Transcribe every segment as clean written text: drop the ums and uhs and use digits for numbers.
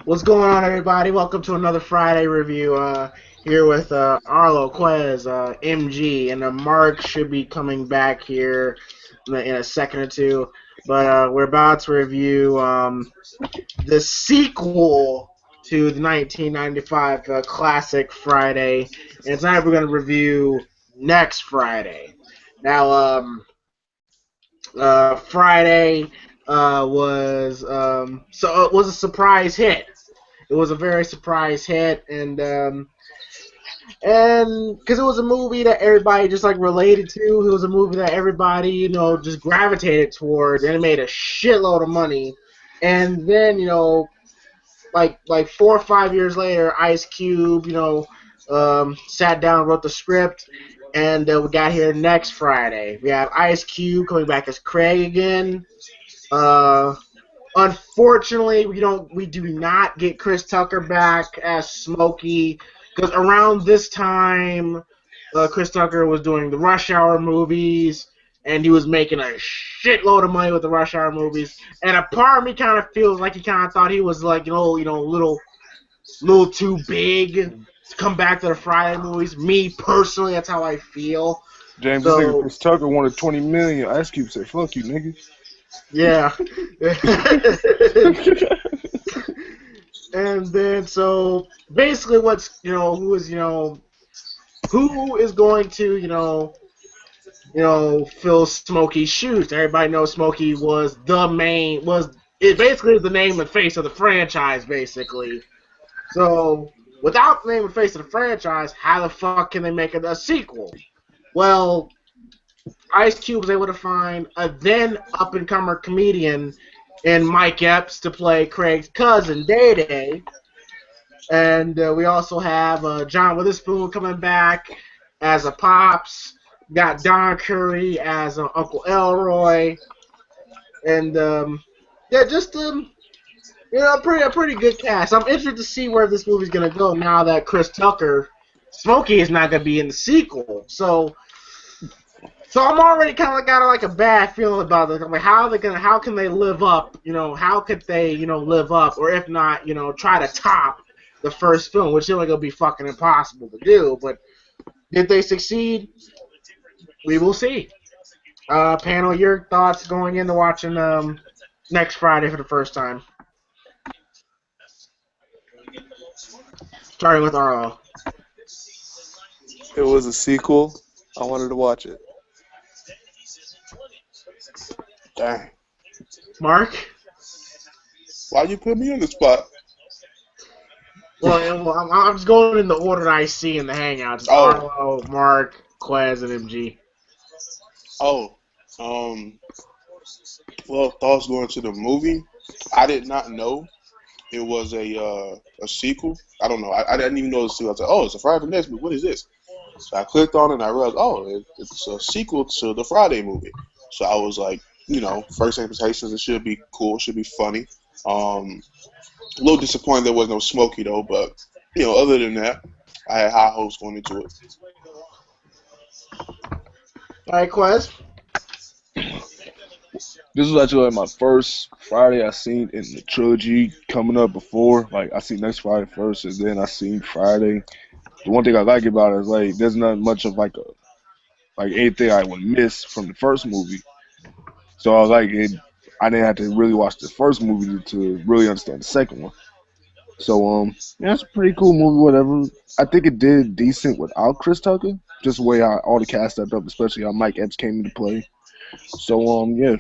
What's going on, everybody? Welcome to another Friday review. Here with Arlo, Quez, MG, and Mark should be coming back here in a second or two. But we're about to review the sequel to the 1995 classic Friday, and tonight we're going to review Next Friday. Now, Friday so it was a surprise hit. It was a very surprise hit, and because it was a movie that everybody just like related to, it was a movie that everybody just gravitated towards, and it made a shitload of money. And then like 4 or 5 years later, Ice Cube sat down, wrote the script, and we got here next Friday. We have Ice Cube coming back as Craig again. Uh, Unfortunately, we do not get Chris Tucker back as Smokey because around this time, Chris Tucker was doing the Rush Hour movies and he was making a shitload of money with the Rush Hour movies. And a part of me kind of feels like he kind of thought he was like little too big to come back to the Friday movies. Me personally, that's how I feel. James, this nigga So Chris Tucker wanted 20 million. Ice Cube said, "Fuck you, nigga." yeah. And then so basically what's who is going to fill Smokey's shoes. Everybody knows Smokey was the main was it basically is the name and face of the franchise basically. So without the name and face of the franchise, how the fuck can they make it a sequel? Well, Ice Cube was able to find a then up and comer comedian in Mike Epps to play Craig's cousin Day Day. And we also have John Witherspoon coming back as a Pops. Got Don Curry as Uncle Elroy. And yeah, just a pretty good cast. I'm interested to see where this movie's gonna go now that Chris Tucker, Smokey, is not gonna be in the sequel. So I'm already kind of got like a bad feeling about it. I'm like, how can they live up? How could they, live up, or if not, try to top the first film, which is only gonna be fucking impossible to do. But did they succeed? We will see. Panel, your thoughts going into watching next Friday for the first time? Starting with Arlo. It was a sequel. I wanted to watch it. Dang. Mark? Why you put me on the spot? Well, I'm just going in the order that I see in the Hangouts. Oh. Arlo, Mark, Quez, and MG. Oh, well, thoughts going to the movie. I did not know it was a sequel. I don't know. I didn't even know it was a sequel. I was like, oh, it's a Friday next movie. What is this? So I clicked on it and I realized, oh, it's a sequel to the Friday movie. So I was like, first impressions, it should be cool, it should be funny. A little disappointed there was no Smokey though, but other than that, I had high hopes going into it. All right, Quez. This was actually like my first Friday I seen in the trilogy coming up before. Like I seen Next Friday first, and then I seen Friday. The one thing I like about it is like there's not much of like anything I would miss from the first movie. So I was like, I didn't have to really watch the first movie to really understand the second one. So yeah, it's a pretty cool movie. Whatever. I think it did decent without Chris Tucker. Just the way how all the cast stepped up, especially how Mike Epps came into play. So yeah,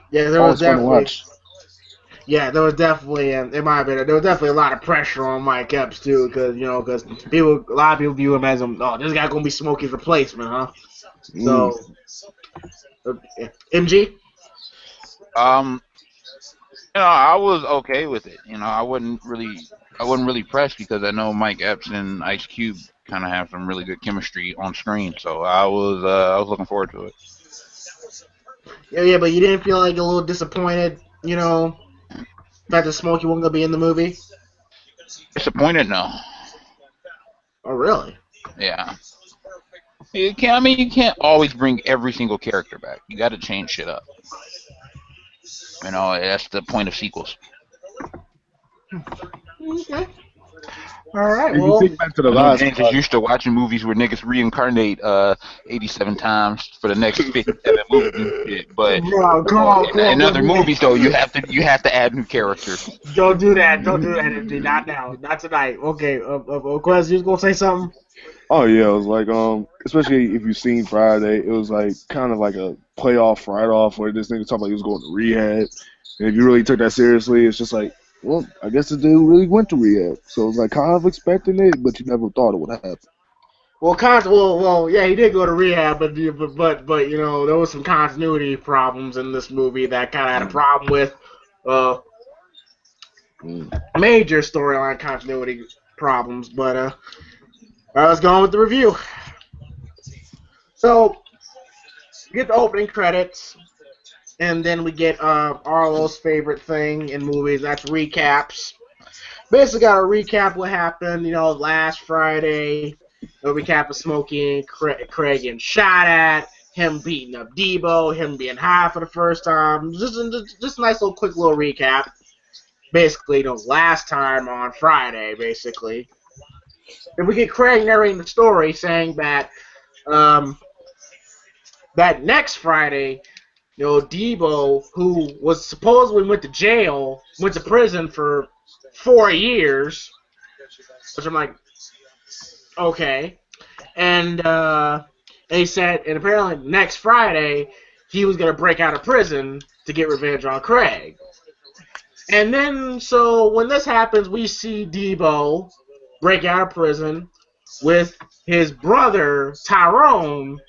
Yeah, there was always fun to definitely. watch. Yeah, there was definitely, in my opinion, there was definitely a lot of pressure on Mike Epps too, because a lot of people view him as oh, this guy gonna be Smokey's replacement, huh? Mm. So, MG. Um, I was okay with it. I wasn't really pressed because I know Mike Epps and Ice Cube kind of have some really good chemistry on screen. So I was looking forward to it. Yeah, but you didn't feel like a little disappointed, that the Smokey wasn't gonna be in the movie. Disappointed? No. Oh, really? Yeah. You can't. I mean, you can't always bring every single character back. You got to change shit up. That's the point of sequels. Okay. All right. If you Well, think back to the I know last James is part, used to watching movies where niggas reincarnate 87 times for the next 57 movies and shit. But bro, come on, in don't other do movies though, that. you have to add new characters. Don't do that. Don't do that, MD. Not now. Not tonight. Okay. Quest, you was gonna say something? oh yeah, it was like especially if you've seen Friday, it was like kind of like a playoff write off where this nigga talking about he was going to rehab, and if you really took that seriously, it's just like, well, I guess the dude really went to rehab, so it was like kind of expecting it, but you never thought it would happen. Well, yeah, he did go to rehab, but you know, there was some continuity problems in this movie that kind of had a Mm, problem with uh mm. major storyline continuity problems. But let's go on with the review. So we get the opening credits, and then we get Arlo's favorite thing in movies. That's recaps. Basically, got to recap what happened. You know, last Friday. A recap of Smokey and Craig getting shot at. Him beating up Debo. Him being high for the first time. Just a nice little quick little recap. Basically, you know, last time on Friday, basically. And we get Craig narrating the story, saying that um, that next Friday, you know, Debo, who was supposedly went to jail, went to prison for 4 years, which I'm like, okay. And he said, and apparently next Friday, he was going to break out of prison to get revenge on Craig. And then, so when this happens, we see Debo break out of prison with his brother, Tyrone,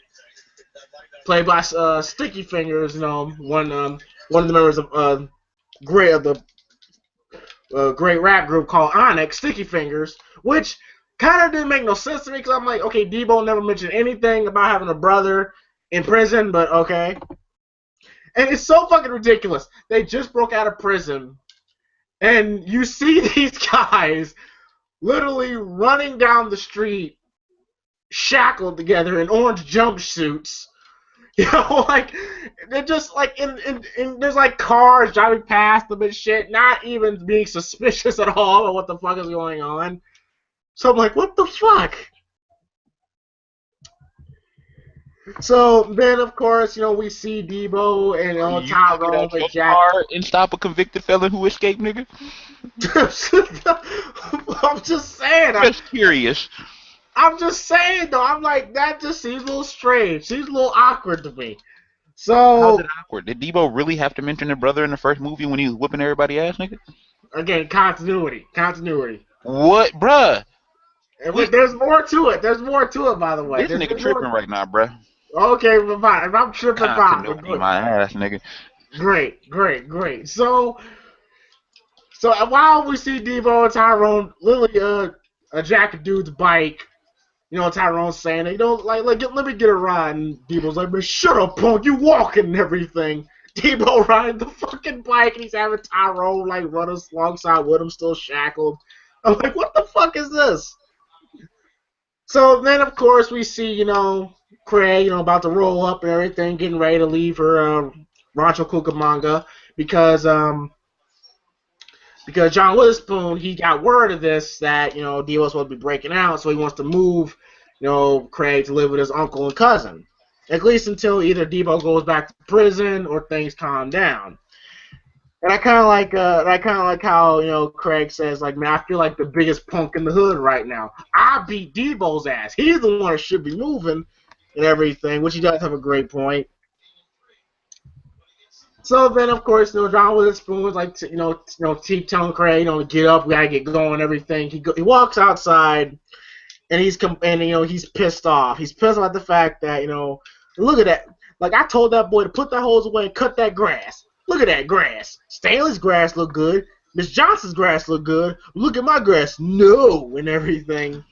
played by Sticky Fingers, you know, one of the members of the great rap group called Onyx, Sticky Fingers, which kind of didn't make no sense to me because I'm like, okay, Debo never mentioned anything about having a brother in prison, but okay. And it's so fucking ridiculous. They just broke out of prison, and you see these guys literally running down the street, shackled together in orange jumpsuits. You know, like they're just like in there's like cars driving past them and shit, not even being suspicious at all of what the fuck is going on. So I'm like, what the fuck? So then, of course, you know, we see Debo and You get Tyrone out and your Jack. car and stop a convicted felon who escaped, nigga. I'm just saying. Just curious. I'm just saying, though. I'm like, that just seems a little strange. Seems a little awkward to me. How's it So, awkward? Did Debo really have to mention their brother in the first movie when he was whooping everybody ass, nigga? again, continuity. What, bruh? But there's more to it. There's more to it, by the way. This nigga There's tripping more. right now, bruh. Okay, well, fine. If I'm tripping, fine. Continuity, my ass, nigga. Great. So while we see Devo and Tyrone literally jack a dude's bike, you know, Tyrone's saying, you know, like let me get a ride. And Devo's like, man, shut up, punk. You walking and everything. Devo riding the fucking bike, and he's having Tyrone like run alongside with him, still shackled. I'm like, what the fuck is this? So then, of course, we see, you know, Craig, you know, about to roll up and everything, getting ready to leave her Rancho Cucamonga because John Witherspoon, he got word of this that, you know, Devo's supposed to be breaking out, so he wants to move, you know, Craig to live with his uncle and cousin. At least until either Debo goes back to prison or things calm down. And I kind of like how, you know, Craig says, like, man, I feel like the biggest punk in the hood right now. I beat Debo's ass. He's the one that should be moving and everything, which he does have a great point. So then, of course, you know, John Witherspoon was like, keep telling Craig, you know, get up, we gotta get going, everything. He walks outside, and you know, he's pissed off. He's pissed off at the fact that, you know, look at that. Like, I told that boy to put that hose away and cut that grass. Look at that grass. Stanley's grass look good. Miss Johnson's grass look good. Look at my grass. No, and everything.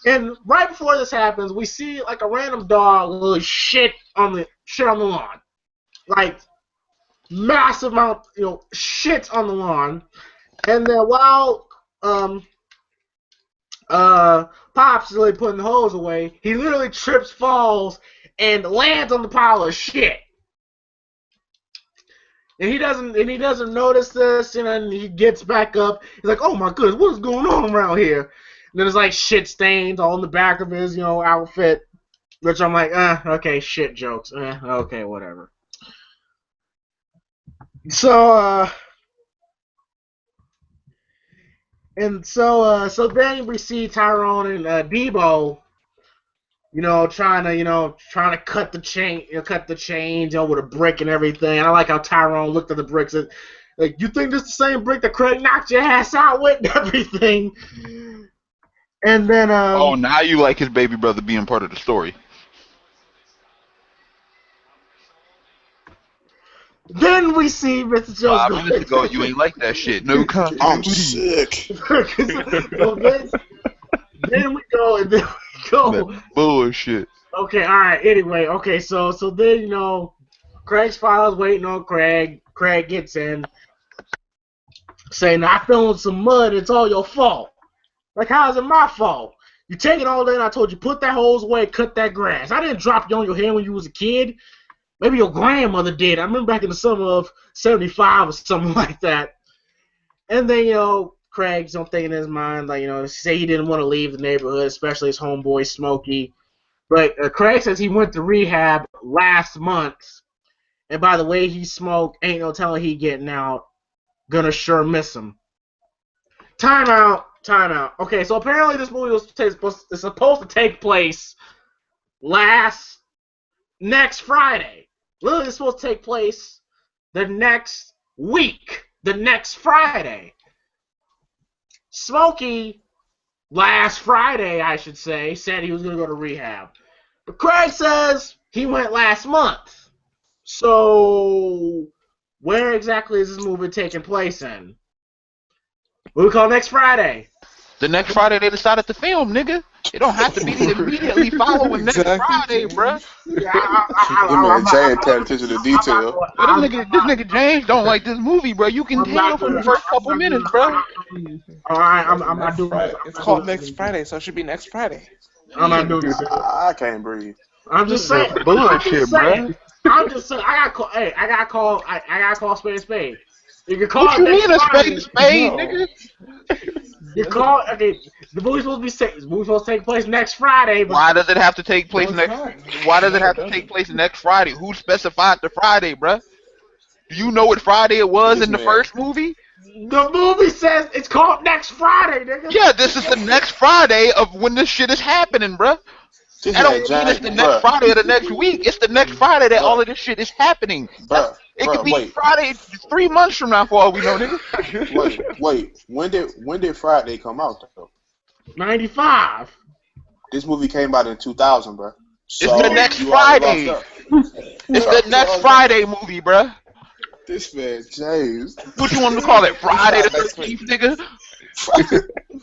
And right before this happens, we see like a random dog little shit on the lawn. Like, massive amount, you know, shit on the lawn. And then while Pops is really putting the hose away, he literally trips, falls, and lands on the pile of shit. And he doesn't notice this, and he gets back up. He's like, "Oh my goodness, what's going on around here?" And then there's like shit stains all in the back of his, outfit, which I'm like, okay, shit jokes, okay, whatever. So so then we see Tyrone and Debo, trying to cut the chains, with a brick and everything. And I like how Tyrone looked at the bricks and like, you think this is the same brick that Craig knocked your ass out with and everything. And then oh, now you like his baby brother being part of the story. Then we see Mr. Jones. 5 minutes ago, you ain't like that shit. No continuity. I'm sick. Then we go. That bullshit. Okay, all right. Anyway, okay. So then Craig's father's waiting on Craig. Craig gets in, saying, "I fell in some mud. It's all your fault." Like, how is it my fault? You take it all day, and I told you put that hose away, cut that grass. I didn't drop you on your head when you was a kid. Maybe your grandmother did. I remember back in the summer of '75 or something like that. And then, Craig's thinking in his mind, like, say he didn't want to leave the neighborhood, especially his homeboy Smokey. But Craig says he went to rehab last month. And by the way he smoked, ain't no telling he getting out. Gonna sure miss him. Time out. Okay, so apparently this movie is supposed to take place next Friday. Literally, it's supposed to take place the next week, the next Friday. Smokey, last Friday, I should say, said he was going to go to rehab. But Craig says he went last month. So, where exactly is this movie taking place in? What we call next Friday? The next Friday they decided to film, nigga. It don't have to be immediately following next Friday, bruh. Man, Jay paying attention to detail. This nigga James don't like this movie, bro. You can tell from the first couple minutes, bro. All right, I'm not doing this. It's called next Friday, so it should be next Friday. I'm not doing this. I can't breathe. I'm just saying. Bullshit, bro. I'm just saying. I gotta call spade. You can call What it you mean a Friday. spade, nigga? You call okay. The movie's supposed to take place next Friday. But Why does it have to take place Why does it have to take place next Friday? Who specified the Friday, bruh? Do you know what Friday it was in the first movie? The movie says it's called next Friday, nigga. Yeah, this is the next Friday of when this shit is happening, bruh. I don't mean it's the next Friday of the next week. It's the next Friday that all of this shit is happening. It could be Friday 3 months from now for all we know, nigga. Wait. When did Friday come out, though? 95. This movie came out in 2000, bro. So it's the next Friday. It's the next Friday movie, bruh. This man, James. What you want to call it? Friday the 13th, nigga?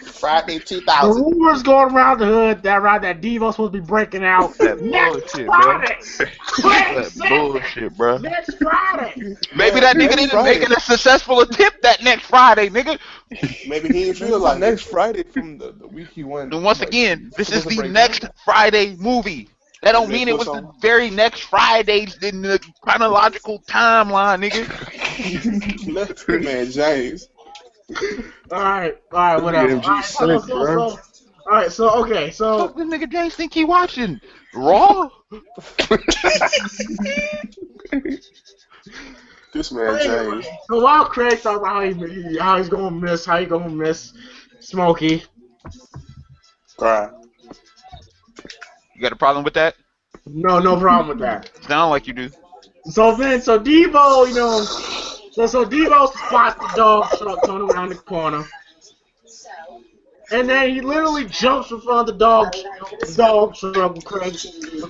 Friday The 2000. rumors going around the hood that Devo's supposed to be breaking out next Friday. That bullshit, bro. Next Friday. Maybe that nigga didn't make a successful attempt that next Friday, nigga. Maybe he didn't feel like next Friday from the week he went. And once again, this is the next Friday movie. That don't mean it was the very next Friday in the chronological timeline, nigga. Man, James. Alright, whatever. Alright, so Fuck this nigga James think he watching Raw? This man, James. So while Craig talks about how he's gonna miss Smokey. Cry. You got a problem with that? No problem with that. Sound like you do. So Debo, So Debo spots the dog truck coming around the corner. And then he literally jumps in front of the dog truck with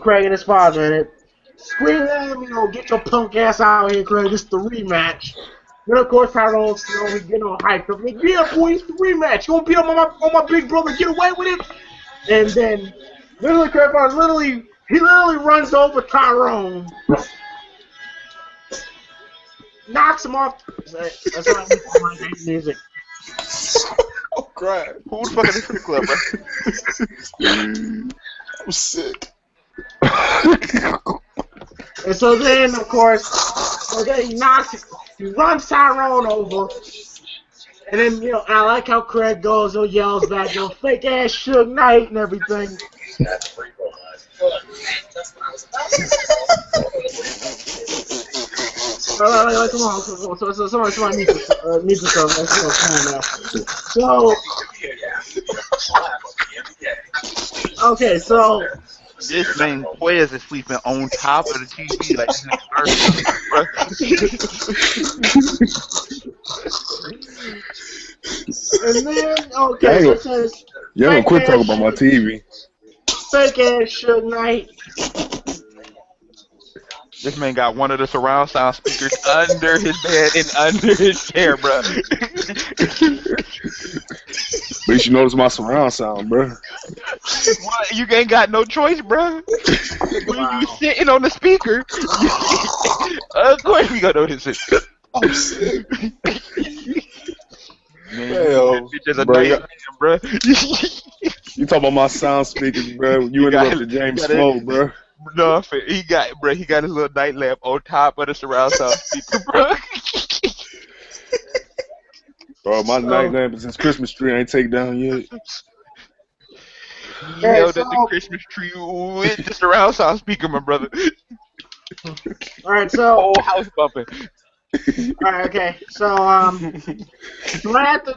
Craig and his father in it. Screaming at him, get your punk ass out here, Craig, this is the rematch. Then of course Tyrone's he's getting all hyped up. Like, yeah, boy, it's the rematch. You gonna beat up on my big brother, get away with it? And then literally Craig he literally runs over Tyrone. Knocks him off. That's why I like music. Oh, crap. Who the fuck is this club, bro? I'm sick. And so then, of course, he knocks He runs Tyrone over, and then I like how Craig goes and yells back, fake ass Suge Knight and everything. Come on. So somebody needs to come. Let's go. Come on now. So, okay, so this man Quez is sleeping on top of the TV like this nigga. And then okay, it says y'all gonna quit talking about my TV. Fake ass Suge Knight. This man got one of the surround sound speakers under his bed and under his chair, bro. At least you notice my surround sound, bro. What? You ain't got no choice, bro. When you sitting on the speaker, of course we gonna notice it. I'm sick. Man, just a nice man, bro. You talking about my sound speakers, bro? You interrupted James Smoke, bro. No, he got his little night lamp on top of the surround sound speaker, bro. Bro, my night lamp is his Christmas tree. I ain't taken down yet. He held up the Christmas tree with the surround sound speaker, my brother. Alright, so whole house bumping. Alright, okay. So right after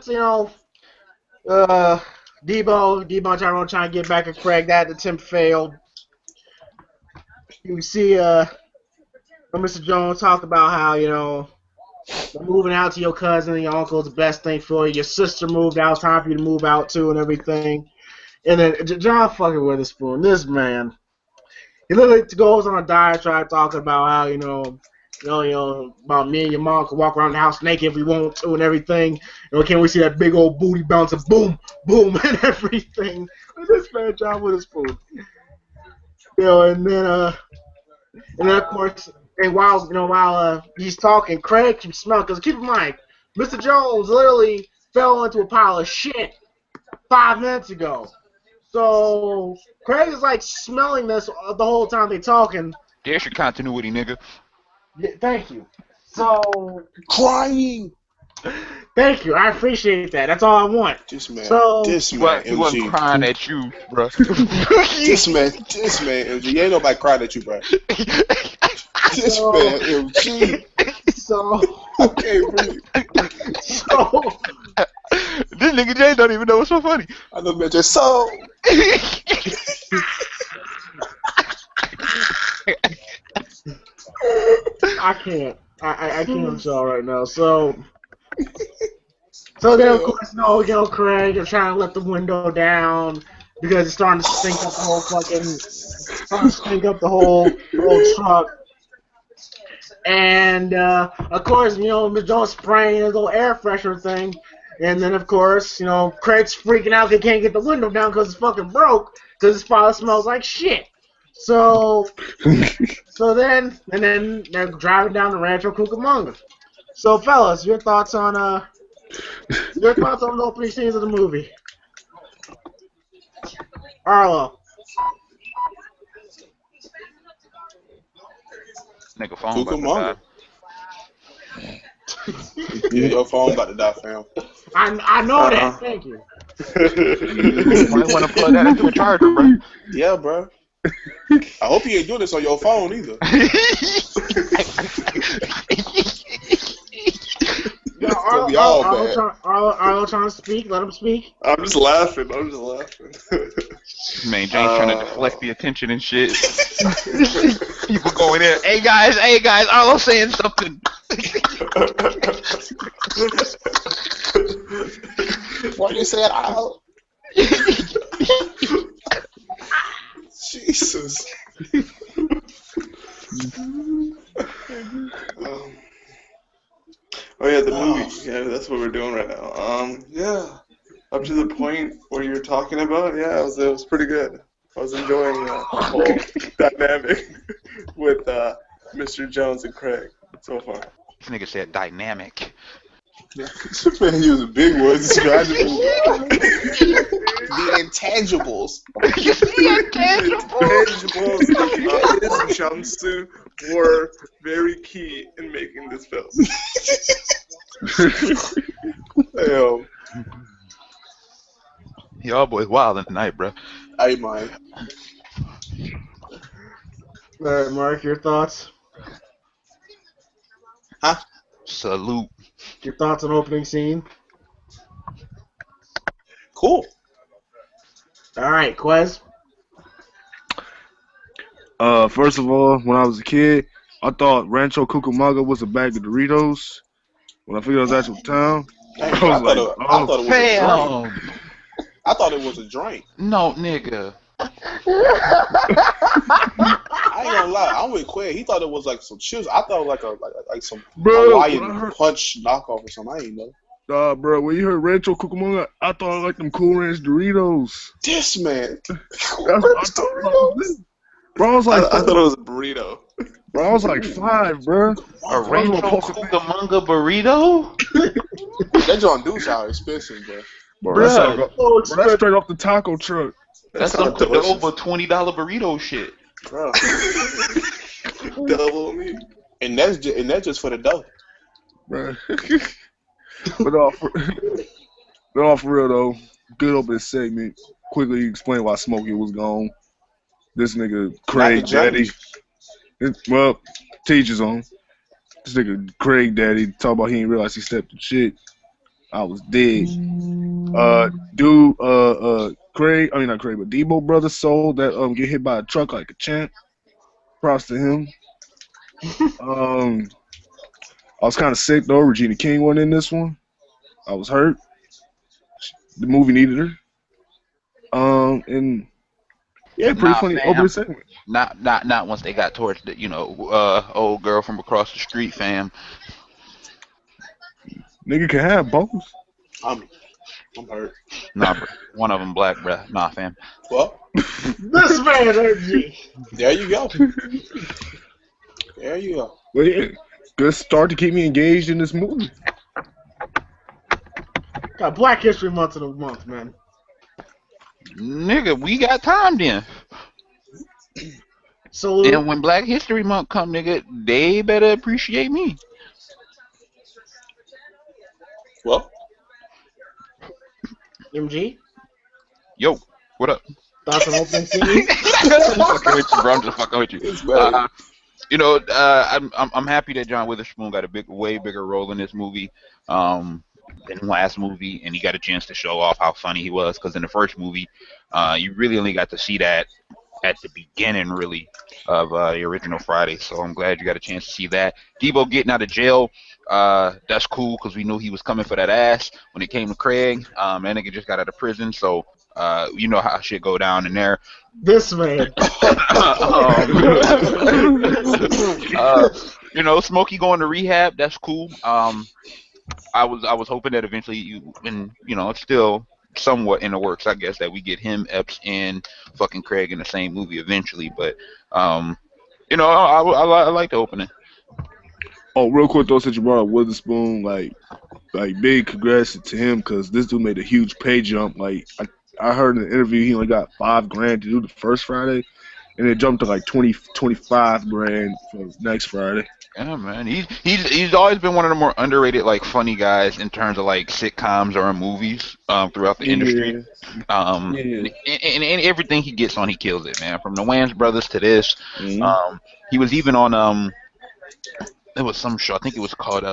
Debo and Tyrone trying to get back at Craig, that attempt failed. You see Mr. Jones talk about how, moving out to your cousin and your uncle is the best thing for you. Your sister moved out, it's time for you to move out too and everything. And then John fucking Witherspoon, this man, he literally goes on a diatribe talking about how, about me and your mom can walk around the house naked if we want to and everything. Can we see that big old booty bouncing, boom, boom, and everything. This man, John Witherspoon. And then of course, and while he's talking, Craig can smell, because keep in mind, Mr. Jones literally fell into a pile of shit 5 minutes ago. So Craig is like smelling this the whole time they talking. There's your continuity, nigga. Yeah, thank you. So Crying. Thank you. I appreciate that. That's all I want. This man, he wasn't crying at you, bro. this man, MG. You ain't nobody crying at you, bro. This man, MG. So I can't breathe. So this nigga Jay don't even know what's so funny. I know, man. Just so. I can't. I can't with y'all right now. So then of course Craig is trying to let the window down because it's starting to stink up the whole truck. And of course, Mr. Jones spraying his little air freshener thing. And then of course, Craig's freaking out because he can't get the window down because it's fucking broke because his father smells like shit. So then they're driving down the Rancho Cucamonga. So fellas, your thoughts on the opening scenes of the movie? Arlo. Nigga phone about to die. Yeah, your phone about to die, fam. I know that. Thank you. You might want to plug that into a charger, bro. Yeah, bro. I hope you ain't doing this on your phone either. Arlo trying to speak. Let him speak. I'm just laughing. Man, James trying to deflect the attention and shit. People going in. Hey guys, Arlo saying something. What you said, Arlo? Jesus. Oh yeah, the movie. Yeah, that's what we're doing right now. Yeah, up to the point where you're talking about. Yeah, it was pretty good. I was enjoying the whole dynamic with Mr. Jones and Craig so far. This nigga said dynamic. Man, using big words describing the intangibles. Intangibles. His jumpsuit were very key in making this film. Hell, Y'all boys wild tonight, bro. hey man. All right, Mark, your thoughts? Huh? Salute. Your thoughts on opening scene? Cool. All right, Quez. First of all, when I was a kid, I thought Rancho Cucamonga was a bag of Doritos. When I figured out that's what town, Hey, I bro, was like, I thought it was a drink. Fam. I thought it was a drink. No, nigga. I ain't gonna lie. I'm with Quay. He thought it was like some chips. I thought it was like some Bro, Hawaiian punch knockoff or something. I ain't know. nah, bro, when you heard Rancho Cucamonga, I thought I liked them Cool Ranch Doritos. This man. That's what I thought. Bro, I was like, I thought it was a burrito. bro, I was like 5, bro. A Rancho Cucamonga burrito? That John do sound expensive, bro. Bro, that's straight off the taco truck. That's some over $20 burrito shit. Bro. Double me. And that's just for the dough. Bro. but for real though, good opening segment. Quickly explain why Smokey was gone. This nigga Craig Daddy. Well, teachers on. This nigga Craig Daddy talk about he didn't realize he stepped in shit. I was dead. Craig, I mean not Craig, but Debo brother sold that get hit by a truck like a champ. Props to him. I was kind of sick though. Regina King wasn't in this one. I was hurt. The movie needed her. And yeah, pretty funny opening segment. Not once they got towards the old girl from across the street, fam. Nigga can have both. I'm hurt. Nah, bro. One of them black, bro. Nah, fam. Well, This man hurt me. there you go. There you go. Well, yeah, good start to keep me engaged in this movie. Got Black History Month in a month, man. Nigga, we got time then. Salute. And when Black History Month come, nigga, they better appreciate me. Well, MG, Yo, what up? thoughts on opening scene? I'm fucking with you, bro. I'm just fucking with you. I'm happy that John Witherspoon got a way bigger role in this movie than last movie, and he got a chance to show off how funny he was. Because in the first movie, you really only got to see that at the beginning, really, of the original Friday. So I'm glad you got a chance to see that. Debo getting out of jail, that's cool because we knew he was coming for that ass when it came to Craig. That nigga just got out of prison, so you know how shit go down in there. This man. Smokey going to rehab, that's cool. I was hoping that eventually it's still somewhat in the works, I guess, that we get him, Epps, and fucking Craig in the same movie eventually. But I like the opening. Oh, real quick though, since you brought up Witherspoon, like big congrats to him because this dude made a huge pay jump. Like I heard in the interview he only got $5,000 to do the first Friday, and it jumped to like 25 grand for next Friday. Yeah, man. He's always been one of the more underrated, like, funny guys in terms of like sitcoms or movies throughout the industry. And everything he gets on, he kills it, man. From the Wayans Brothers to this, he was even on there was some show. I think it was called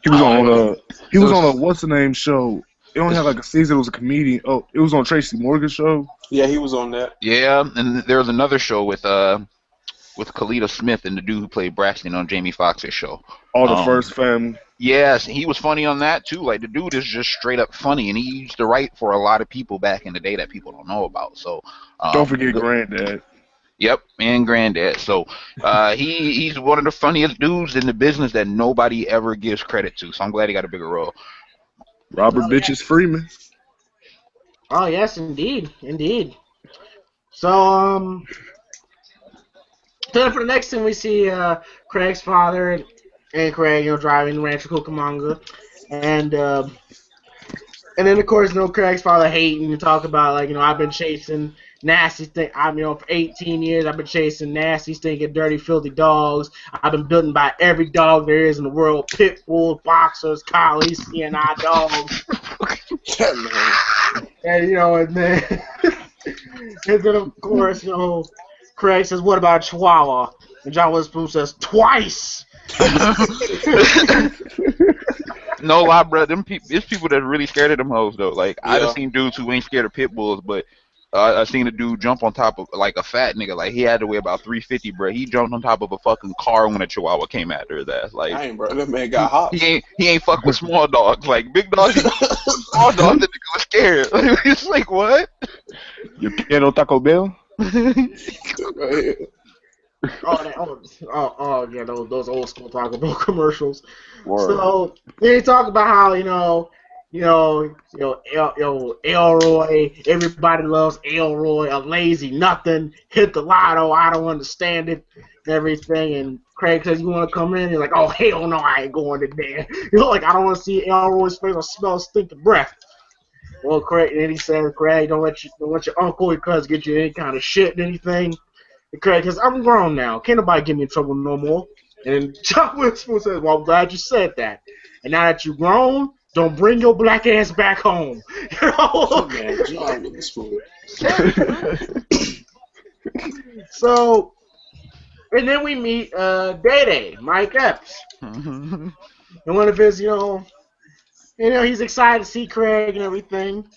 He was on a what's the name show. It only had like a season. It was a comedian. Oh, it was on Tracy Morgan's show. Yeah, he was on that. Yeah, and there was another show with Kalita Smith and the dude who played Braxton on Jamie Foxx's show. Oh, the First Family. Yes, he was funny on that too. Like the dude is just straight up funny, and he used to write for a lot of people back in the day that people don't know about. So don't forget Granddad. Yep, and Granddad. So he's one of the funniest dudes in the business that nobody ever gives credit to. So I'm glad he got a bigger role. Robert Bitches Freeman. Oh yes, indeed. So then for the next thing we see Craig's father and Craig, driving Rancho Cucamonga, and then of course Craig's father hating and talk about like I've been chasing nasty thing. For 18 years, I've been chasing nasty, stinking, dirty, filthy dogs. I've been bitten by every dog there is in the world: pit bulls, boxers, collies, CNI dogs. And then, and then of course, Craig says, "What about Chihuahua?" And John Witherspoon says, "Twice." No lie, bro. It's people that are really scared of them hoes though. Like I Yeah. just seen dudes who ain't scared of pit bulls, but I seen a dude jump on top of like a fat nigga. Like he had to weigh about 350, bro. He jumped on top of a fucking car when a Chihuahua came after his ass. Like Dang, bro, that man got hot. he ain't fuck with small dogs. Like big dogs, small dogs. The nigga was scared. Like, it's like what? You quiero Taco Bell? Yeah, those old school Taco Bell commercials. Word. So they talk about how Elroy. Everybody loves Elroy. A lazy nothing. Hit the lotto. I don't understand it. And everything. And Craig says, "You want to come in?" He's like, "Oh hell no, I ain't going in there." Like I don't want to see Elroy's face or smell stinking breath. Well, Craig, and he said, "Craig, don't let your uncle or cousin get you any kind of shit and anything." And Craig says, "I'm grown now. Can't nobody get me in trouble no more." And John Witherspoon says, "Well, I'm glad you said that. And now that you're grown, don't bring your black ass back home." Man, John Witherspoon. So, and then we meet Day, Mike Epps. And one of his, he's excited to see Craig and everything.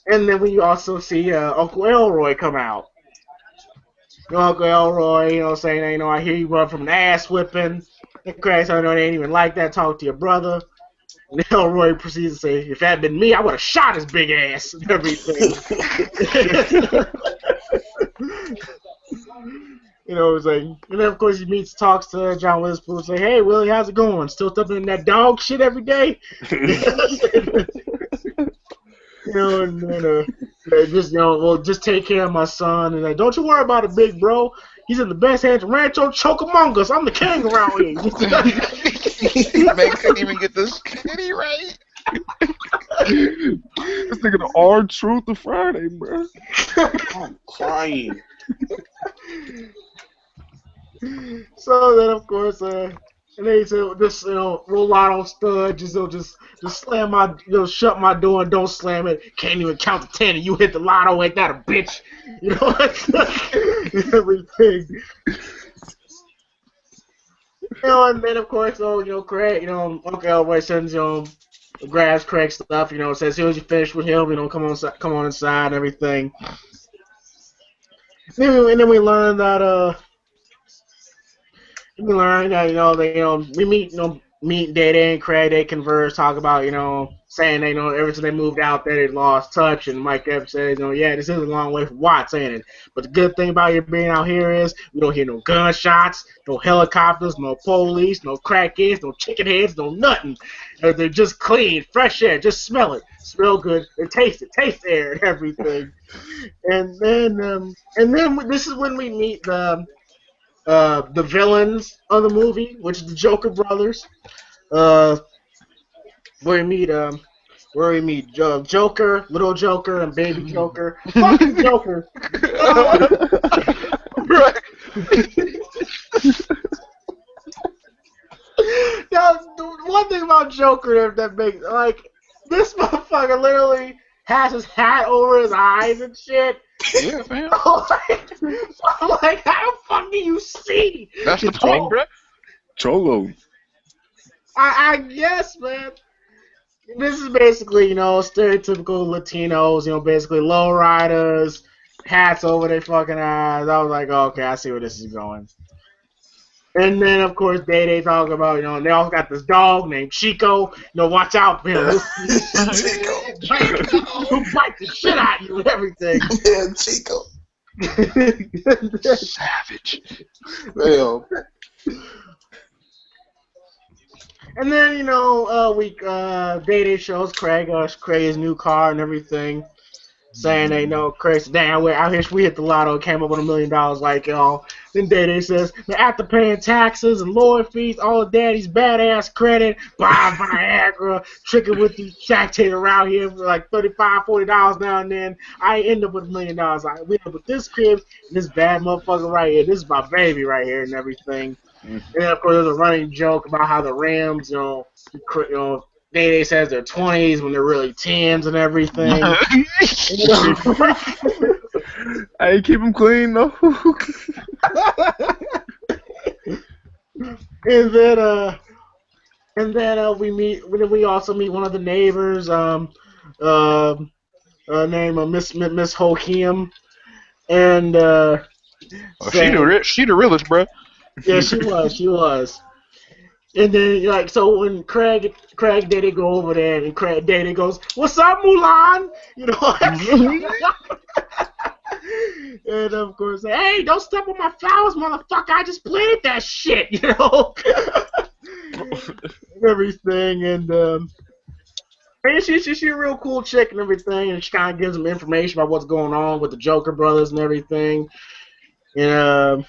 And then we also see Uncle Elroy come out. Uncle Elroy, saying, I hear you run from an ass whipping. And Craig said, "No, they ain't even like that. Talk to your brother." And Elroy proceeds to say, "If that had been me, I would have shot his big ass and everything." It's like, and then of course he talks to John Witherspoon, say, "Hey Willie, how's it going? Still stuffing in that dog shit every day?" And then just take care of my son, and don't you worry about it, big bro. He's in the best hands of Rancho Chocamongas. I'm the king around here. Man couldn't even get this city right. This nigga the R-Truth of Friday, bro. I'm crying. So then, of course, and then he said, "Just roll out on stud, just slam shut my door and don't slam it. Can't even count to 10, and you hit the lotto like that, a bitch." Everything. And then of course, Craig, Uncle Elroy sends grabs Craig's stuff, says, "As soon as you finish with him, come on inside and everything." And then we learn that we meet Day and Craig. They converse, talk about saying they ever since they moved out there they lost touch. And Mike Epps says, "Yeah, this is a long way from Watts, ain't it? But the good thing about you being out here is we don't hear no gunshots, no helicopters, no police, no crackheads, no chicken heads, no nothing. They're just clean, fresh air. Just smell it, smell good, and taste the air and everything." And then this is when we meet the villains of the movie, which is the Joker brothers. Where we meet Joker, Little Joker, and Baby Joker. Fucking Joker. Now, the one thing about Joker that makes this motherfucker literally has his hat over his eyes and shit. Yeah, fam. I'm like, how the fuck do you see? That's the point, bro. Cholo. I guess, man. This is basically, stereotypical Latinos, basically lowriders, hats over their fucking eyes. I was like, oh, okay, I see where this is going. And then, of course, they talk about, they all got this dog named Chico. Watch out for him. He'll bite the shit out of you and everything. Yeah, Chico. Savage. Damn. And then, Day shows Craig's new car and everything. saying they know Chris, damn, we're out here, we hit the lotto, came up with $1 million, like, then Day says, after paying taxes and lawyer fees, all of daddy's badass credit, buy Viagra, tricking with these shacks around here for like $35, $40 now and then, I end up with $1 million. I end up with this crib and this bad motherfucker right here. This is my baby right here and everything. And then, of course, there's a running joke about how the Rams, Day says they're 20s when they're really 10s and everything. Hey, keep them clean though. and then we also meet one of the neighbors, named Miss Hokiem, and she the realest, bro. Yeah, she was. And then, so when Craig Daddy go over there, and Craig Daddy goes, "What's up, Mulan?" And of course, hey, don't step on my flowers, motherfucker! I just planted that shit, everything, and she's a real cool chick and everything, and she kind of gives them information about what's going on with the Joker brothers and everything, and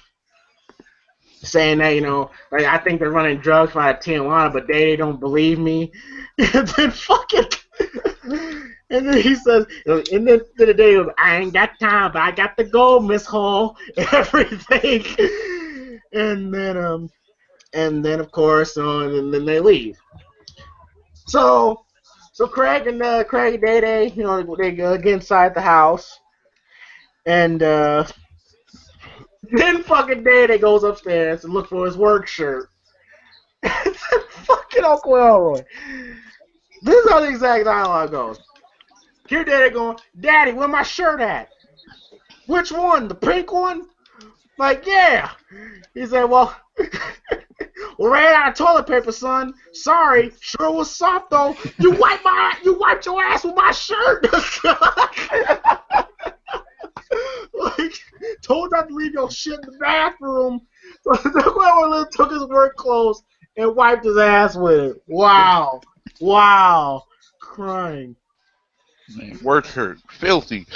saying that, like, I think they're running drugs out of Tijuana, but they don't believe me. And then and then he says, and then the day goes, I ain't got time, but I got to go, Miss Hall, and everything. And then of course, and then they leave. So Craig and Day, they get inside the house, and then fucking Day goes upstairs and look for his work shirt. Fucking Uncle Elroy. This is how the exact dialogue goes. Here Daddy going, Daddy, where my shirt at? Which one? The pink one? Like, yeah. He said, well, we ran out of toilet paper, son. Sorry. Sure was soft though. You wiped your ass with my shirt. Like, told not to leave your shit in the bathroom. So whoever took his work clothes and wiped his ass with it. Wow. Crying. Man, work shirt. Filthy.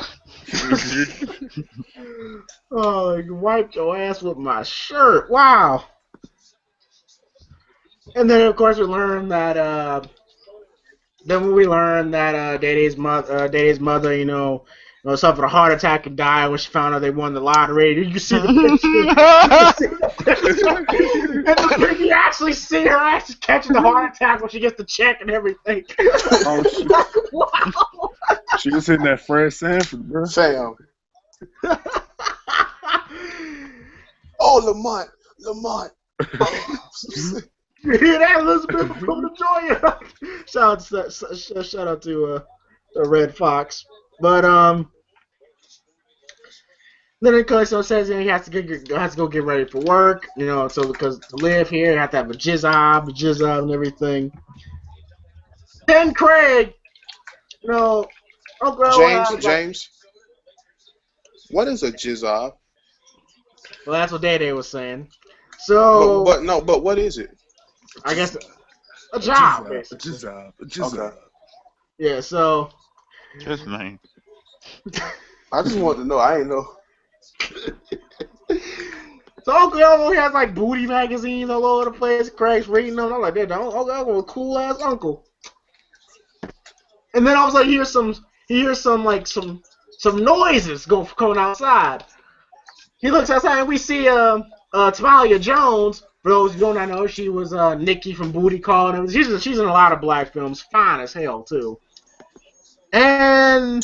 Oh, you wiped your ass with my shirt. Wow. And then, of course, we learn that, Day-Day's mother, suffered a heart attack and died when she found out they won the lottery. You see the picture. And you actually see her actually catching the heart attack when she gets the check and everything. Oh, Wow. she was hitting that Fred Sanford, bro. Fam. Oh, Lamont. You hear that, Elizabeth? I'm coming to join you. Shout out to Red Fox. But then of course it says he has to go get ready for work, so because to live here you have to have a jizzob and everything. Then Craig, Uncle James. What is a jizzob? Well, that's what Day was saying. So, but what is it? I guess a job, basically. A jizzob. Okay. Yeah. So. His name. I just wanted to know. I ain't know. So Uncle Elroy has like booty magazines all over the place. Craig's reading them. I'm like, that Uncle Elroy, a cool ass uncle. And then I was like, he hears some noises coming outside. He looks outside and we see Tamalia Jones. For those who don't know, she was Nikki from Booty Call. She's in a lot of black films. Fine as hell too. And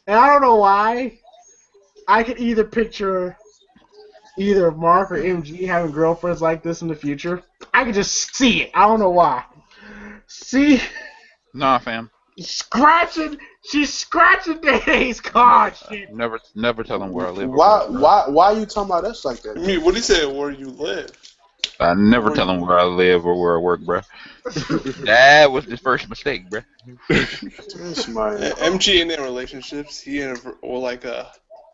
I don't know why. I could either picture either Mark or MG having girlfriends like this in the future. I could just see it. I don't know why. See? Nah, fam. She's scratching Dave's car. Never tell him where I live. Why are you talking about us like that? I mean, what do you say? Where you live? I never tell him where I live or where I work, bruh. That was the first mistake, bruh. MG in relationships,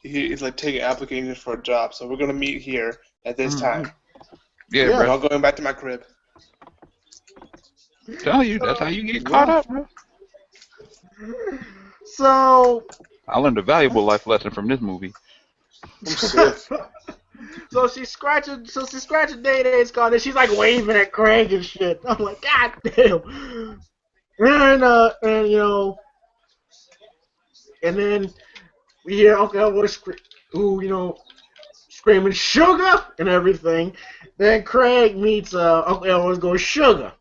he's like taking applications for a job. So we're gonna meet here at this time. Yeah, bro. I'm going back to my crib. Tell you, that's how you get caught up, bro. So I learned a valuable life lesson from this movie. I'm sick. So she's scratching Day Day's car, and she's like waving at Craig and shit. I'm like, God damn. And you know, and then we hear Uncle Elroy screaming sugar and everything. Then Craig meets Uncle Elroy going sugar.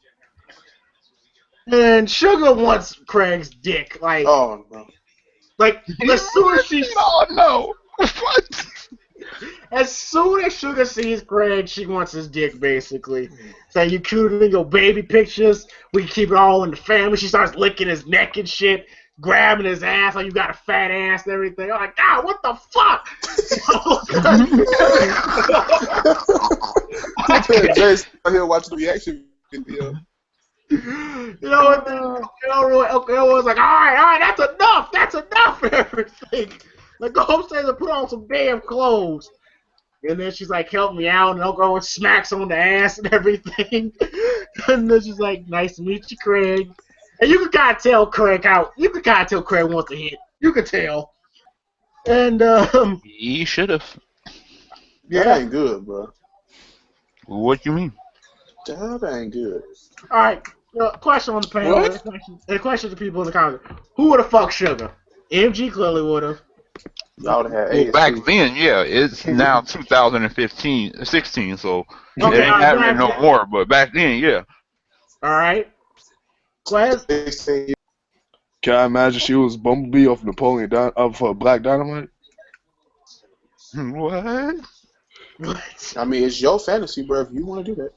And Sugar wants Craig's dick. Oh, bro. Like as soon as she Oh no! What? As soon as Sugar sees Craig, she wants his dick, basically. Saying, you cute in your baby pictures. We can keep it all in the family. She starts licking his neck and shit, grabbing his ass like you got a fat ass and everything. I'm like, God, what the fuck? Jay's here watching the reaction video. You know what? Uncle Elroy's like, all right, that's enough and everything. Like, go upstairs and put on some damn clothes. And then she's like, help me out. And Uncle Elroy smacks on the ass and everything. And then she's like, nice to meet you, Craig. And you can kind of tell Craig wants to hit. You can tell. And, He should have. That ain't good, bro. What you mean? That ain't good. All right. Question on the panel. And question to people in the comments. Who would have fucked Sugar? MG clearly would have. Y'all would have had Well, AIDS. back then, yeah, it's now 16, so it ain't happening no more. But back then, yeah. All right. Quest? Can I imagine she was Bumblebee off Napoleon for Black Dynamite? What? I mean, it's your fantasy, bro. If you want to do that.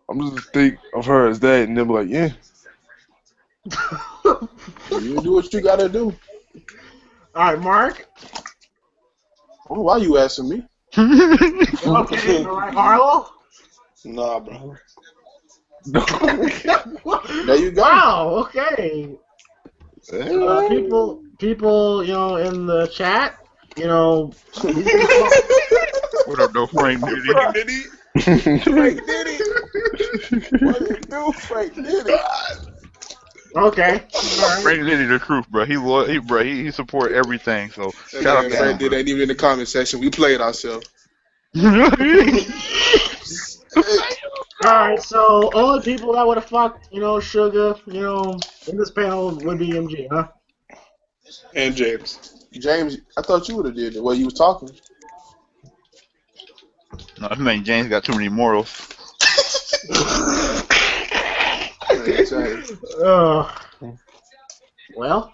I'm just think of her as that, and then be like, yeah. You do what you gotta do. All right, Mark. Oh, why you asking me? Okay, all right, Arlo. Nah, bro. There you go. Wow. Okay. People, you know, in the chat, you know. What up, though, Frank? Frank Diddy. Frank Diddy. What did it do, Frank Diddy? Okay. All right. Frank Diddy, the truth, bro. He support everything. So shout out to Frank him. Diddy ain't even in the comment section. We played ourselves. Alright, so only people that would have fucked, you know, Sugar, you know, in this panel would be MG, huh? And James. James, I thought you would have did it while you was talking. No, I mean James got too many morals. Well,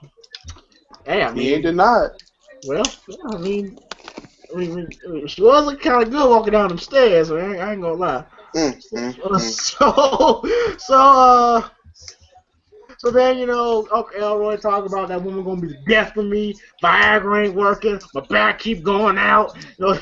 hey, I mean, He ain't denied. well, yeah, I mean, she was looking kind of good walking down them stairs. I ain't gonna lie. So then, you know, Uncle Elroy talk about that woman gonna be the death of me. Viagra ain't working. My back keep going out. You know,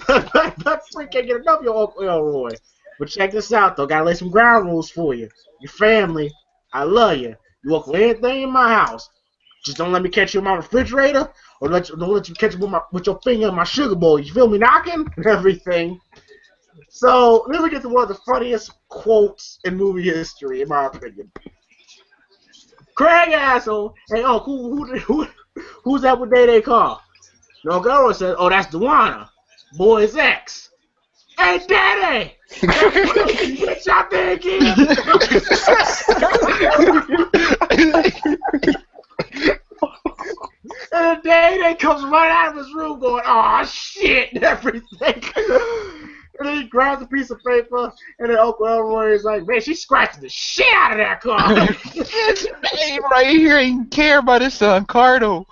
that freak can't get enough of your Uncle Elroy. But check this out, though. Gotta lay some ground rules for you. Your family, I love you. You walk with anything in my house. Just don't let me catch you in my refrigerator, or don't let you catch me with your finger in my sugar bowl. You feel me knocking? Everything. So then we get to one of the funniest quotes in movie history, in my opinion. Craig asshole, hey, who's that with Day call? No, girl says, oh, that's Dewana, boy's ex. Hey, Daddy! Bitch out there again! And the Day comes right out of his room going, oh shit, and everything. And then he grabs a piece of paper, and then Uncle Elroy is like, man, she's scratching the shit out of that car. This babe right here ain't care about his son, Cardo.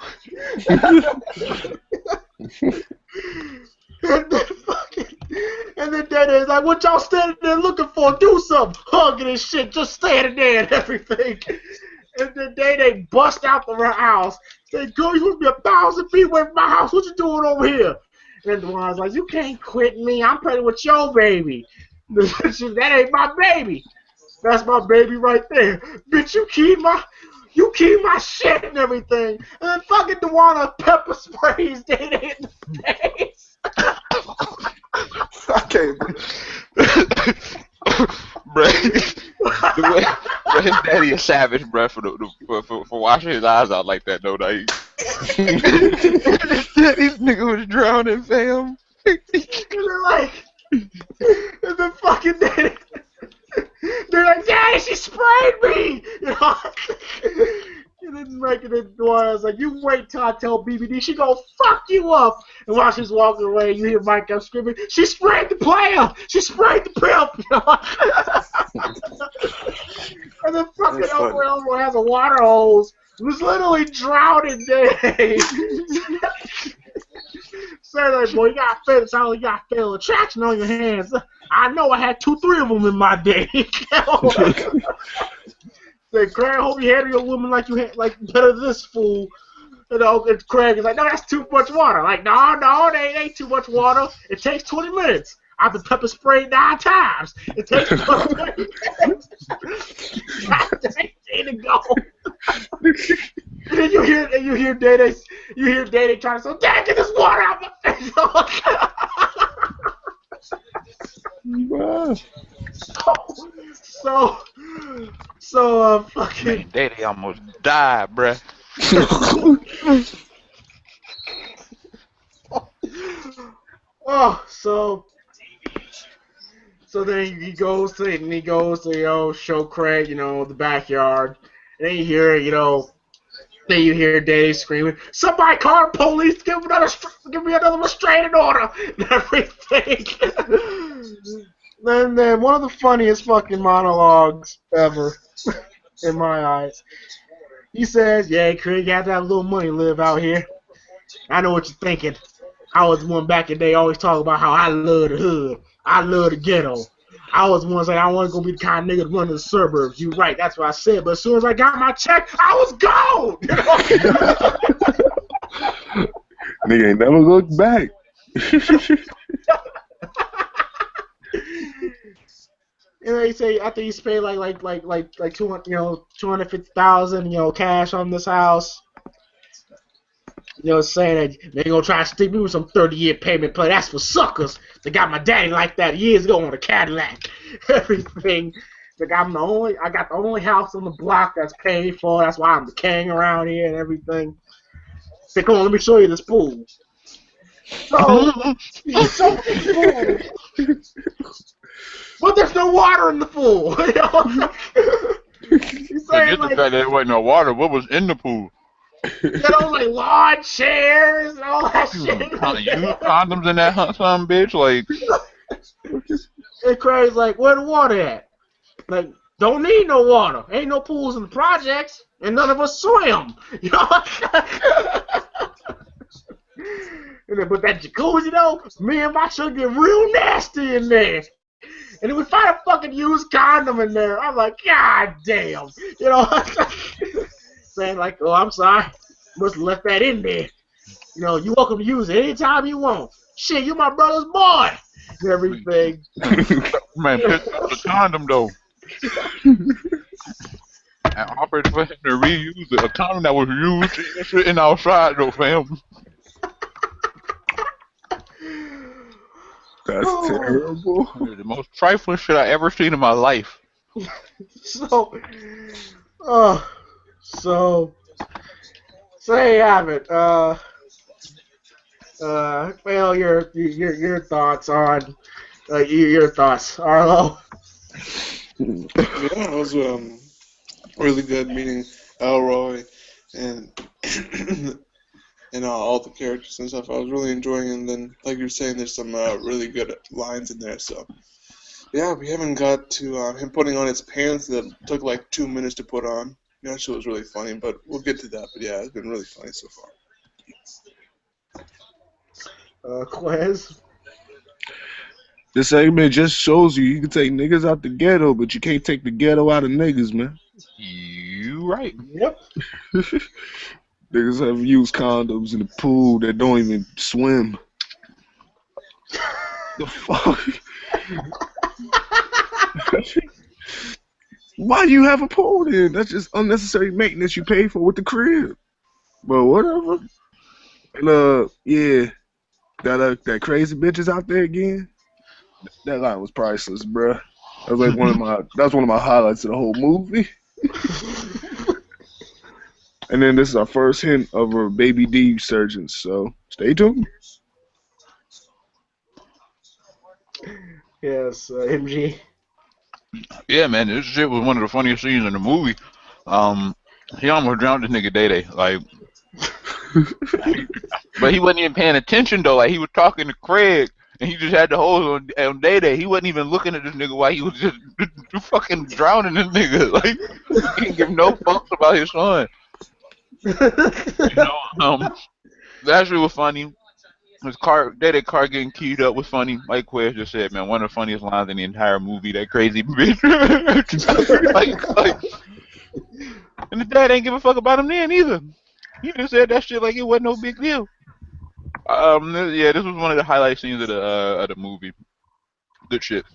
And then Daddy's like, what y'all standing there looking for? Do something. Hugging and shit, just standing there and everything. And then they bust out the house. Say, girl, you supposed to be 1,000 feet away from my house. What you doing over here? And the one's like, you can't quit me. I'm pregnant with your baby. That ain't my baby. That's my baby right there. Bitch, you keep my shit and everything. And then fucking Dewana pepper sprays Day in the face. I can't. Bruh, his daddy is savage, bruh, for washing his eyes out like that, though. Like, his daddy's nigga was drowning, fam. And they're like, and the fucking daddy, they're like, Daddy, she sprayed me! You know? And then making it door, I was like, you wait till I tell BBD, she gonna fuck you up. And while she's walking away, you hear Mike up screaming, she sprayed the player! She sprayed the pimp! You know? And then fucking Elroy has a water hose. Was literally drowning Dave. Say like, boy, you gotta feel it. You gotta feel attraction on your hands. I know I had 2-3 of them in my day. Say, Craig, I hope you handle your woman like you like better than this fool. And Craig is like, no, that's too much water. Like, no, they ain't too much water. It takes 20 minutes. I've been pepper sprayed 9 times. It takes 20 minutes. To go. And then you hear Day trying to say, Dad, get this water out my face. So fucking. Man, daddy almost died, bruh. Oh, so then he goes to show Craig, the backyard, and then you hear, Dave screaming, somebody call the police, give me another restraining order, and everything. Then one of the funniest fucking monologues ever, in my eyes. He says, yeah, Craig, you have to have a little money to live out here. I know what you're thinking. I was the one back in the day always talking about how I love the hood. I love the ghetto. I was the one saying I wasn't going to be the kind of nigga to run to the suburbs. You're right, that's what I said. But as soon as I got my check, I was gone! Nigga ain't never looked back. He say after he paid like 250,000, cash on this house. Saying that they gonna try to stick me with some 30-year payment plan. That's for suckers. They got my daddy like that years ago on a Cadillac. Everything. I got the only house on the block that's paid for. That's why I'm the king around here and everything. Say, come on, let me show you this pool. So he's so pool. But there's no water in the pool. He's saying, Forget the fact that there wasn't no water. What was in the pool? Like lawn chairs and all that shit. You condoms in that son bitch, like. And Craig's like, where the water at? Like, don't need no water. Ain't no pools in the projects, and none of us swim. And then, but that jacuzzi though, me and my son get real nasty in there. And then we find a fucking used condom in there. I'm like, God damn. Saying like, oh, I'm sorry. Must have left that in there. You welcome to use it anytime you want. Shit, you my brother's boy. And everything. Man, pick up the condom though. And offered for him to reuse it. A condom that was used sitting outside though, fam. That's terrible. The most trifling shit I ever seen in my life. So there you have it. Well, your thoughts on your thoughts, Arlo. Yeah, it was really good meeting Elroy and all the characters and stuff. I was really enjoying it. And then, like you're saying, there's some really good lines in there. So, yeah, we haven't got to him putting on his pants that took like 2 minutes to put on. That shit was really funny, but we'll get to that. But yeah, it's been really funny so far. Quez? This segment just shows you can take niggas out the ghetto, but you can't take the ghetto out of niggas, man. You right. Yep. Niggas have used condoms in the pool that don't even swim. The fuck? Why do you have a pool then? That's just unnecessary maintenance you pay for with the crib. But whatever. And yeah, that crazy bitch is out there again. That line was priceless, bruh. That was like one of my highlights of the whole movie. And then this is our first hint of a Baby D resurgence, so stay tuned. Yes, MG. Yeah, man, this shit was one of the funniest scenes in the movie. He almost drowned this nigga Day Day, like, but he wasn't even paying attention though. Like he was talking to Craig, and he just had the hose on Day Day. He wasn't even looking at this nigga while he was just fucking drowning this nigga. Like he didn't give no fucks about his son. You know, that shit was funny. His car, Day Day car getting keyed up was funny. Like Quez just said, man, one of the funniest lines in the entire movie. That crazy bitch. like, and the dad ain't give a fuck about him then either. He just said that shit like it wasn't no big deal. Yeah, this was one of the highlight scenes of the movie. Good shit.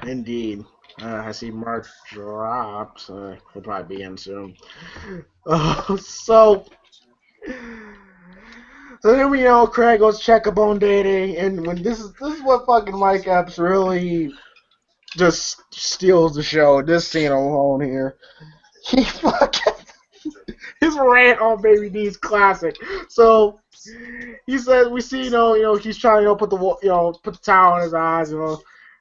Indeed. I see Mark dropped. He'll probably be in soon. So then we know Craig goes check up on Day Day, and when this is what fucking Mike Epps really just steals the show. This scene alone here, he fucking his rant on Baby D's classic. So he says we see he's trying to put the towel on his eyes,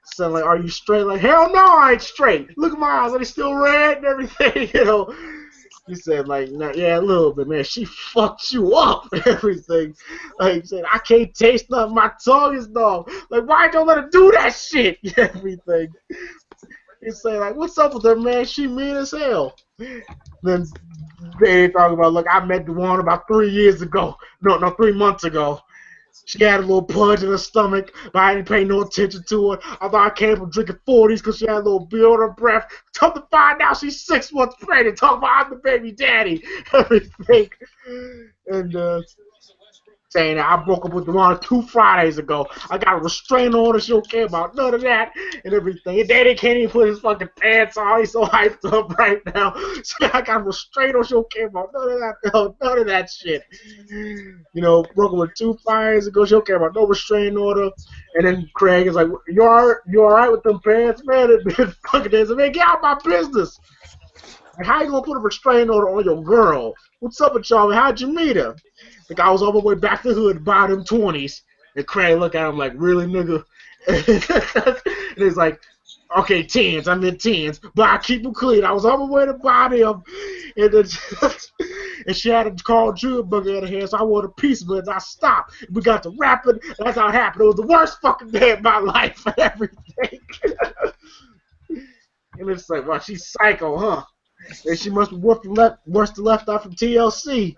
saying like, are you straight? Like, hell no, I ain't straight. Look at my eyes, are they still red and everything? He said like, yeah, a little bit, man. She fucked you up and everything. Like he said, I can't taste nothing. My tongue is numb. Like, why don't let her do that shit? Everything. He said like, what's up with her, man? She mean as hell. Then they talking about, look, I met the one about 3 years ago. No, 3 months ago. She had a little punch in her stomach, but I didn't pay no attention to her. I thought I came from drinking 40s because she had a little beer on her breath. Come to find out she's 6 months pregnant. Talk about I'm the baby daddy. Everything. And saying that I broke up with Dewan 2 Fridays ago. I got a restraining order. She don't care about none of that and everything. And Daddy can't even put his fucking pants on. He's so hyped up right now. So I got a restraining order. She don't care about none of that shit. Broke up with 2 Fridays ago. She don't care about no restraining order. And then Craig is like, you all right with them pants, man? And fucking days, man, get out of my business. Like, how you gonna put a restraining order on your girl? What's up with y'all? How'd you meet her? The guy was all the way back to the hood, buy them 20s. And Craig looked at him like, really, nigga? And he's like, okay, 10s, I'm in 10s, but I keep them clean. I was on my way to buy them. And she had a Carl Jr. burger in her hand, so I wanted a piece of it, and I stopped. We got to rapping, and that's how it happened. It was the worst fucking day of my life and everything. And it's like, well, she's psycho, huh? And she must be worse than left out from TLC.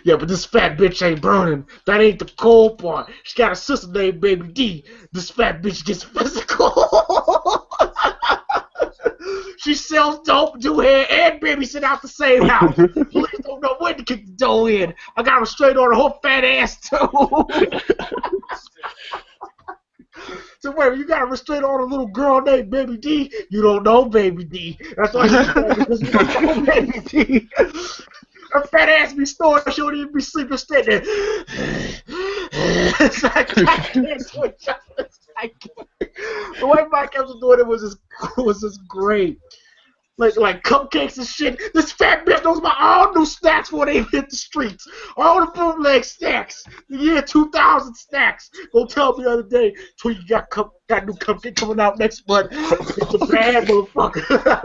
Yeah, but this fat bitch ain't burning. That ain't the cold part. She got a sister named Baby D. This fat bitch gets physical. She sells dope, do hair, and babysit out the same house. Police don't know when to kick the door in. I got her straight on her whole fat ass, too. So wait, you got a restraint on a little girl named Baby D? You don't know Baby D. That's why because you don't know Baby D. Her fat ass be snoring. She don't even be sleeping straight there. It's like, I can't do it justice. I can't. The way Mike Epps was doing it was just great. Like cupcakes and shit. This fat bitch knows about all new snacks before they hit the streets. All the bootleg snacks. The year 2000 snacks. Go tell me the other day, Tweety got new cupcake coming out next month. It's a bad motherfucker.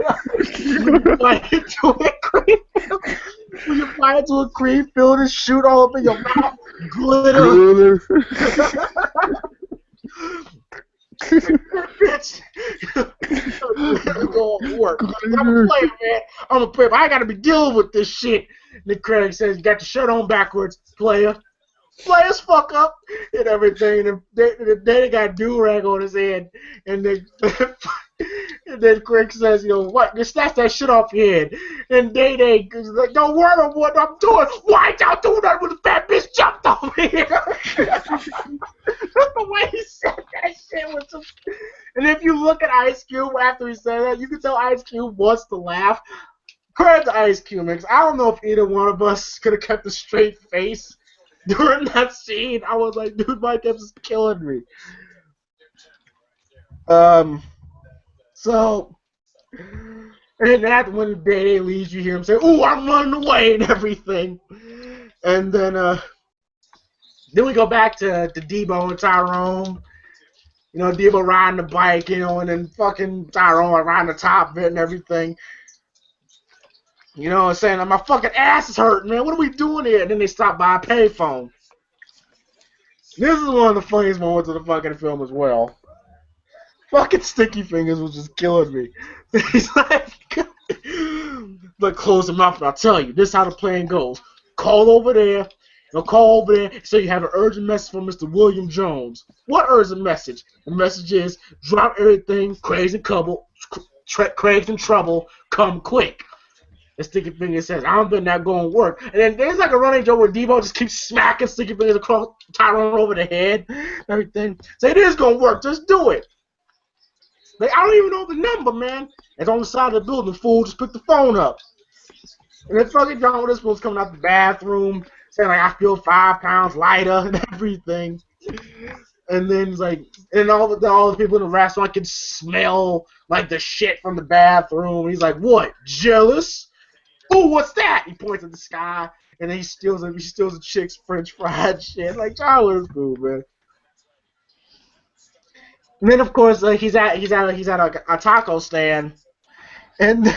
When you fly into a cream filled and shoot all up in your mouth, glitter. Bitch, go to work. I'm a player, man. I'm a player, but I gotta be dealing with this shit. Nick Craig says, "You got your shirt on backwards, player. Players fuck up and everything." And they got a do-rag on his head, and then Craig says, what? Just snatch that shit off your head. And they like, don't worry about what I'm doing. Why y'all doing that when the fat bitch jumped over here? The way he said that shit was just... And if you look at Ice Cube after he said that, you can tell Ice Cube wants to laugh. Credit to Ice Cube, because I don't know if either one of us could have kept a straight face during that scene, I was like, dude, Mike Epps is killing me. So, and then that when the day leaves, you hear him say, "Ooh, I'm running away" and everything. And then we go back to Debo and Tyrone. You know, Debo riding the bike, you know, and then fucking Tyrone riding the top of it and everything. You know, and saying, my fucking ass is hurting, man. What are we doing here? And then they stop by a payphone. This is one of the funniest moments of the fucking film as well. Fucking Sticky Fingers was just killing me. He's like, close your mouth and I'll tell you. This is how the plan goes. Call over there. Call over there. So you have an urgent message from Mr. William Jones. What urgent message? The message is, drop everything. Craig's in trouble. Craig's in trouble. Come quick. And Sticky Fingers says, I don't think that's going to work. And then there's like a running joke where Debo just keeps smacking Sticky Fingers across Tyrone over the head. Everything. So it is going to work. Just do it. Like, I don't even know the number, man. It's on the side of the building. Fool, just pick the phone up. And then fucking John Witherspoon's coming out the bathroom saying, like, I feel 5 pounds lighter and everything. And then he's like, and all the people in the restaurant can smell, like, the shit from the bathroom. And he's like, what, jealous? Ooh, what's that? He points at the sky, and then he steals a chick's French fried shit. Like, John Witherspoon, man. And then, of course, he's at a taco stand, and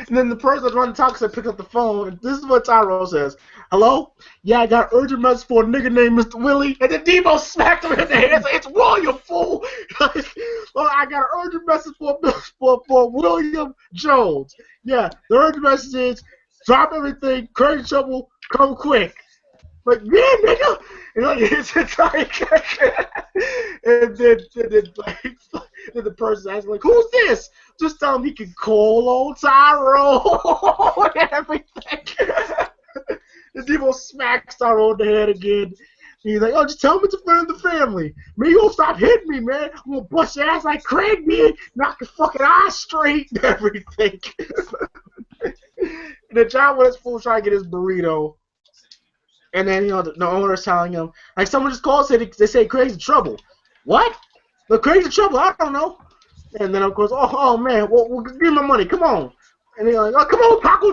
then the person that's running the taco stand picks up the phone, and this is what Tyrone says: "Hello? Yeah, I got an urgent message for a nigga named Mr. Willie." And then Debo smacked him in the head. It's William, fool. Well, I got an urgent message for William Jones. Yeah, the urgent message is, drop everything, crazy trouble, come quick. Like, yeah, nigga. And like, it's like, and then the person's asking, like, who's this? Just tell him he can call old Tyrone and everything. And Debo smacks Tyrone in the head again. And he's like, oh, just tell him it's a friend of the family. Man, you gonna stop hitting me, man. I'm gonna bust your ass like Craig did, knock your fucking eyes straight and everything. And then John Witherspoon trying to get his burrito. And then, you know, the owner's telling him, like, someone just called, they say Craig's in trouble. What? The Craig's in trouble? I don't know. And then, of course, oh man, well, give me my money, come on. And they're like, oh, come on, Taco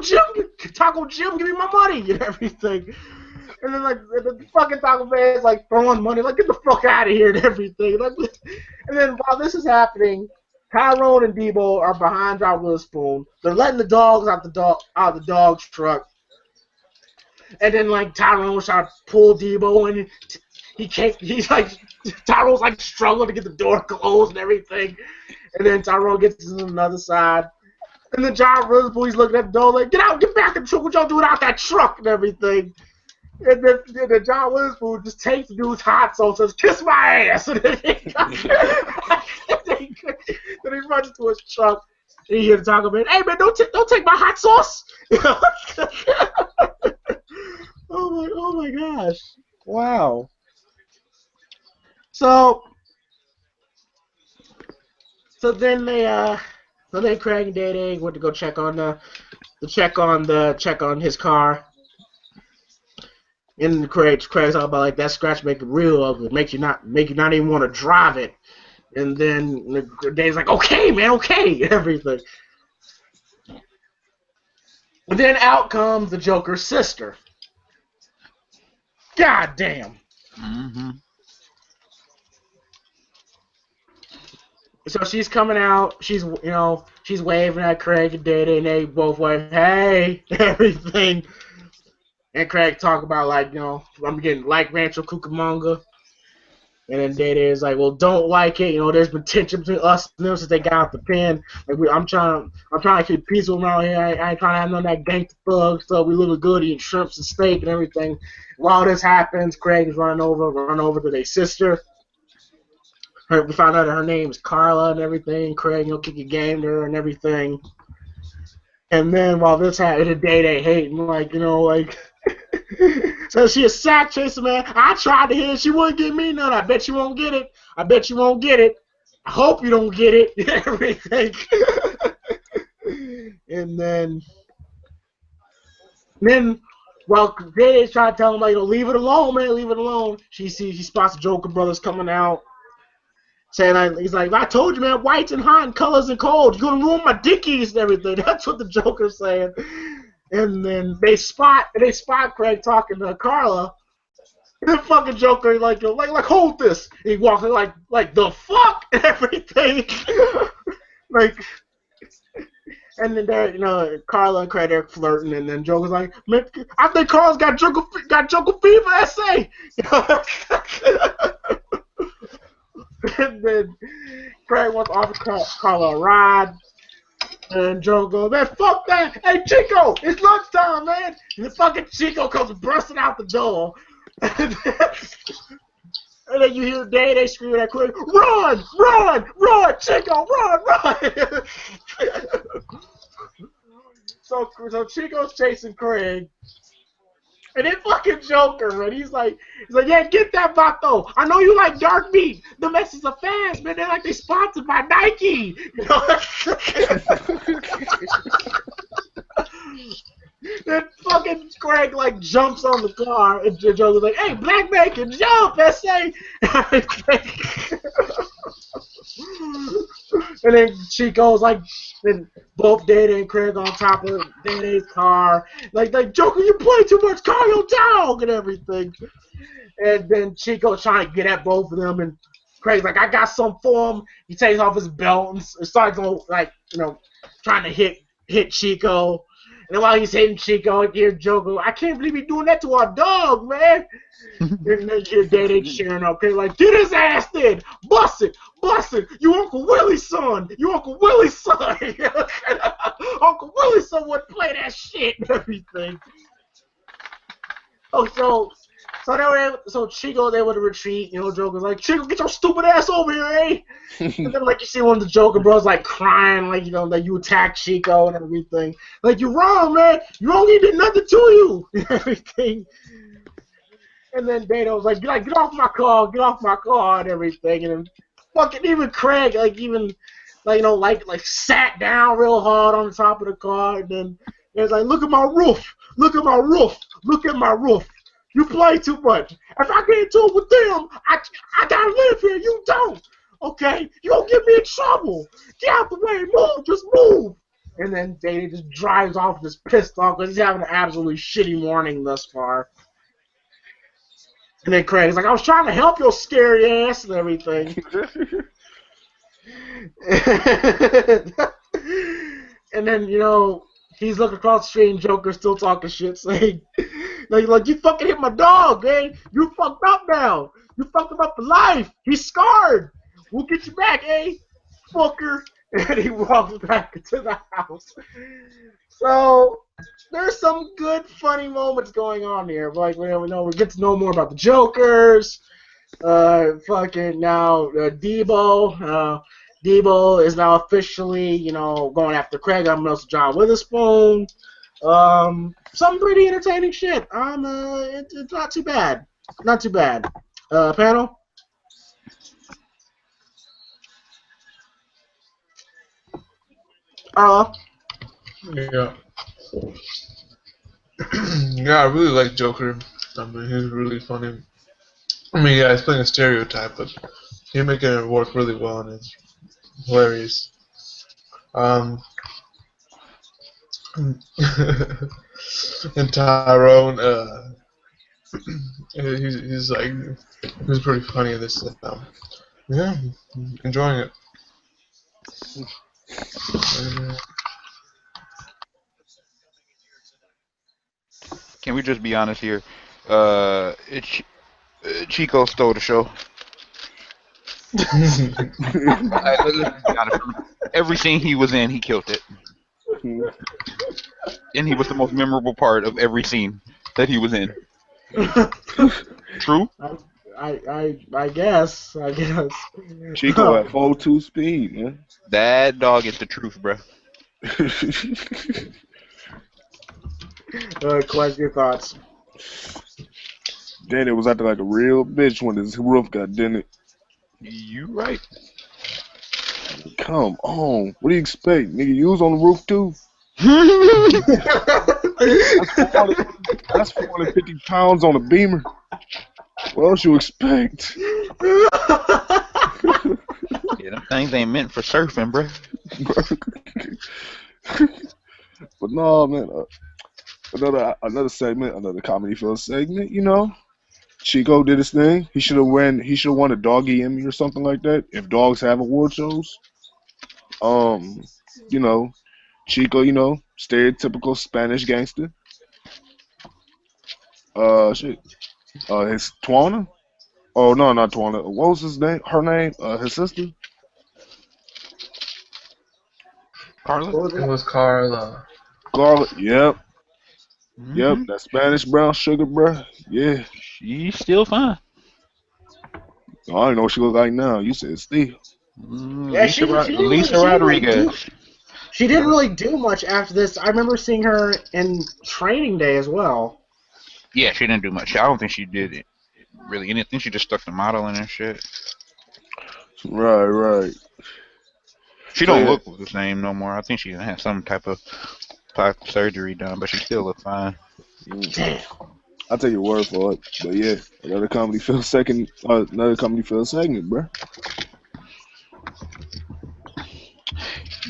Jim, give me my money, and everything. And then, like, the fucking Taco Man is, like, throwing money, like, get the fuck out of here and everything. Like, and then, while this is happening, Tyrone and Debo are behind John Witherspoon. They're letting the dogs out of the dog's truck. And then, like, Tyrone's trying to pull Debo, and he can't, he's like, Tyrone's like struggling to get the door closed and everything. And then Tyrone gets to another side. And then John Witherspoon, he's looking at the door like, get back in the truck, what y'all doing out that truck and everything. And then John Witherspoon just takes the dude's hot sauce and says, kiss my ass. And then he runs to his truck. And you hear the Taco Man, hey man, don't take my hot sauce. Oh my gosh. Wow. So then Craig and Day went to go check on his car. And Craig's all about, like, that scratch make it real ugly, make you not even want to drive it. And then Dave's like, okay, man, okay, everything. And then out comes the Joker's sister. God damn. Mm-hmm. So she's coming out. She's waving at Craig and Day, and they both wave, hey, everything. And Craig talk about, like, I'm getting like Rancho Cucamonga. And then Day is like, well, don't like it. There's been tension between us and them since they got out the pen. Like, I'm trying to keep peaceful around here. I ain't trying to have none of that gangster thug stuff. We live good, eating shrimps and steak and everything. While this happens, Craig is running over to their sister. We found out that her name is Carla and everything. Craig, kick a game to her and everything. And then while this happened, Day they hating, so she a sack chaser, man. I tried to hit her. She wouldn't give me none. I bet you won't get it. I hope you don't get it. Everything. And then Well, Day's trying to tell him, like, leave it alone, man, leave it alone. She spots the Joker Brothers coming out. Saying, like, he's like, I told you, man, whites and hot and colors and cold. You're gonna ruin my dickies and everything. That's what the Joker's saying. And then they spot Craig talking to Carla. And the fucking Joker, like hold this. And he walks like the fuck and everything. Like, and then there, Carla and Craig are flirting, and then Joker's like, man, I think Carla's got Joker fever, SA. And then Craig wants to offer Carla a ride. And Joe goes, man, fuck that. Hey, Chico, it's lunchtime, man. And the fucking Chico comes bursting out the door. And then you hear Day screaming at Craig, run, Chico, run. So Chico's chasing Craig. And then fucking Joker, man, he's like, yeah, get that vato. I know you like dark meat. The Mexicans are fans, man. They're like they sponsored by Nike. You know? Then fucking Craig like jumps on the car, and Joker's like, hey, black man can jump, SA. And then Chico's like, then both Data and Craig on top of Data's car. Like Joker, you play too much, call your dog and everything. And then Chico's trying to get at both of them, and Craig's like, I got some for him. He takes off his belt and starts trying to hit Chico. And then while he's hitting Chico, here's Joker, I can't believe you're doing that to our dog, man. And then your Data cheering up, okay, like, get his ass in, bust it, you Uncle Willie's son, Uncle Willie's son would play that shit and everything. Oh, so Chico's able to retreat, Joker's like, Chico, get your stupid ass over here, eh? And then, like, you see one of the Joker bros, like, crying, like, that you attacked Chico and everything. Like, you're wrong, man, you only did nothing to you, and everything. And then Data was like, get off my car, and everything. And then fucking even Craig, sat down real hard on the top of the car. And then it was like, look at my roof. You play too much. If I get into it with them, I gotta live here. You don't. Okay? You gonna get me in trouble. Get out the way. Move. Just move. And then Data just drives off just pissed off because he's having an absolutely shitty morning thus far. And then Craig's like, I was trying to help your scary ass and everything. And then, he's looking across the street and Joker's still talking shit, saying, like you fucking hit my dog, man. You fucked up now. You fucked him up for life. He's scarred. We'll get you back, eh? Fucker. And he walks back into the house. So there's some good, funny moments going on here. Like, we get to know more about the Jokers. Fucking now, Debo. Debo is now officially, going after Craig. I'm also John Witherspoon. Some pretty entertaining shit. It's not too bad. Not too bad. Panel? Yeah. Yeah, I really like Joker. I mean, he's really funny. I mean, yeah, he's playing a stereotype, but he's making it work really well, and it's hilarious. And Tyrone, he's pretty funny in this. Yeah, enjoying it. Can we just be honest here? Chico stole the show. Let's be honest. Every scene he was in, he killed it. And he was the most memorable part of every scene that he was in. True? I guess. Chico at 4.2 speed, man. That dog is the truth, bro. Collect your thoughts. Danny was acting like a real bitch when his roof got dented. You right. Come on. What do you expect? Nigga, you was on the roof too? That's 450 pounds on a Beamer. What else you expect? Yeah, them things ain't meant for surfing, bro. But no, man. Another segment, another comedy film segment. You know, Chico did his thing. He should have won. He should have won a doggy Emmy or something like that. If dogs have award shows, um, you know, Chico, stereotypical Spanish gangster. Shit. His Twana. Oh no, not Twana. What was his name? Her name? His sister. Carla? What was It it? was Carla. Garlic. Yep. Yep. Mm-hmm. That Spanish brown sugar, bruh. Yeah. She's still fine. I don't know what she look like now. You said Steve. Yeah, she didn't really Lisa she didn't really do Rodriguez. she didn't really do much after this. I remember seeing her in Training Day as well. Yeah, she didn't do much. I don't think she did it really anything. She just stuck to modeling and shit. Right, right. She So don't yeah, look the same no more. I think she had some type of plastic surgery done, but she still look fine. Damn. I'll take your word for it. But yeah, another comedy film segment, bruh.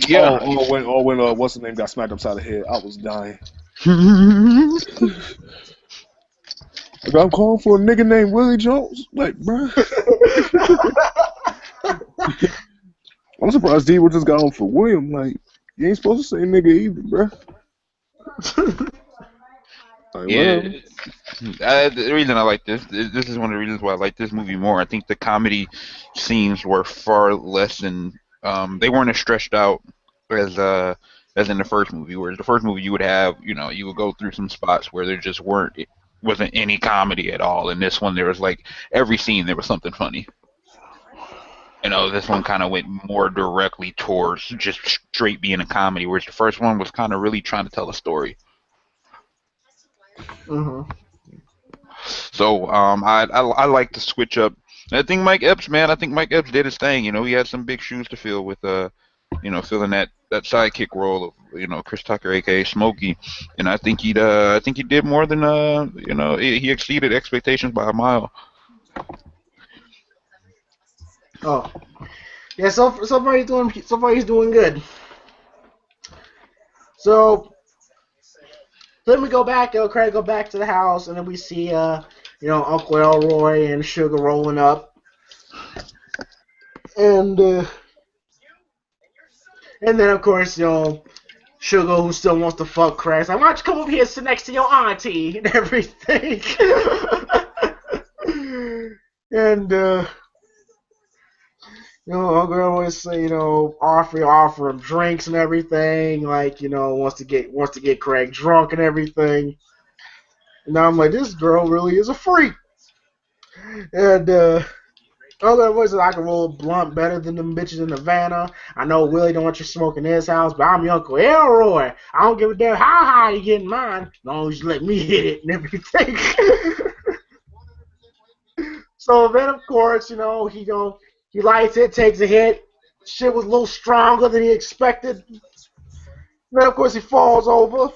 Yeah. When what's the name got smacked upside the head, I was dying. Like, I'm calling for a nigga named Willie Jones. Like, bruh. I'm surprised Debo just got on for William. Like, you ain't supposed to say nigga either, bruh. Like, Yeah. whatever. The reason I like this is one of the reasons why I like this movie more. I think the comedy scenes were far less than they weren't as stretched out as in the first movie. Whereas the first movie you would have, you would go through some spots where there just wasn't any comedy at all. In this one there was like every scene there was something funny. This one kind of went more directly towards just straight being a comedy, whereas the first one was kind of really trying to tell a story. Mm-hmm. So I like to switch up. I think Mike Epps, man. I think Mike Epps did his thing. He had some big shoes to fill with filling that sidekick role of Chris Tucker, aka Smokey. And I think he did more than he exceeded expectations by a mile. Oh, yeah. So far he's doing good. So then we go back. Craig go back to the house, and then we see Uncle Elroy and Sugar rolling up, and and then of course Sugar, who still wants to fuck Craig, like, why don't you come over here and sit next to your auntie and everything. And Uncle always say, offer him drinks and everything, like, wants to get Craig drunk and everything. And now I'm like, this girl really is a freak. And Uncle always says, I can roll a blunt better than them bitches in Havana. I know Willie don't want you smoking in his house, but I'm your Uncle Elroy. I don't give a damn how high you get in mine, as long as you let me hit it and everything. So then, of course, he lights it, takes a hit. Shit was a little stronger than he expected. Then, of course, he falls over.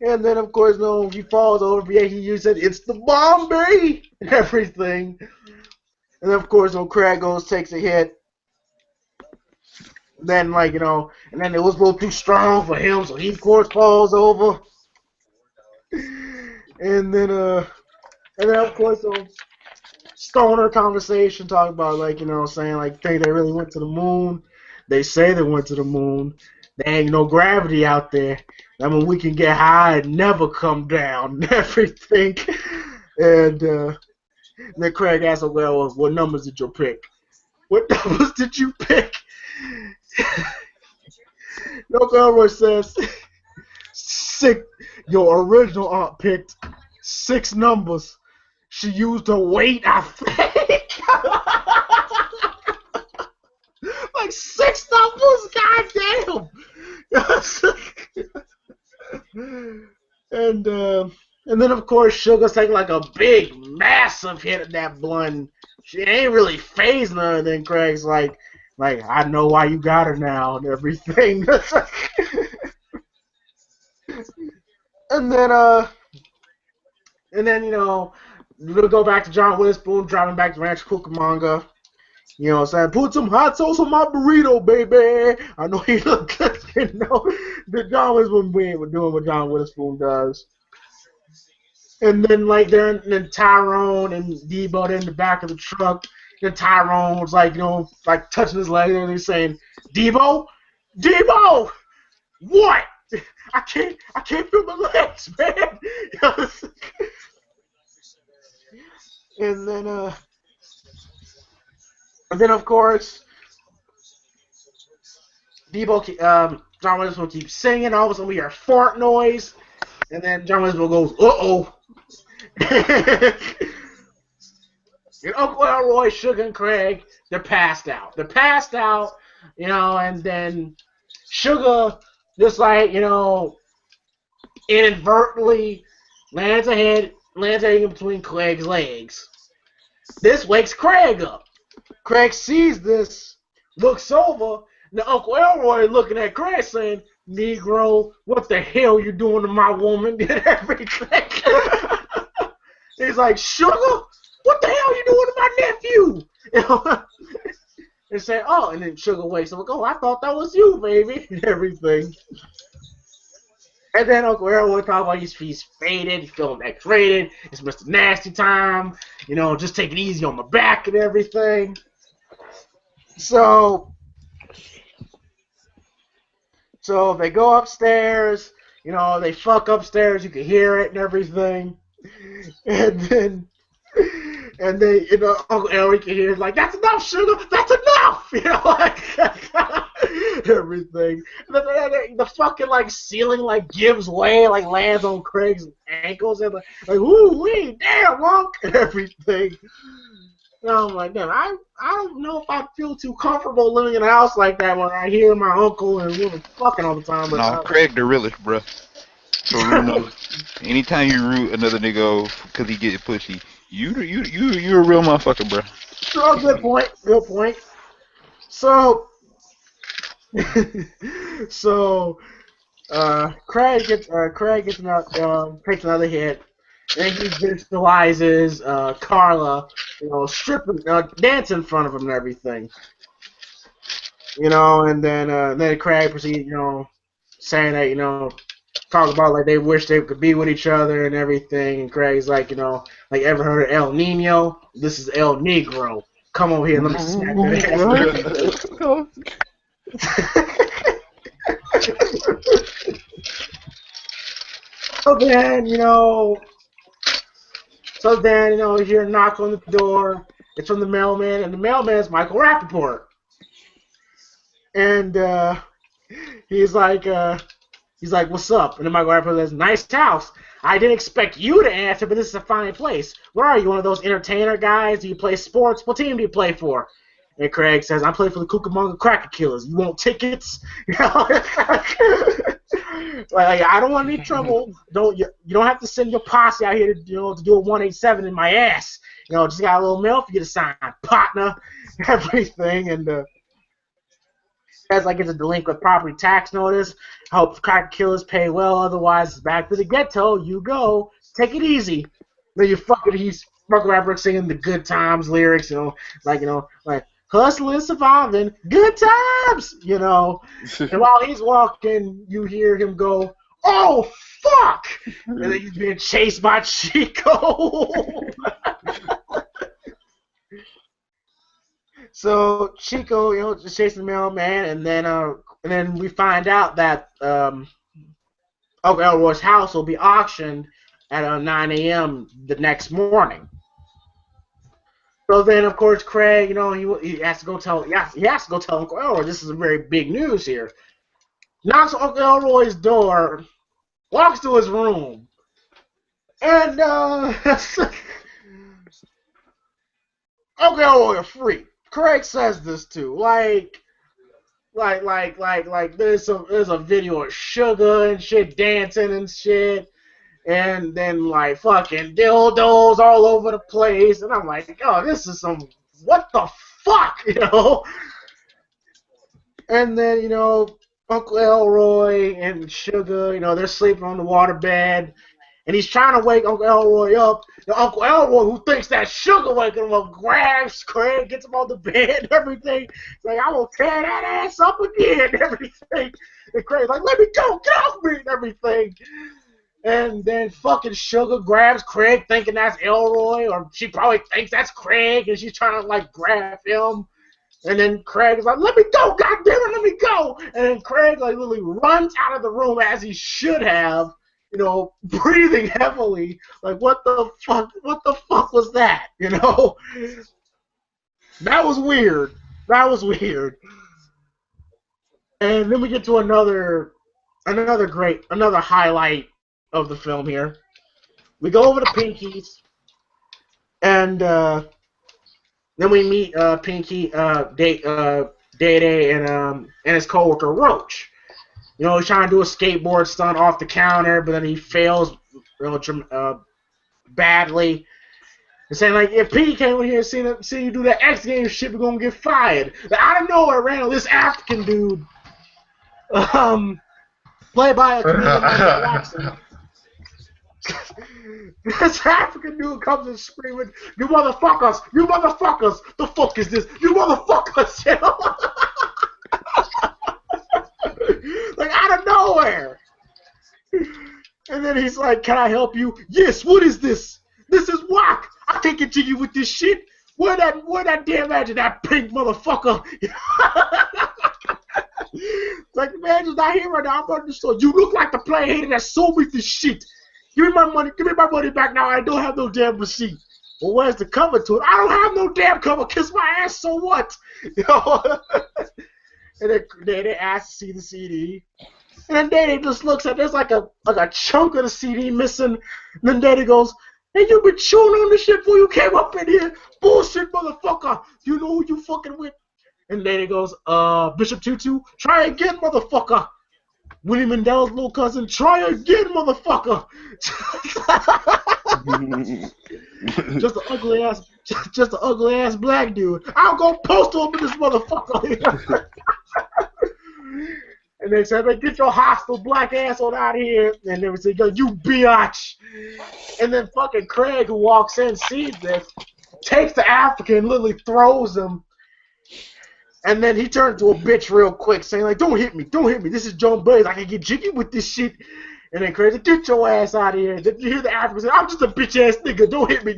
And then, of course, he falls over. But yeah, he said, it's the Bombay! And everything. And then, of course, Craig takes a hit. Then, and then it was a little too strong for him, so he, of course, falls over. And then, of course, stoner conversation talking about, saying, think they really went to the moon. They say they went to the moon. There ain't no gravity out there. I mean, we can get high and never come down and everything. And then Craig asked him, well, what numbers did you pick? What numbers did you pick? No, Elroy says, your original aunt picked 6 numbers. She used her weight, I think. Like 6 numbers? Goddamn. And then, of course, Sugar's taking like a big, massive hit at that blunt. She ain't really phasing her. And then Craig's like, Like, I know why you got her now and everything. and then we'll go back to John Witherspoon driving back to Ranch Cucamonga. You know what I'm saying? Put some hot sauce on my burrito, baby. I know he looked good, that John Witherspoon doing what John Witherspoon does. And then, like, then Tyrone and Debo, they're in the back of the truck. And Tyrone was like, like touching his leg and he's saying, Debo? Debo! What? I can't feel my legs, man. And then of course, John Witherspoon keeps singing. All of a sudden we hear a fart noise, and then John Witherspoon goes, "Uh-oh." And Uncle Elroy, Sugar, and Craig, they're passed out. And then Sugar just like, inadvertently lands in between Craig's legs. This wakes Craig up. Craig sees this, looks over, and Uncle Elroy looking at Craig saying, Negro, what the hell you doing to my woman and everything? He's like, Sugar, what the hell you doing to my nephew? And say, oh, and then Sugar wakes up, like, oh, I thought that was you, baby, and everything. And then Uncle Elroy talking about he's faded, he's feeling X-rated, it's Mr. Nasty time, just take it easy on my back and everything. So they go upstairs, they fuck upstairs, you can hear it and everything. And then Uncle Elroy can hear it like, that's enough, Sugar, that's enough, everything. The fucking like ceiling like gives way, like lands on Craig's ankles and like ooh wee, damn, wonk, and everything. And I'm like, damn, I don't know if I feel too comfortable living in a house like that when I hear my uncle and women fucking all the time. But no, Craig the realest, bruh. So anytime you root another nigga because he get pushy, you a real motherfucker, bruh. Oh, good point. So Craig takes another hit, and he visualizes Carla, stripping, dancing in front of him and everything. And then Craig proceeds, saying that, talk about like they wish they could be with each other and everything. And Craig's like, like ever heard of El Nino? This is El Negro. Come over here and let me smack that ass. So then, you hear a knock on the door. It's from the mailman, and the mailman is Michael Rappaport. And he's like, what's up? And then Michael Rappaport says, nice house. I didn't expect you to answer, but this is a fine place. Where are you, one of those entertainer guys? Do you play sports? What team do you play for? And Craig says, I play for the Cucamonga Cracker Killers. You want tickets? Like, I don't want any trouble. You don't have to send your posse out here to do a 187 in my ass. Just got a little mail for you to sign, partner, everything. And as like it's a delinquent property tax notice. Hope Cracker Killers pay well, otherwise it's back to the ghetto. You go. Take it easy. Then he's fucking rapper singing the good times lyrics, like hustling, surviving, good times, And while he's walking, you hear him go, oh, fuck! And then he's being chased by Chico. So Chico, just chasing the mailman, and then we find out that Uncle Elroy's house will be auctioned at 9 a.m. the next morning. So then, of course, Craig, he has to go tell Uncle Elroy this is a very big news here. Knocks on Uncle Elroy's door, walks to his room, and Uncle Elroy a freak. Craig says this too, like there's a video of Sugar and shit dancing and shit. And then, like, fucking dildos all over the place. And I'm like, oh, this is what the fuck, And then, Uncle Elroy and Sugar, they're sleeping on the waterbed. And he's trying to wake Uncle Elroy up. And Uncle Elroy, who thinks that Sugar waking him up, grabs Craig, gets him on the bed and everything. He's like, I'm going to tear that ass up again and everything. And Craig's like, let me go, get off me and everything. And then fucking Sugar grabs Craig thinking that's Elroy, or she probably thinks that's Craig, and she's trying to, like, grab him. And then Craig is like, let me go, goddammit, let me go. And then Craig, like, literally runs out of the room as he should have, breathing heavily. Like, what the fuck was that, That was weird. And then we get to another highlight of the film here. We go over to Pinky's, and then we meet Pinky, Day-Day, and his coworker Roach. He's trying to do a skateboard stunt off the counter, but then he fails badly. And saying, like, if Pinky came in here and see you do that X Games shit, we're going to get fired. But out of nowhere, ran this African dude, played by a comedian Michael Jackson. This African dude comes and screaming, you motherfuckers, the fuck is this, you motherfuckers, like out of nowhere. And then he's like, can I help you? Yes, what is this? This is whack. I can't get jiggy with this shit. Where that damn agent, that pink motherfucker? It's like, the manager's not here right now, I'm running the store. You look like the player hater that sold me this shit. Give me my money back now. I don't have no damn receipt. Well, where's the cover to it? I don't have no damn cover. Kiss my ass, so what? And then they ask to see the CD. And then Daddy just looks at, there's like a chunk of the CD missing. And then Daddy goes, hey, you been chewing on this shit before you came up in here? Bullshit, motherfucker. You know who you fucking with? And Daddy goes, Bishop Tutu, try again, motherfucker. Willie Mandela's little cousin, try again, motherfucker. just an ugly ass black dude. I'll go postal up in this motherfucker. And they said, hey, get your hostile black ass on out of here. And they would say, yo, you biatch. And then fucking Craig, who walks in, sees this, takes the African, literally throws him. And then he turned into a bitch real quick, saying, like, don't hit me. This is John Blaze. I can get jiggy with this shit. And then Crazy, get your ass out of here. Did you hear the African say, I'm just a bitch-ass nigga. Don't hit me.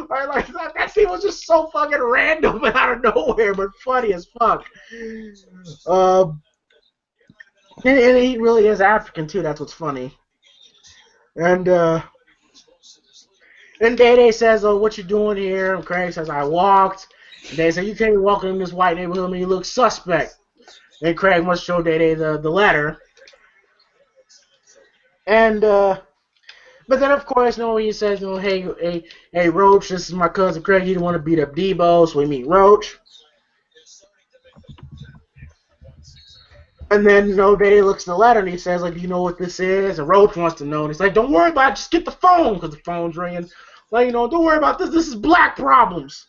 Like, that scene was just so fucking random and out of nowhere, but funny as fuck. And he really is African, too. That's what's funny. And then Day-Day says, oh, what you doing here? And Craig says, I walked. And Day says, you can't be walking in this white neighborhood and you look suspect. And Craig must show Day-Day the letter. And, but then, of course, he says, hey, Roach, this is my cousin Craig. He didn't want to beat up Debo, so we meet Roach. And then, Day looks at the letter and he says, like, do you know what this is? And Roach wants to know. And he's like, don't worry about it. Just get the phone, because the phone's ringing. Like, don't worry about this. This is black problems.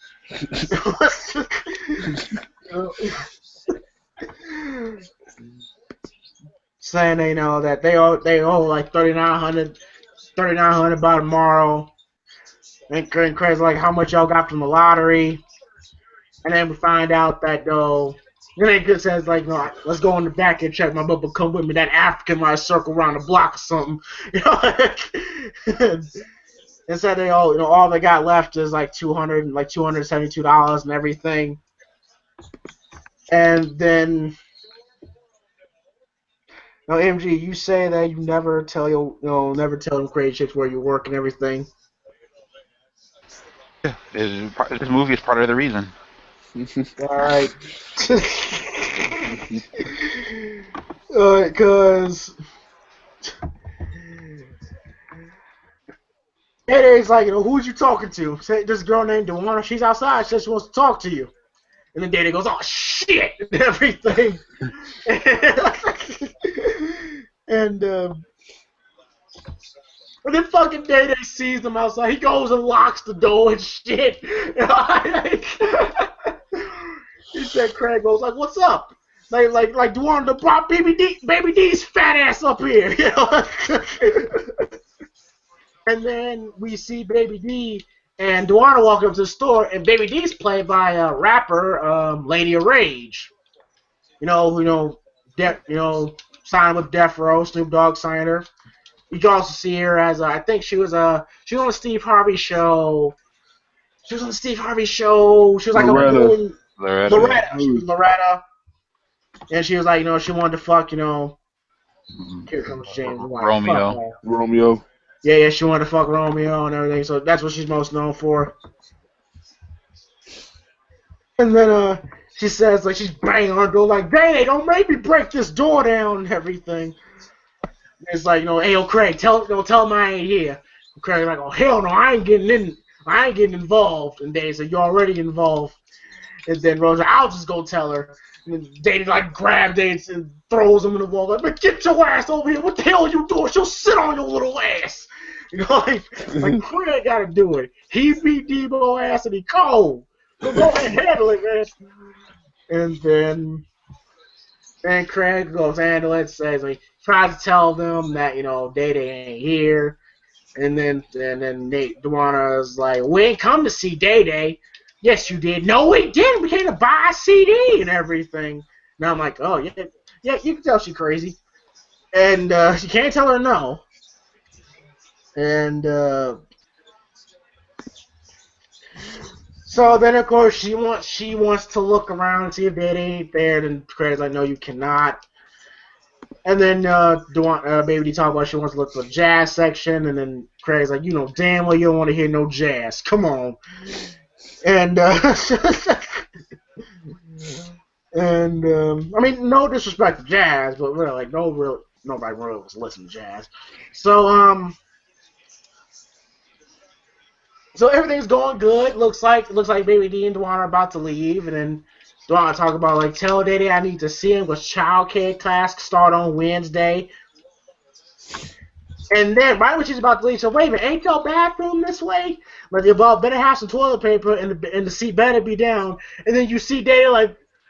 Saying that they owe like $3,900 by tomorrow. And Craig's like, how much y'all got from the lottery? And then we find out that then it says like, no, let's go in the back and check my book, but come with me. That African might circle around the block or something. And said they all they got left is like $272 and everything. And then MG, you say that you never tell them crazy chicks where you work and everything. Yeah, this movie is part of the reason. All right. Because It's like, who's you talking to? Say this girl named Dewana, she's outside, says she wants to talk to you. And then Daddy goes, oh shit, and everything. And And then fucking Day Day sees them outside. He goes and locks the door and shit. He said, Craig goes like, "What's up?" Like, do you want to brought Baby D's fat ass up here? You know? And then we see Baby D and Duana walk up to the store, and Baby D's played by a rapper, Lady of Rage. Signed with Death Row. Snoop Dogg signed her. You can also see her as I think she was on the Steve Harvey show. She was on the Steve Harvey show. She was like Loretta. Loretta. She was Loretta. And she was like, she wanted to fuck, here comes James White. Romeo. Yeah, she wanted to fuck Romeo and everything. So that's what she's most known for. And then she says, like, she's banging on the door, like, "Day, don't make me break this door down," and everything. It's like, "Hey, yo, Craig, tell him I ain't here." And Craig's like, "Oh, hell no, I ain't getting involved." And Day said, "You're already involved." And then Rose, "I'll just go tell her." And then Day like grabs Day and throws him in the wall, like, "But get your ass over here! What the hell are you doing? She'll sit on your little ass." Like Craig gotta do it. He beat Debo ass and he cold. So go ahead and handle it, man. And then Craig goes handle it, says he tries to tell them that Day Day ain't here, and then Nate Duana's like, "We ain't come to see Day Day." "Yes, you did." "No, we didn't. We came to buy a CD and everything." Now I'm like, "Oh yeah, you can tell she's crazy," and she can't tell her no. And so then, of course, she wants to look around and see if Day Day ain't there. Then Craig's like, "No, you cannot." And then Baby D talk about she wants to look for the jazz section, and then Craig's like, damn well you don't want to hear no jazz. Come on. And I mean, no disrespect to jazz, but really, like, nobody really was listening to jazz. So everything's going good. Looks like Baby D and Duana are about to leave, and then Duana talk about, like, "Tell Day Day I need to see him because childcare class start on Wednesday." And then right when she's about to leave, so wait a minute, ain't your bathroom this way? Like, you better have some toilet paper and the seat better be down. And then you see Day Day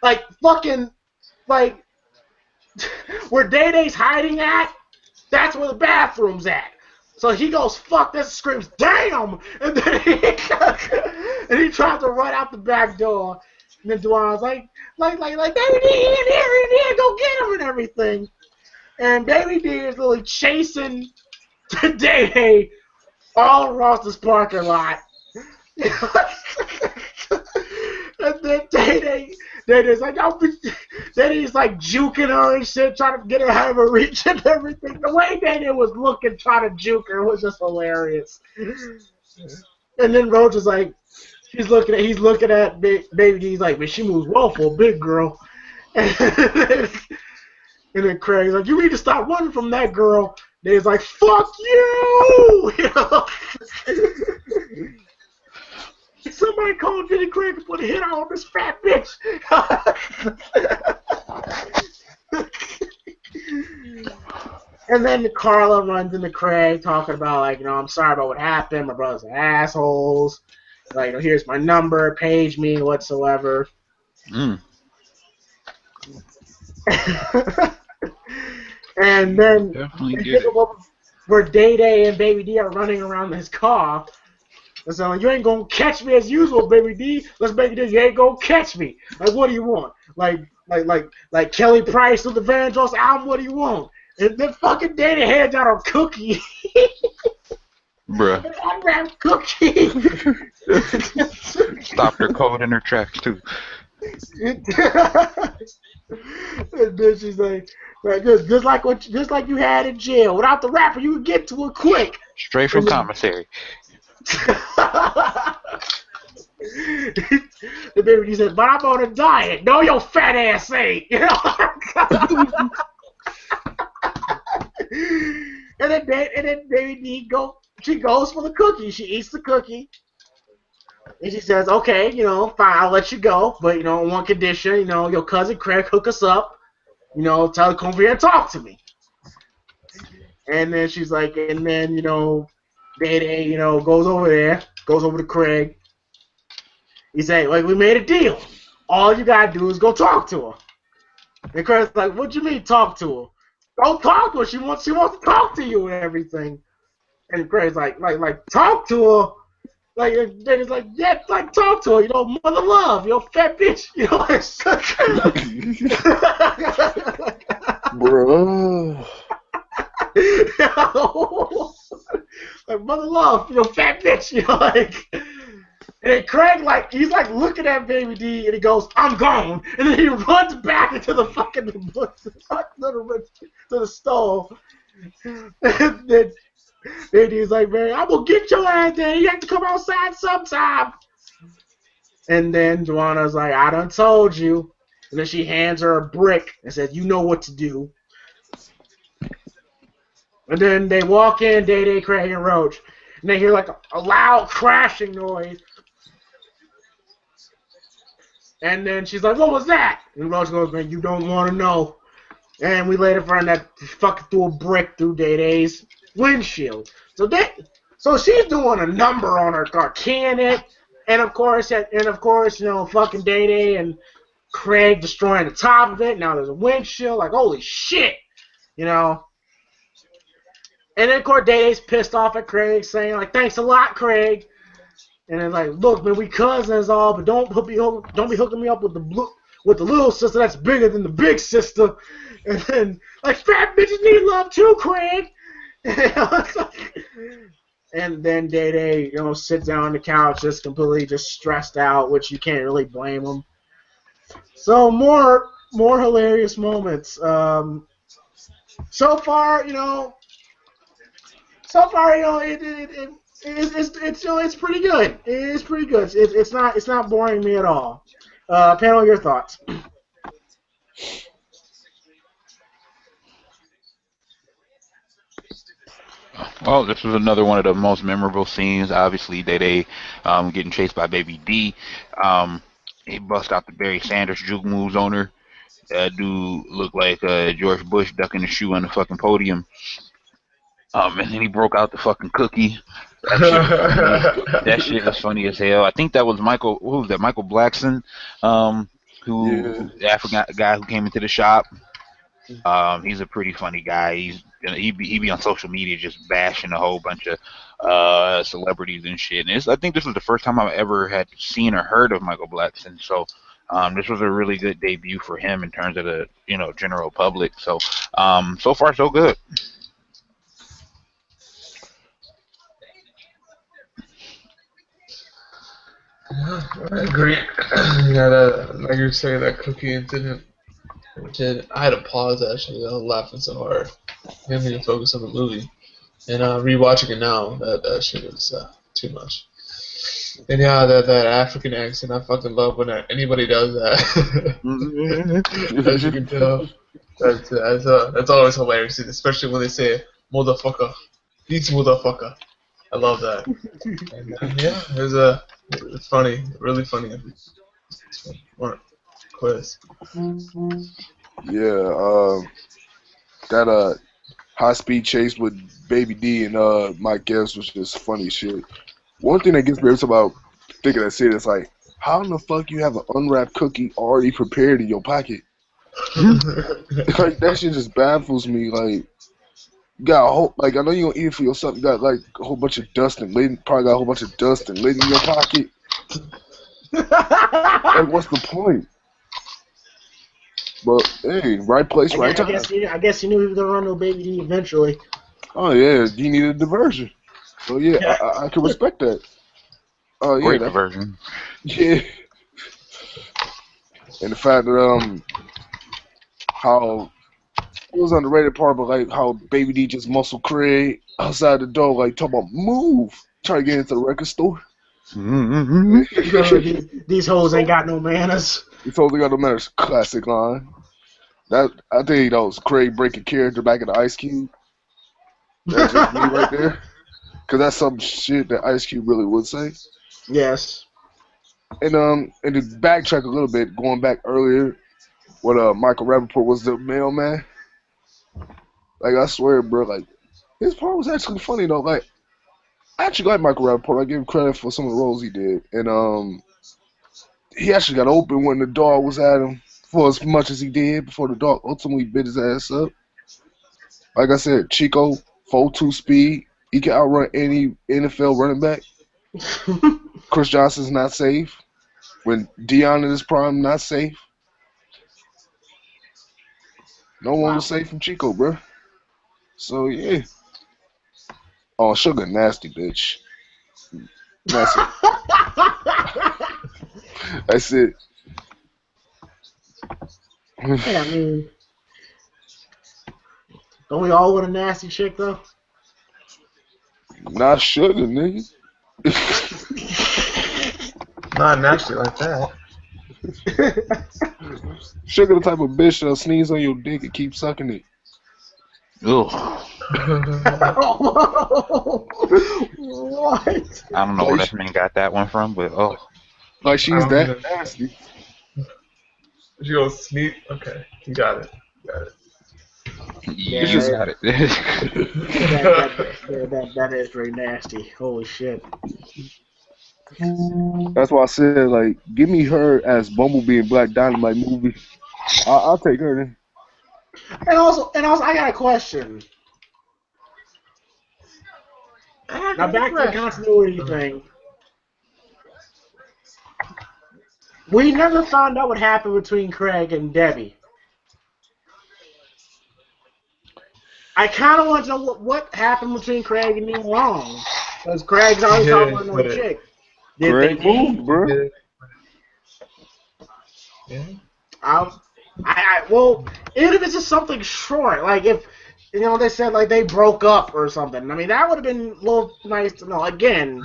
like fucking like where Day Day's hiding at. That's where the bathroom's at. So he goes, "Fuck this," screams, "Damn!" And then he tries to run out the back door. And then Duana's like, Baby D, in here, go get him and everything. And Baby D is literally chasing Day Day all across this parking lot. And then Day Day's like, Day Day's like juking her and shit, trying to get her out of her reach and everything. The way Day Day was looking, trying to juke her was just hilarious. And then Roach is like, he's looking at Baby D. He's like, "Man, she moves well for a big girl." And then Craig's like, "You need to stop running from that girl." Day's like, "Fuck you!" Somebody called Jenny Craig to put a hit on this fat bitch. And then Carla runs into Craig talking about, like, "I'm sorry about what happened. My brothers are assholes. Like, here's my number. Page me whatsoever." And then where Day Day and Baby D are running around his car. And so, like, "You ain't gonna catch me as usual, Baby D. Let's make it this. You ain't gonna catch me. Like, what do you want? Like Kelly Price with the Van Jones album. What do you want?" And then fucking Day Day hands out a cookie. Bruh. An unwrapped cookie. Stopped her cold in her tracks too. And then she's like, just like you had in jail. Without the wrapper, you could get to it quick. Straight from commissary. The Baby said, "But I'm on a diet." "No, your fat ass ain't." And then Baby D she goes for the cookie. She eats the cookie. And she says, "Okay, fine, I'll let you go. But, on one condition, your cousin Craig hook us up. Tell her to come over here and talk to me." And then she's like, and then, Day Day, goes over there, goes over to Craig. He said, like, we made a deal. All you gotta do is go talk to her. And Craig's like, what do you mean talk to her? Don't talk to her. She wants to talk to you and everything. And Craig's like talk to her. Like, then he's like, yeah, like, talk to her, mother love, fat bitch, Bruh. like, mother love, fat bitch, like. And then Craig, like, he's like looking at Baby D, and he goes, I'm gone. And then he runs back into the fucking to the stall. And then he's like, man, I'm gonna get your ass there. You have to come outside sometime. And then Joanna's like, I done told you. And then she hands her a brick and says, you know what to do. And then they walk in, Day Day, Craig, and Roach. And they hear like a loud crashing noise. And then she's like, what was that? And Roach goes, man, you don't want to know. And we later find that fucking threw a brick through Day Day's windshield. So she's doing a number on her car, keying it. And of course, fucking Day Day and Craig destroying the top of it. Now there's a windshield. Like, holy shit. And then, of course, Day Day's pissed off at Craig, saying, like, thanks a lot, Craig. And then, like, look, man, we cousins all, but don't be hooking me up with the little sister that's bigger than the big sister. And then, like, fat bitches need love too, Craig. And then Day Day, sits down on the couch, just completely just stressed out, which you can't really blame him. So more hilarious moments. So far, it's pretty good. It's pretty good. It's not boring me at all. Panel, your thoughts? Well, this was another one of the most memorable scenes. Obviously, Day getting chased by Baby D. He bust out the Barry Sanders juke moves on her. That dude looked like George Bush ducking the shoe on the fucking podium. And then he broke out the fucking cookie. That shit was funny as hell. I think that was Michael. Who was that? Michael Blackson, the African guy who came into the shop. He's a pretty funny guy. He be on social media just bashing a whole bunch of celebrities and shit. And I think this was the first time I've ever had seen or heard of Michael Blackson. So this was a really good debut for him in terms of the general public. So so far so good. Yeah, I agree. Yeah, like you say, that cookie incident. I had to pause actually. I was laughing so hard. I didn't even focus on the movie. And rewatching it now, that shit was too much. And yeah, that African accent, I fucking love when anybody does that. As you can tell, that's always hilarious, especially when they say "motherfucker," "this motherfucker." I love that. And, yeah, it's funny, really funny. Quiz. Yeah, that high speed chase with Baby D and Mike Epps was just funny shit. One thing that gets me about thinking that shit is like, how in the fuck you have an unwrapped cookie already prepared in your pocket? Like that shit just baffles me. Like, you got a whole, like, I know you gonna eat it for yourself. You got like a whole bunch of dust and lid, probably got a whole bunch of dust and lid in your pocket. Like, what's the point? But hey, right place, right time. I guess he knew he was gonna run to Baby D eventually. Oh yeah, you needed a diversion. So yeah, I can respect that. Oh yeah, Great diversion. Yeah. And the fact that how it was underrated part, but like how Baby D just muscle Craig outside the door, like talking about move, trying to get into the record store. These hoes ain't got no manners. These hoes ain't got no manners. Classic line. That I think that was Craig breaking character back in the Ice Cube. That's just me right there. Cause that's some shit that Ice Cube really would say. Yes. And to backtrack a little bit, going back earlier, when Michael Rappaport was the mailman. Like I swear, bro, like His part was actually funny though. Like I actually like Michael Rappaport. I give him credit for some of the roles he did, and he actually got open when the dog was at him for as much as he did before the dog ultimately bit his ass up. Like I said, Chico, 4.2 speed. He can outrun any NFL running back. Chris Johnson's not safe. When Deion in his prime, not safe. No one was safe from Chico, bro. So, yeah. Oh, Sugar, nasty bitch. That's it. That's it. Yeah, I mean, don't we all want a nasty chick, though? Not Sugar, nigga. Not nasty like that. Sugar the type of bitch that'll sneeze on your dick and keep sucking it. Ugh. What? I don't know where that man got that one from, but oh. Like she's that nasty. She goes sneak. Okay, you got it. Got it. You got it. That is very nasty. Holy shit. That's why I said, like, give me her as Bumblebee in Black Dynamite movie. I'll take her then. And also, I got a question. Now back to the continuity thing. We never found out what happened between Craig and Debbie. I kind of want to know what happened between Craig and Neil Long, because Craig's always talking about another chick. Did Craig they moved, bro. Yeah. Well, even if it's just something short, like if they said like they broke up or something. I mean, that would have been a little nice to know. Again,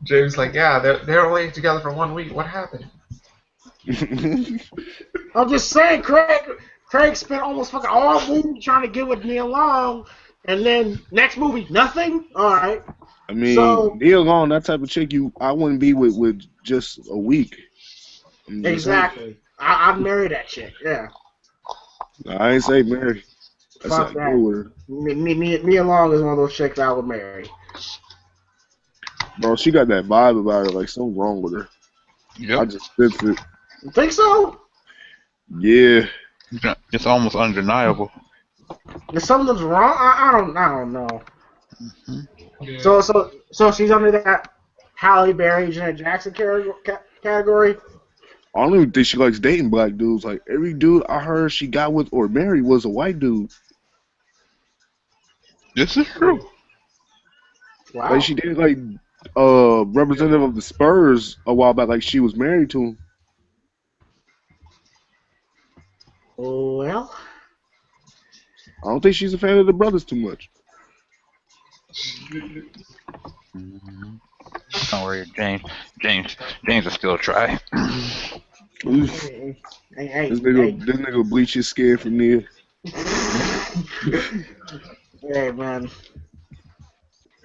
James like, yeah, they're only together for 1 week. What happened? I'm just saying, Craig spent almost fucking all movie trying to get with Neil Long, and then next movie, nothing. All right. I mean, Neil Long, that type of chick, I wouldn't be with just a week. Exactly. I'd marry that chick. Yeah. I ain't say marry. I Fuck said that. go with her. Neil Long is one of those chicks I would marry. Bro, she got that vibe about her, like something wrong with her. Yep. I just sense it. You think so? Yeah. It's almost undeniable. If something's wrong, I don't know. Mm-hmm. Yeah. So she's under that Halle Berry, Janet Jackson category. I don't even think she likes dating black dudes. Like every dude I heard she got with or married was a white dude. This is true. Wow. Like she did like representative of the Spurs a while back, like she was married to him. Well, I don't think she's a fan of the brothers too much. Mm-hmm. Don't worry, James will still try. hey, This nigga will bleach his skin from near. Hey, man.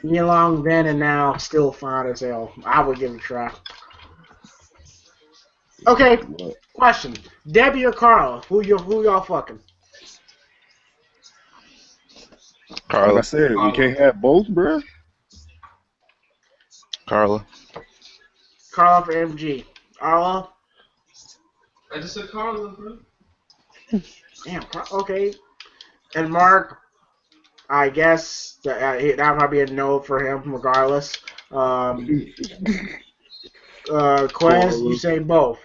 Neil Long then and now still fine as hell. I would give it a try. Okay, question. Debbie or Carla? Who y'all fucking? Carla. Like I said, we can't have both, bruh. Carla. Carla for MG. Carla? I just said Carla, bro. Damn, okay. And Mark, I guess that might be a no for him regardless. Quez, you say both.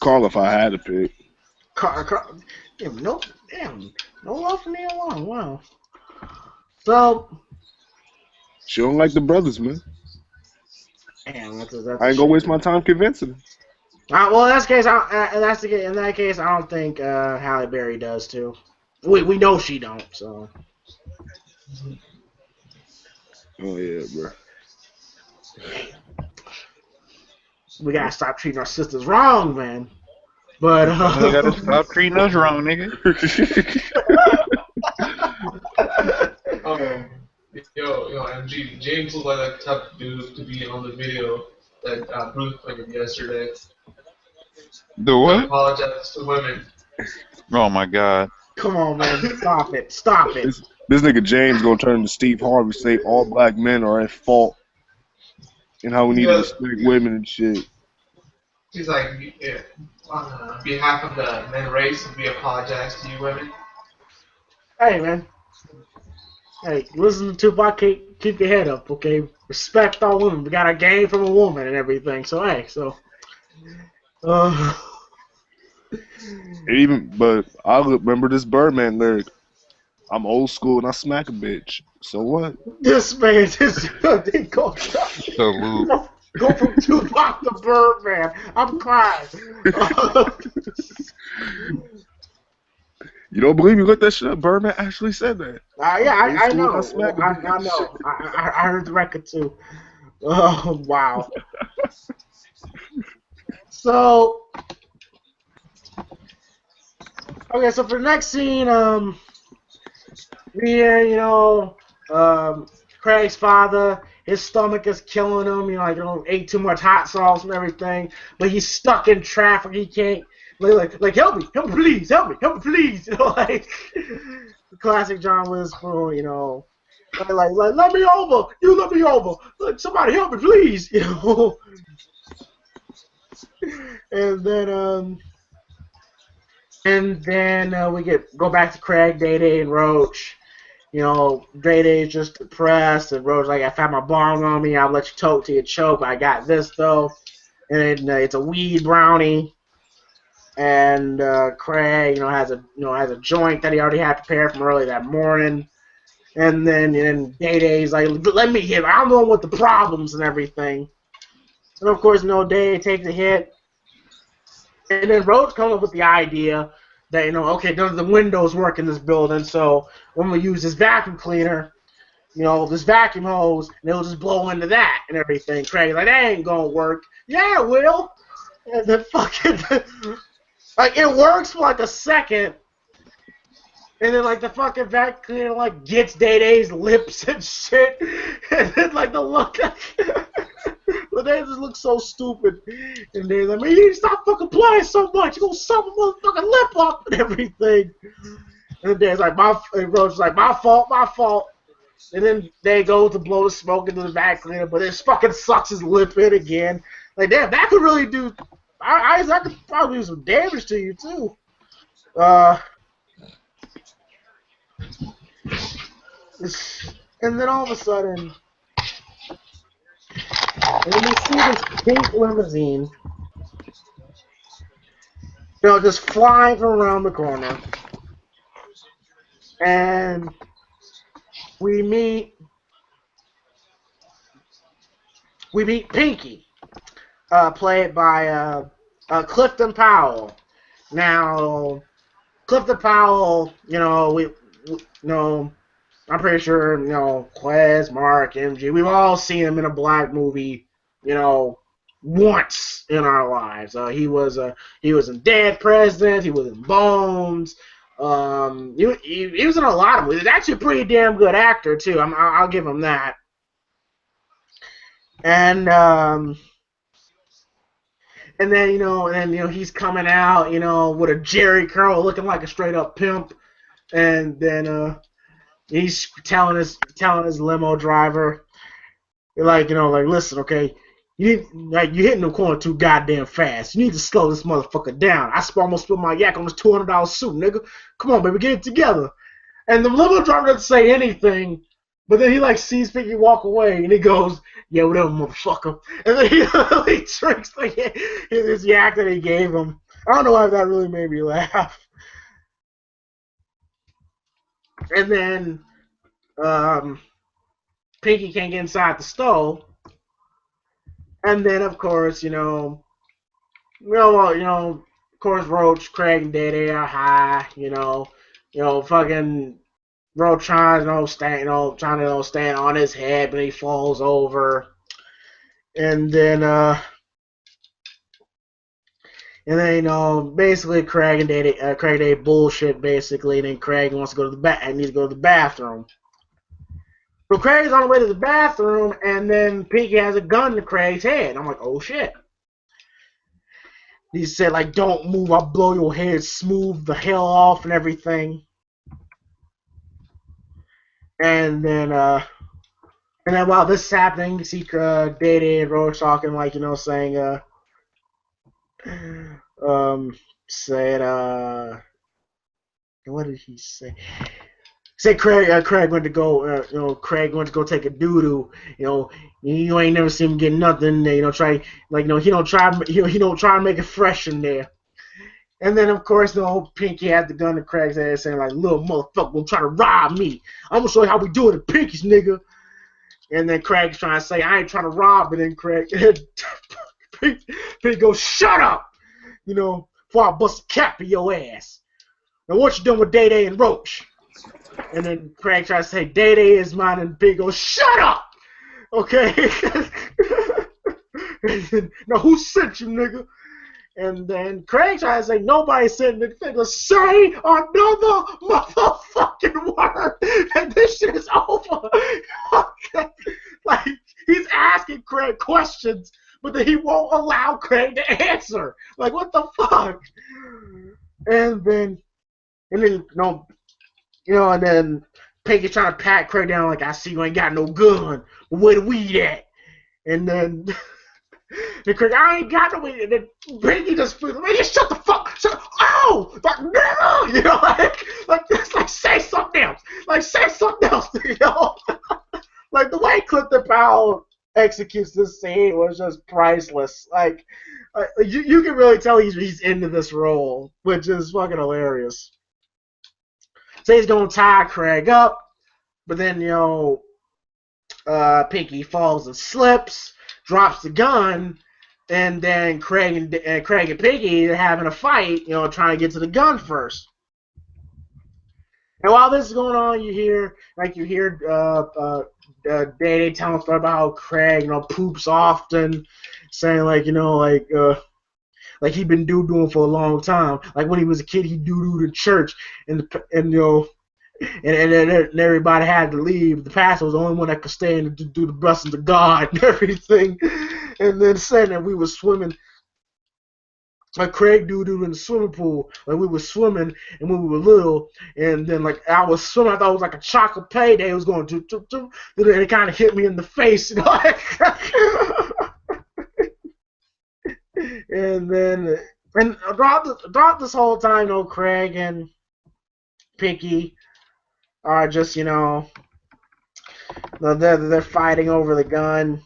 Carl, if I had to pick. Damn, no love for Neil Long. Wow. So. She don't like the brothers, man. Damn, that's I ain't gonna waste my time convincing her. Well, in that case, I don't think Halle Berry does too. We know she don't. So. Oh yeah, bro. We gotta stop treating our sisters wrong, man. But You gotta stop treating us wrong, nigga. Yo, MG. James looked like that type of dude to be on the video that Bruce played yesterday. The what? Apologize to women. Oh my god. Come on, man. Stop it. Stop it. This nigga James gonna turn to Steve Harvey, say all black men are at fault and how we need to respect women and shit. He's like, on behalf of the men race, we apologize to you women. Hey, man. Hey, listen to Tupac. Keep your head up, okay? Respect all women. We got a game from a woman and everything. So, hey, so. But I remember this Birdman lyric. I'm old school and I smack a bitch. So what? This man, they go from Tupac to Birdman. I'm crying. You don't believe me? Look that shit up. Birdman actually said that. Yeah, I know. I know. I heard the record too. Oh, wow. So, okay, so for the next scene, we hear, Craig's father, his stomach is killing him, ate too much hot sauce and everything, but he's stuck in traffic, he can't, like help me, please, help me, please, like, classic John Witherspoon, like, let me over, you let me over, like, somebody help me, please, and then we go back to Craig, Day, and Roach. Day is just depressed, and Roach like, I found my bong on me. I'll let you talk to your choke. I got this though, and it's a weed brownie. And Craig, has a joint that he already had prepared from early that morning. And then Day's like, let me hit. I'm the one with the problems and everything. And of course, Day takes a hit. And then Roach comes up with the idea that, okay, none of the windows work in this building, so I'm going to use this vacuum cleaner, this vacuum hose, and it'll just blow into that and everything. Craig's like, that ain't going to work. Yeah, it will. And then fucking, like, it works for like a second. And then, like, the fucking vacuum cleaner, like, gets Day-Day's lips and shit. And then, like, the look, but they just look so stupid. And they're like, man, you need to stop fucking playing so much. You're going to sew my motherfucking lip up and everything. And then like, Roach's like, my fault. And then they go to blow the smoke into the vacuum cleaner, but it fucking sucks his lip in again. Like, damn, that could really do, that could probably do some damage to you, too. And then all of a sudden, and you see this pink limousine, just flying from around the corner. And we meet Pinky, played by Clifton Powell. Now, Clifton Powell, I'm pretty sure, Quez, Mark, MG, we've all seen him in a black movie, once in our lives. He was in Dead Presidents, he was in Bones, he was in a lot of movies. He's actually a pretty damn good actor, too. I'll give him that. And then, he's coming out, with a Jerry curl looking like a straight up pimp. And then, he's telling his limo driver, like, listen, okay, you're hitting the corner too goddamn fast. You need to slow this motherfucker down. I almost spilled my yak on this $200 suit, nigga. Come on, baby, get it together. And the limo driver doesn't say anything, but then he sees Pinky walk away, and he goes, yeah, whatever, motherfucker. And then he drinks his yak that he gave him. I don't know why that really made me laugh. And then Pinky can't get inside the stove. And then, of course, of course, Roach, Craig, and Day are high. Fucking Roach trying to stand on his head, but he falls over. And then, basically Craig and Day bullshit basically, and then Craig wants to go to needs to go to the bathroom. So Craig's on the way to the bathroom, and then Pinky has a gun to Craig's head. I'm like, oh shit. He said, like, don't move, I'll blow your head smooth the hell off and everything. And then while this is happening, you see Day and Roach talking, like, saying, said, what did he say? Said Craig went to go, Craig went to go take a doo-doo. You ain't never seen him get nothing. Try, like, he don't try to make it fresh in there. And then, of course, Pinky had the gun to Craig's head, saying, like, little motherfucker gonna try to rob me. I'm gonna show you how we do it at Pinky's, nigga. And then Craig's trying to say, I ain't trying to rob, but then Pinky goes, shut up, before I bust a cap in your ass. Now, what you doing with Day and Roach? And then Craig tries to say, Day is mine, and Pinky goes, shut up! Okay? Then, now, who sent you, nigga? And then Craig tries to say, nobody sent me. They go, say another motherfucking word, and this shit is over. Like, he's asking Craig questions, but then he won't allow Craig to answer. Like, what the fuck? And then Pinky trying to pat Craig down, like, I see you ain't got no gun, but where the weed at? And then Craig, I ain't got no weed. And then Pinky just man, just shut the fuck. Oh, like, no, like say something else. Like, say something else, Like, the way Clifton Powell executes this scene was just priceless. Like, you can really tell he's into this role, which is fucking hilarious. So he's gonna tie Craig up, but then Pinky falls and slips, drops the gun, and then Craig and Pinky are having a fight, trying to get to the gun first. And while this is going on, you hear Day telling a story about how Craig, poops often, saying like he'd been doo-dooing for a long time. Like, when he was a kid, he doo-dooed in church, and everybody had to leave. The pastor was the only one that could stay and do the blessings of God and everything. And then saying that we were swimming, like Craig doo-dooed in the swimming pool. Like, we were swimming, and when we were little, and then, like, I was swimming, I thought it was like a chocolate payday. It was going to, and it kind of hit me in the face, And then, throughout this whole time, Craig and Pinky are just, they're fighting over the gun.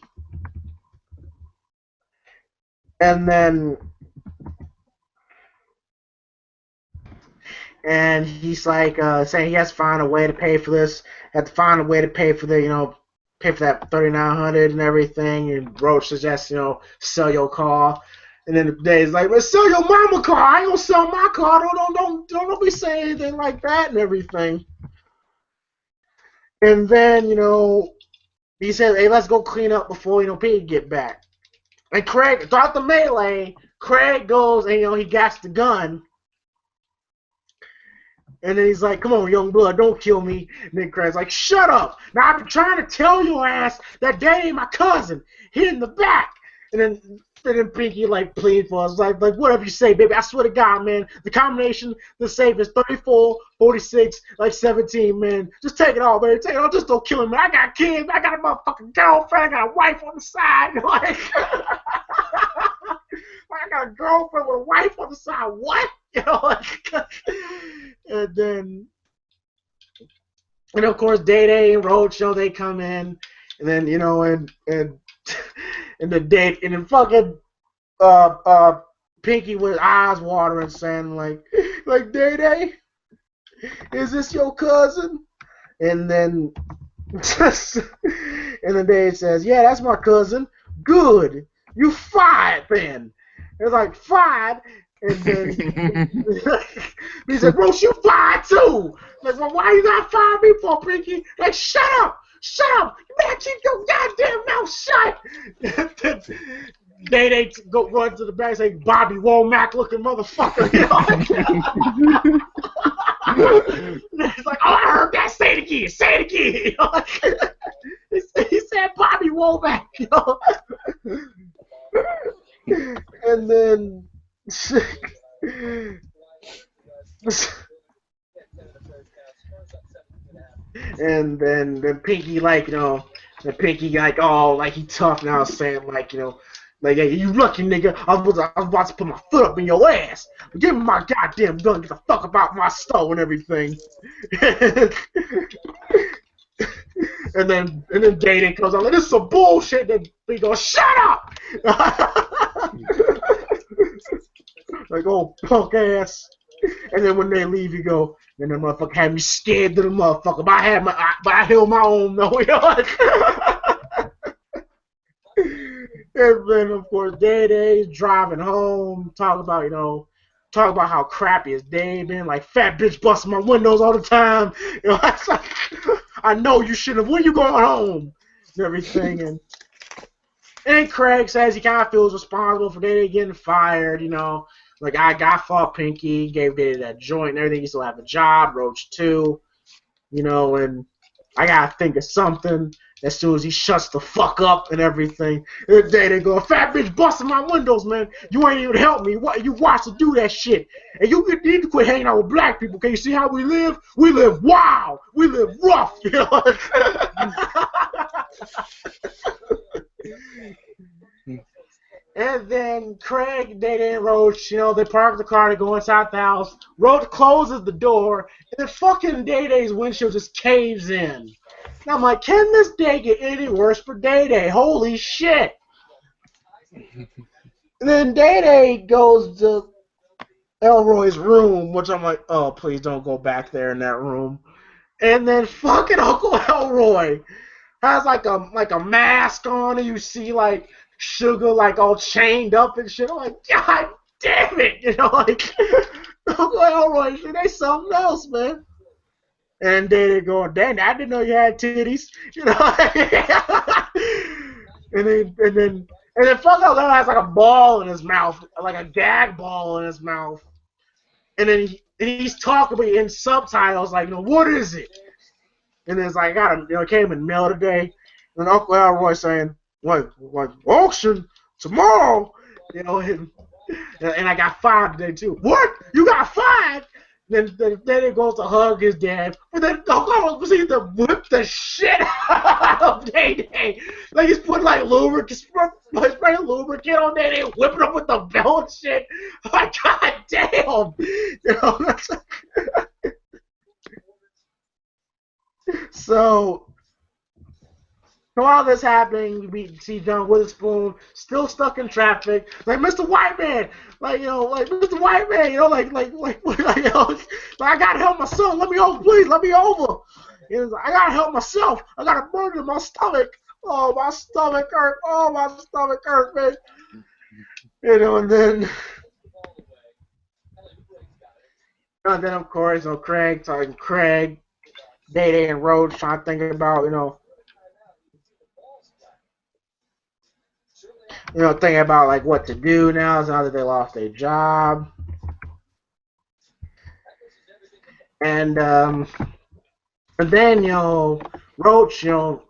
And then, and he's like saying he has to find a way to pay for this. Have to find a way to pay for the, pay for that $3,900 and everything. And Roach suggests, sell your car. And then Dave's like, well, sell your mama car. I ain't gonna sell my car. Don't be saying anything like that and everything. And then, he said, hey, let's go clean up before, Pete get back. And Craig, throughout the melee, Craig goes and, he gets the gun. And then he's like, come on, young blood, don't kill me. And then Craig's like, shut up. Now, I've been trying to tell your ass that Daddy ain't my cousin. He in the back. And then Pinky, like, pleading for us, like, whatever you say, baby. I swear to God, man, the combination, the save is 34, 46, like 17, man. Just take it all, baby. Take it all. Just don't kill him, man. I got kids. I got a motherfucking girlfriend. I got a wife on the side. Like, I got a girlfriend with a wife on the side. What? And of course, Day and Roach, they come in, and then, and then fucking Pinky with eyes watering, saying like Day, is this your cousin? And then Day says, yeah, that's my cousin. Good, you fired then. It's like, fired. And then he said, Roach, you fired too. Like, well, why you gotta fire me for, Pinky? Like, shut up. You better keep your goddamn mouth shut. They go run to the back and say, Bobby Womack looking motherfucker. He's like, oh, I heard that. Say it again. He said Bobby Womack. And then And then Pinky like the Pinky like oh like he tough now saying like like hey you lucky nigga I was about to put my foot up in your ass. Give me my goddamn gun, get the fuck about my stove and everything. and then Day comes out like this is some bullshit. Then he goes shut up. Like oh punk ass. And then when they leave, you go, and the motherfucker had me scared to the motherfucker. But I held my own though. And then of course, Day's driving home, talk about how crappy his day been. Like fat bitch busting my windows all the time. It's like, I know you should have. When you going home? And everything. And Craig says he kind of feels responsible for Day getting fired. Like I fought Pinky, gave Day that joint and everything. He still have a job. Roach too. And I gotta think of something as soon as he shuts the fuck up and everything. And they go, fat bitch busting my windows, man. You ain't even help me. What you watch to do that shit. And you need to quit hanging out with black people. Can you see how we live? We live wild. We live rough. And then Craig, Day and Roach, they park the car to go inside the house. Roach closes the door, and then fucking Day-Day's windshield just caves in. And I'm like, can this day get any worse for Day-Day? Holy shit. And then Day-Day goes to Elroy's room, which I'm like, oh, please don't go back there in that room. And then fucking Uncle Elroy has like a mask on, and you see like Sugar like all chained up and shit. I'm like, God damn it, like Uncle Elroy, they something else, man. And they going, damn, I didn't know you had titties, and then fuck Uncle Elroy has like a ball in his mouth, like a gag ball in his mouth, and then he's talking but in subtitles like, what is it? And it's like, I got it came in the mail today, and Uncle Elroy saying, like auction tomorrow, and I got 5 today too. What? You got 5? Then it goes to hug his dad, but then Uncle proceeds to whip the shit out of Day. Like he's putting like lubricant, spraying lubricant on Day, whipping him with the belt and shit. I'm like, God damn, That's so. While this happening, we see John Witherspoon still stuck in traffic. Like Mr. White Man, like Mr. White Man, I gotta help myself. Let me over, please. Let me over. Like, I gotta help myself. I got a burn in my stomach. Oh, my stomach hurt. Oh, my stomach hurt, man. And then of course, Craig talking Craig, Day and Roach trying to think about thinking about like what to do now that they lost their job. And then Roach rides on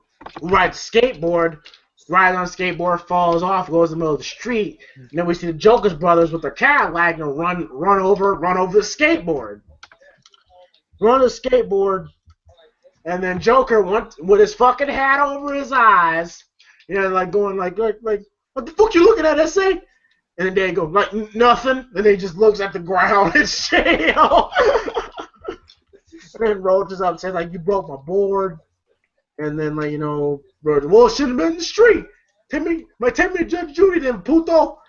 a skateboard, falls off, goes in the middle of the street. And then we see the Joker's brothers with their Cadillac run over the skateboard. And then Joker went with his fucking hat over his eyes, like going like what the fuck you looking at, SA? And then they go, like, nothing. And they just looks at the ground and shit, And then Roach is upset, like, you broke my board. And then, like, Roach, well, it shouldn't have been in the street. Take me to Judge Judy then, puto.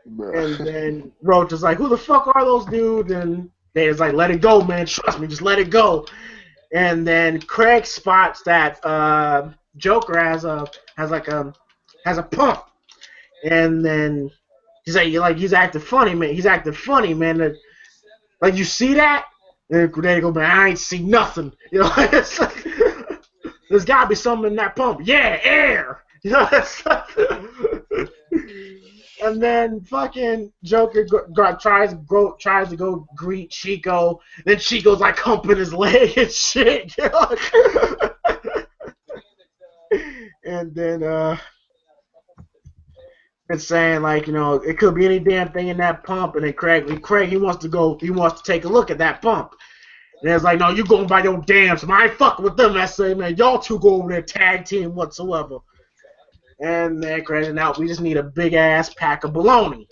And then Roach is like, who the fuck are those dudes? And they is like, let it go, man. Trust me, just let it go. And then Craig spots that Joker has a pump, and then he's like he's acting funny, man. Like you see that? And they go, man, I ain't see nothing. It's like, there's gotta be something in that pump. Yeah, air. It's like, and then fucking Joker tries to go greet Chico. Then Chico's like humping his leg and shit. And then It's saying like, it could be any damn thing in that pump, and then Craig he wants to take a look at that pump. And it's like, no, you going by your damn self. I ain't fucking with them. I say, man, y'all two go over there, tag team whatsoever. And then Craig's out, we just need a big ass pack of bologna.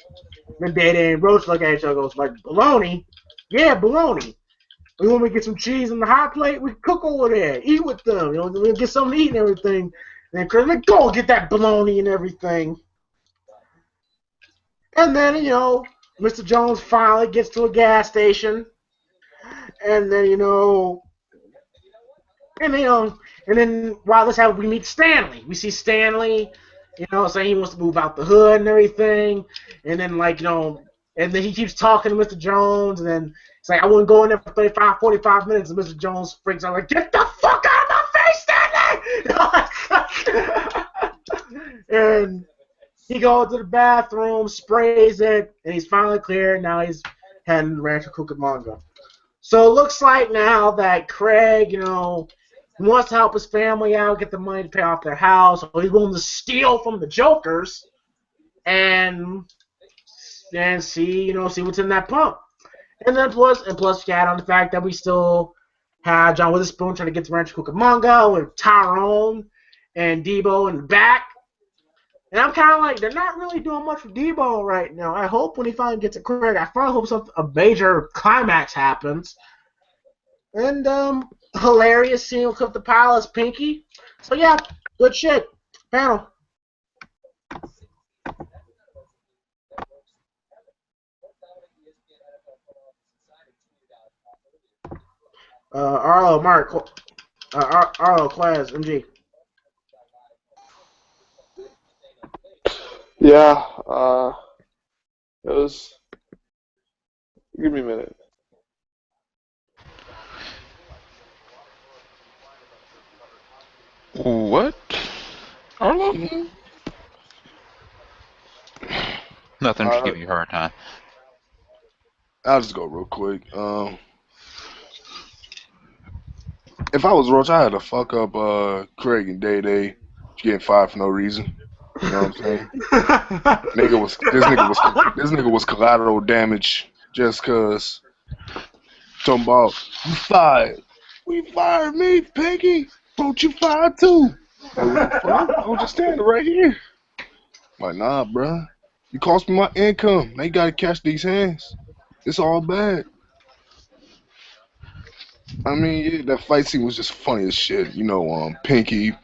And Day and Roach look at each other and goes, like, bologna? Yeah, bologna. We want to get some cheese on the hot plate, we can cook over there, eat with them. We'll get something to eat and everything. And Craig's like, go get that bologna and everything. And then, Mr. Jones finally gets to a gas station. And then, and then while this happens, we meet Stanley. We see Stanley, saying he wants to move out the hood and everything. And then, and then he keeps talking to Mr. Jones. And then it's like, I wouldn't go in there for 35, 45 minutes. And Mr. Jones freaks out, like, get the fuck out of my face, Stanley! And he goes to the bathroom, sprays it, and he's finally clear. Now he's heading to Rancho Cucamonga. So it looks like now that Craig, wants to help his family out, get the money to pay off their house. So he's willing to steal from the Jokers and see what's in that pump. And then plus you add on the fact that we still have John Witherspoon trying to get to Rancho Cucamonga with Tyrone and Debo in the back. And I'm kind of like, they're not really doing much for Debo right now. I hope when he finally gets to Craig, I finally hope a major climax happens. And hilarious scene with Cliff the Palace, Pinky. So yeah, good shit. Panel. Arlo, Mark, Arlo, Quaz, MG. Yeah, it was. Give me a minute. What? Arlo? Nothing, just give you a hard time. I'll just go real quick. If I was Roach, I had to fuck up Craig and Day getting fired for no reason. You know what I'm saying? This nigga was collateral damage just cause talking about you fired. We fired me, Peggy. Don't you fire too? Like, what the fuck? I was just standing right here. Like, nah, bruh. You cost me my income. Now you gotta catch these hands. It's all bad. I mean, yeah, that fight scene was just funny as shit. Pinky,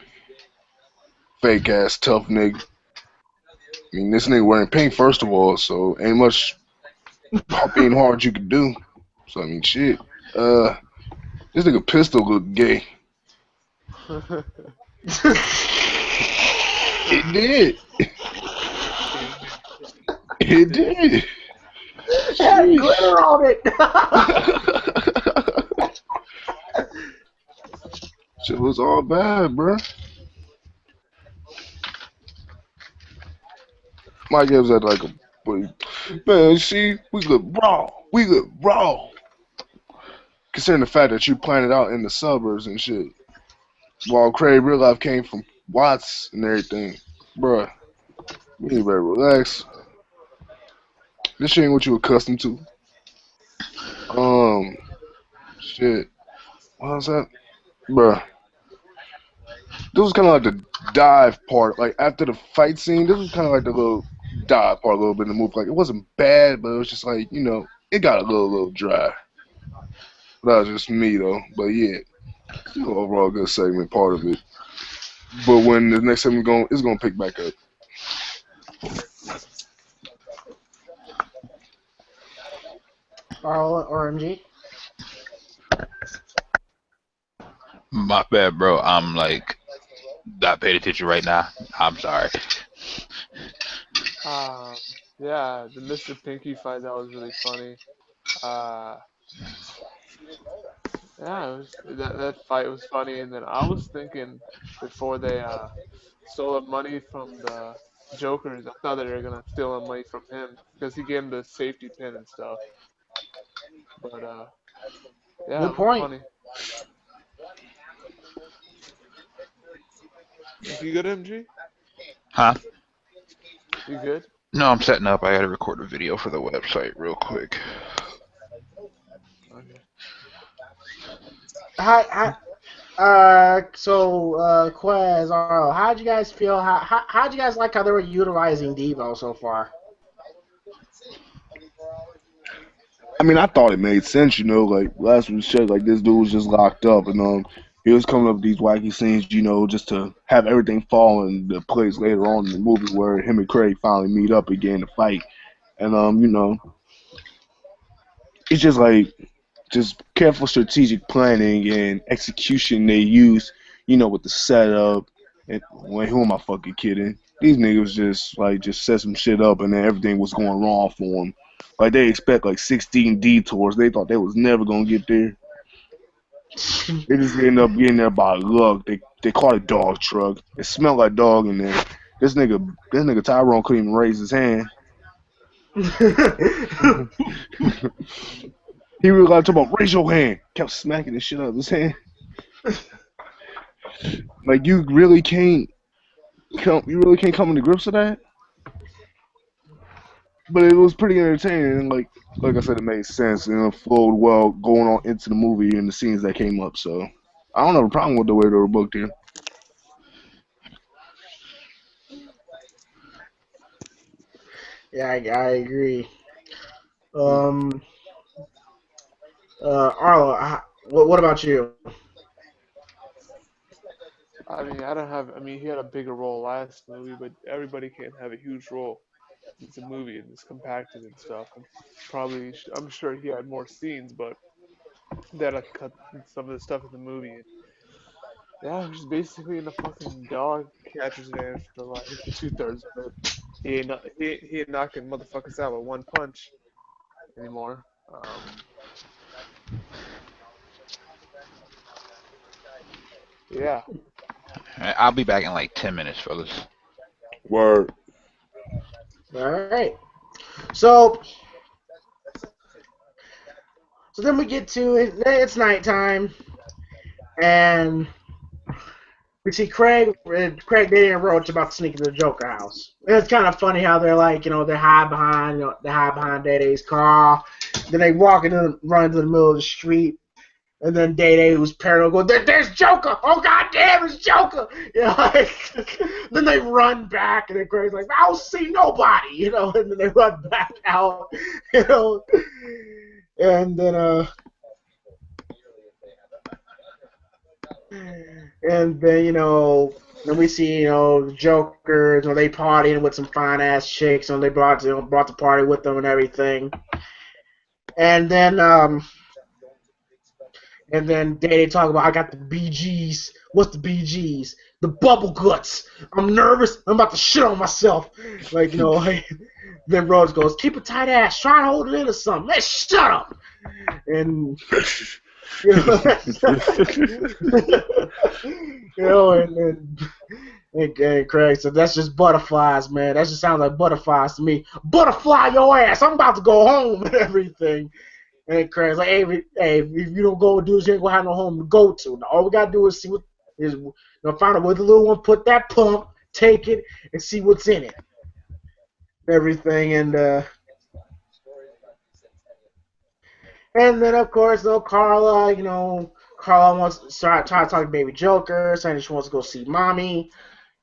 fake ass tough nigga. I mean, this nigga wearing pink first of all, so ain't much being hard you could do. So I mean, shit. This nigga pistol look gay. It did. It did. It had glitter on it. Shit was all bad, bro. Mike Evans had like man, see, we look raw. We look raw. Considering the fact that you planned it out in the suburbs and shit. While Craig real life came from Watts and everything. Bruh, you better relax. This shit ain't what you accustomed to. Shit. What was that? Bruh. This was kind of like the dive part. Like, after the fight scene, this was kind of like the little dive part a little bit in the movie. Like, it wasn't bad, but it was just like, it got a little dry. That was just me, though. But, yeah. Still overall good segment, part of it. But when the next segment it's going to pick back up. RMG? My bad, bro. I'm like not paying attention right now. I'm sorry. Yeah, the Mr. Pinky fight, that was really funny. Yeah, that fight was funny, and then I was thinking before they stole the money from the Jokers, I thought they were gonna steal the money from him because he gave him the safety pin and stuff. But yeah, good it was point. funny. You good, MG? Huh? You good? No, I'm setting up. I gotta record a video for the website real quick. Okay. Quez, Arlo, how'd you guys feel? How'd you guys like how they were utilizing Debo so far? I mean, I thought it made sense, like last week said, like this dude was just locked up, and he was coming up with these wacky scenes, just to have everything fall into place later on in the movie where him and Craig finally meet up again to fight, and it's just like just careful strategic planning and execution they use, with the setup. And wait, who am I fucking kidding? These niggas just set some shit up and then everything was going wrong for them. Like they expect like 16 detours. They thought they was never gonna get there. They just ended up getting there by luck. They caught a dog truck. It smelled like dog in there. This nigga Tyrone couldn't even raise his hand. He really got to talk about raise your hand. Kept smacking the shit out of his hand. Like you really can't come into grips with that. But it was pretty entertaining, and like I said, it made sense and it flowed well going on into the movie and the scenes that came up. So I don't have a problem with the way they were booked here. Yeah, I agree. Um, Arlo, what about you? I mean, I don't have. I mean, he had a bigger role last movie, but everybody can't have a huge role. It's a movie and it's compacted and stuff. And I'm sure he had more scenes, but they had to cut some of the stuff in the movie. And yeah, he was basically in a fucking dog catcher's van for like 2/3 of it. He ain't knocking motherfuckers out with one punch anymore. Yeah. I'll be back in like 10 minutes, fellas. Word. All right. So then we get to it. It's nighttime, and we see Craig Diddy and Roach about to sneak into the Joker house. And it's kind of funny how they're like, they hide behind Day-Day's car. Then they run into the middle of the street. And then Day-Day, who's paranoid, goes, there's Joker! Oh, goddamn, it's Joker! Then they run back, and then Craig's like, I don't see nobody, and then they run back out, and then, then we see, Jokers, they partying with some fine-ass chicks, and they brought the party with them and everything. And then, Day talk about, I got the BGs. What's the BGs? The bubble guts. I'm nervous. I'm about to shit on myself. Then Rose goes, keep a tight ass. Try and hold it in or something. Man, shut up. And, and Craig said, that's just butterflies, man. That just sounds like butterflies to me. Butterfly your ass. I'm about to go home and everything. And Craig's like, hey, if you don't go and do this, you ain't gonna have no home to go to. Now, all we gotta do is see find out where the little one put that pump, take it, and see what's in it. Everything, and then of course, Carla wants to try to talk to Baby Joker, saying she wants to go see Mommy.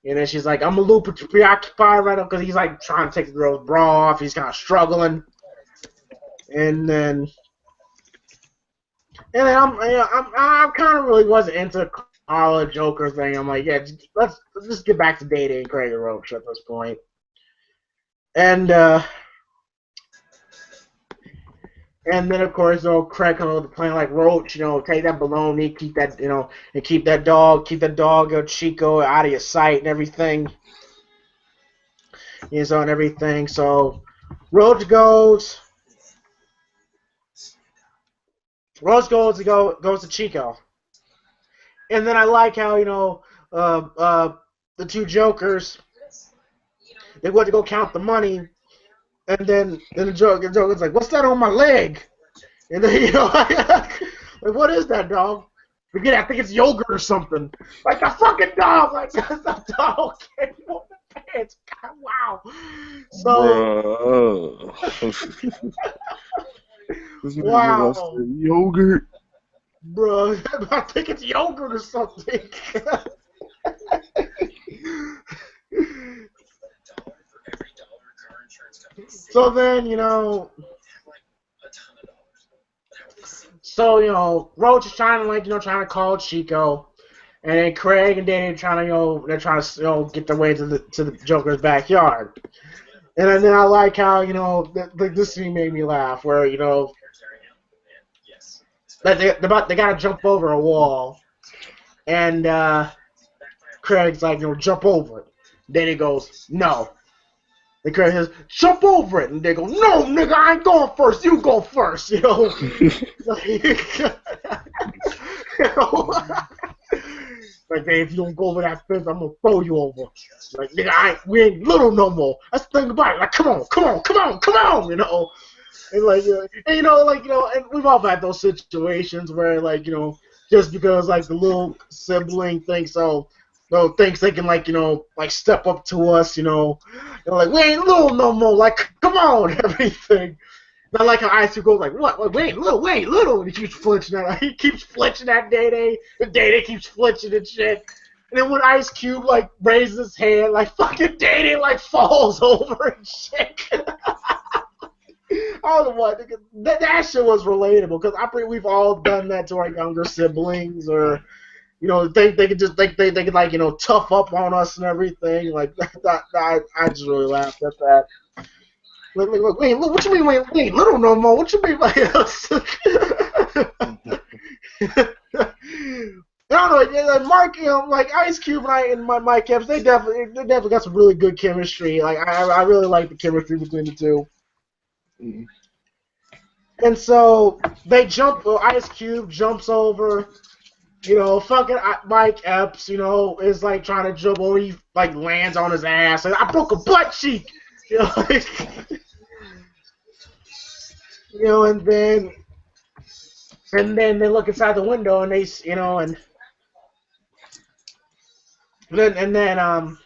And then she's like, I'm a little preoccupied right now because he's like trying to take the girl's bra off. He's kind of struggling. And then I'm kind of really wasn't into Carla Joker thing. I'm like, yeah, let's just get back to Day-Day and Craig and Roach at this point. And then of course, Craig comes with the plan like Roach, take that baloney, keep that, and keep that dog, Chico out of your sight and everything. And everything. So Roach goes to Chico. And then I like how, the two Jokers, they went to go count the money, and then the Joker's like, what's that on my leg? And then, like, what is that, dog? Forget it, I think it's yogurt or something. Like, the fucking dog, like, the dog came on the pants. God, wow. So, Bruh. This nigga lost wow, the yogurt. bro. I think it's yogurt or something. So then, Roach is trying to trying to call Chico, and then Craig and Danny are trying to they're trying to get their way to the Joker's backyard. And then I like how this scene made me laugh, where that they gotta jump over a wall, and Craig's like jump over it. Danny goes no. And Craig says, jump over it. And they go, no, nigga, I ain't going first. You go first, Like, like, hey, if you don't go over that fence, I'm going to throw you over. Like, nigga, we ain't little no more. That's the thing about it. Like, come on. And and we've all had those situations where, just because, the little sibling thinks, thinks they can, step up to us, like, we ain't little no more, like, come on, everything. Not like how Ice Cube goes, like, what? Like, we ain't little, and he keeps flinching at Day-Day, and Day-Day keeps flinching and shit. And then when Ice Cube, raises his hand, fucking Day-Day, falls over and shit. I don't know what, that shit was relatable, because I think we've all done that to our younger siblings, or they could just they could tough up on us and everything. Like that, I just really laughed at that. Look, wait, look, what you mean? Wait, little no more. What you mean by us? I don't know. Mark, Ice Cube and Mike Epps, they definitely got some really good chemistry. Like I really like the chemistry between the two. Mm. And so they jump. Ice Cube jumps over. Fucking Mike Epps, is trying to jump over. He lands on his ass. And I broke a butt cheek. And then they look inside the window and they, and then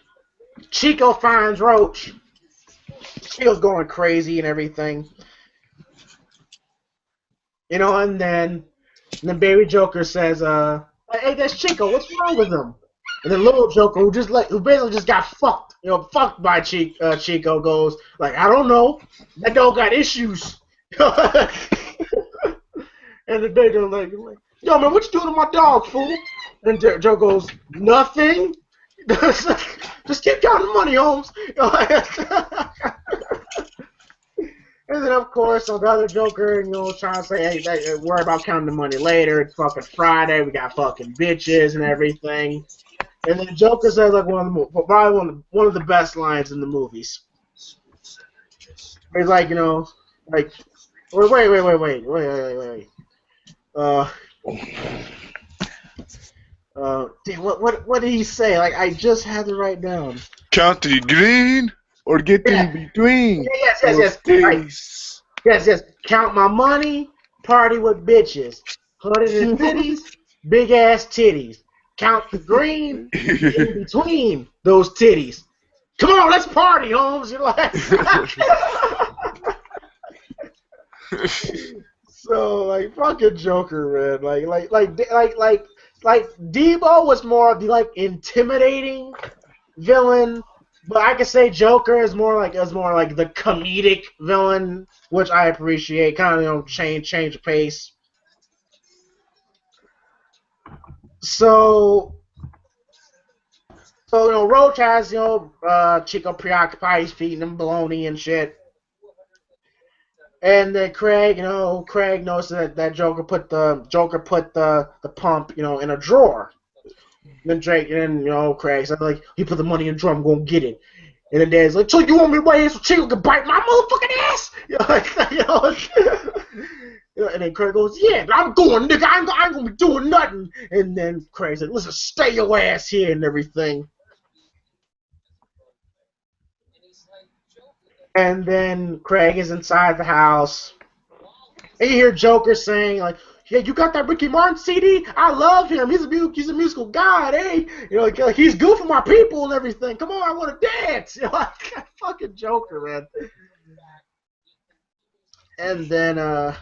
Chico finds Roach. Chico's going crazy and everything. And then Baby Joker says, hey, that's Chico. What's wrong with him? And then Little Joker, who basically just got fucked, fucked by Chico, goes like, I don't know. That dog got issues. And the Baby Joker like, yo man, what you doing to my dog, fool? And Joe goes, nothing. Just keep counting money, Holmes. And then, of course, the other Joker, trying to say, hey, worry about counting the money later. It's fucking Friday. We got fucking bitches and everything. And then Joker says, probably one of the best lines in the movies. He's like, wait. What did he say? I just had to write down. Count the green or get in between. Yes. Yes. Count my money, party with bitches. 150s, big ass titties. Count the green in between those titties. Come on, let's party, Holmes. You're like, so fucking Joker, man. Like Debo was more of the intimidating villain, but I could say Joker is more like the comedic villain, which I appreciate. Kind of change the pace. So Roach has Chico preoccupied. He's feeding him bologna and shit. And then Craig noticed that Joker put the pump in a drawer. And then Craig said he put the money in the drawer. I'm gonna get it. And then Dad's like, so you want me to wait here so Chico can bite my motherfucking ass? And then Craig goes, yeah, I'm going, nigga. I ain't gonna be doing nothing. And then Craig said, listen, stay your ass here and everything. And then Craig is inside the house. And you hear Joker saying, yeah, you got that Ricky Martin CD? I love him. He's a musical god, eh? You know, like, he's good for my people and everything. Come on, I want to dance. You know, like, fucking Joker, man. And then while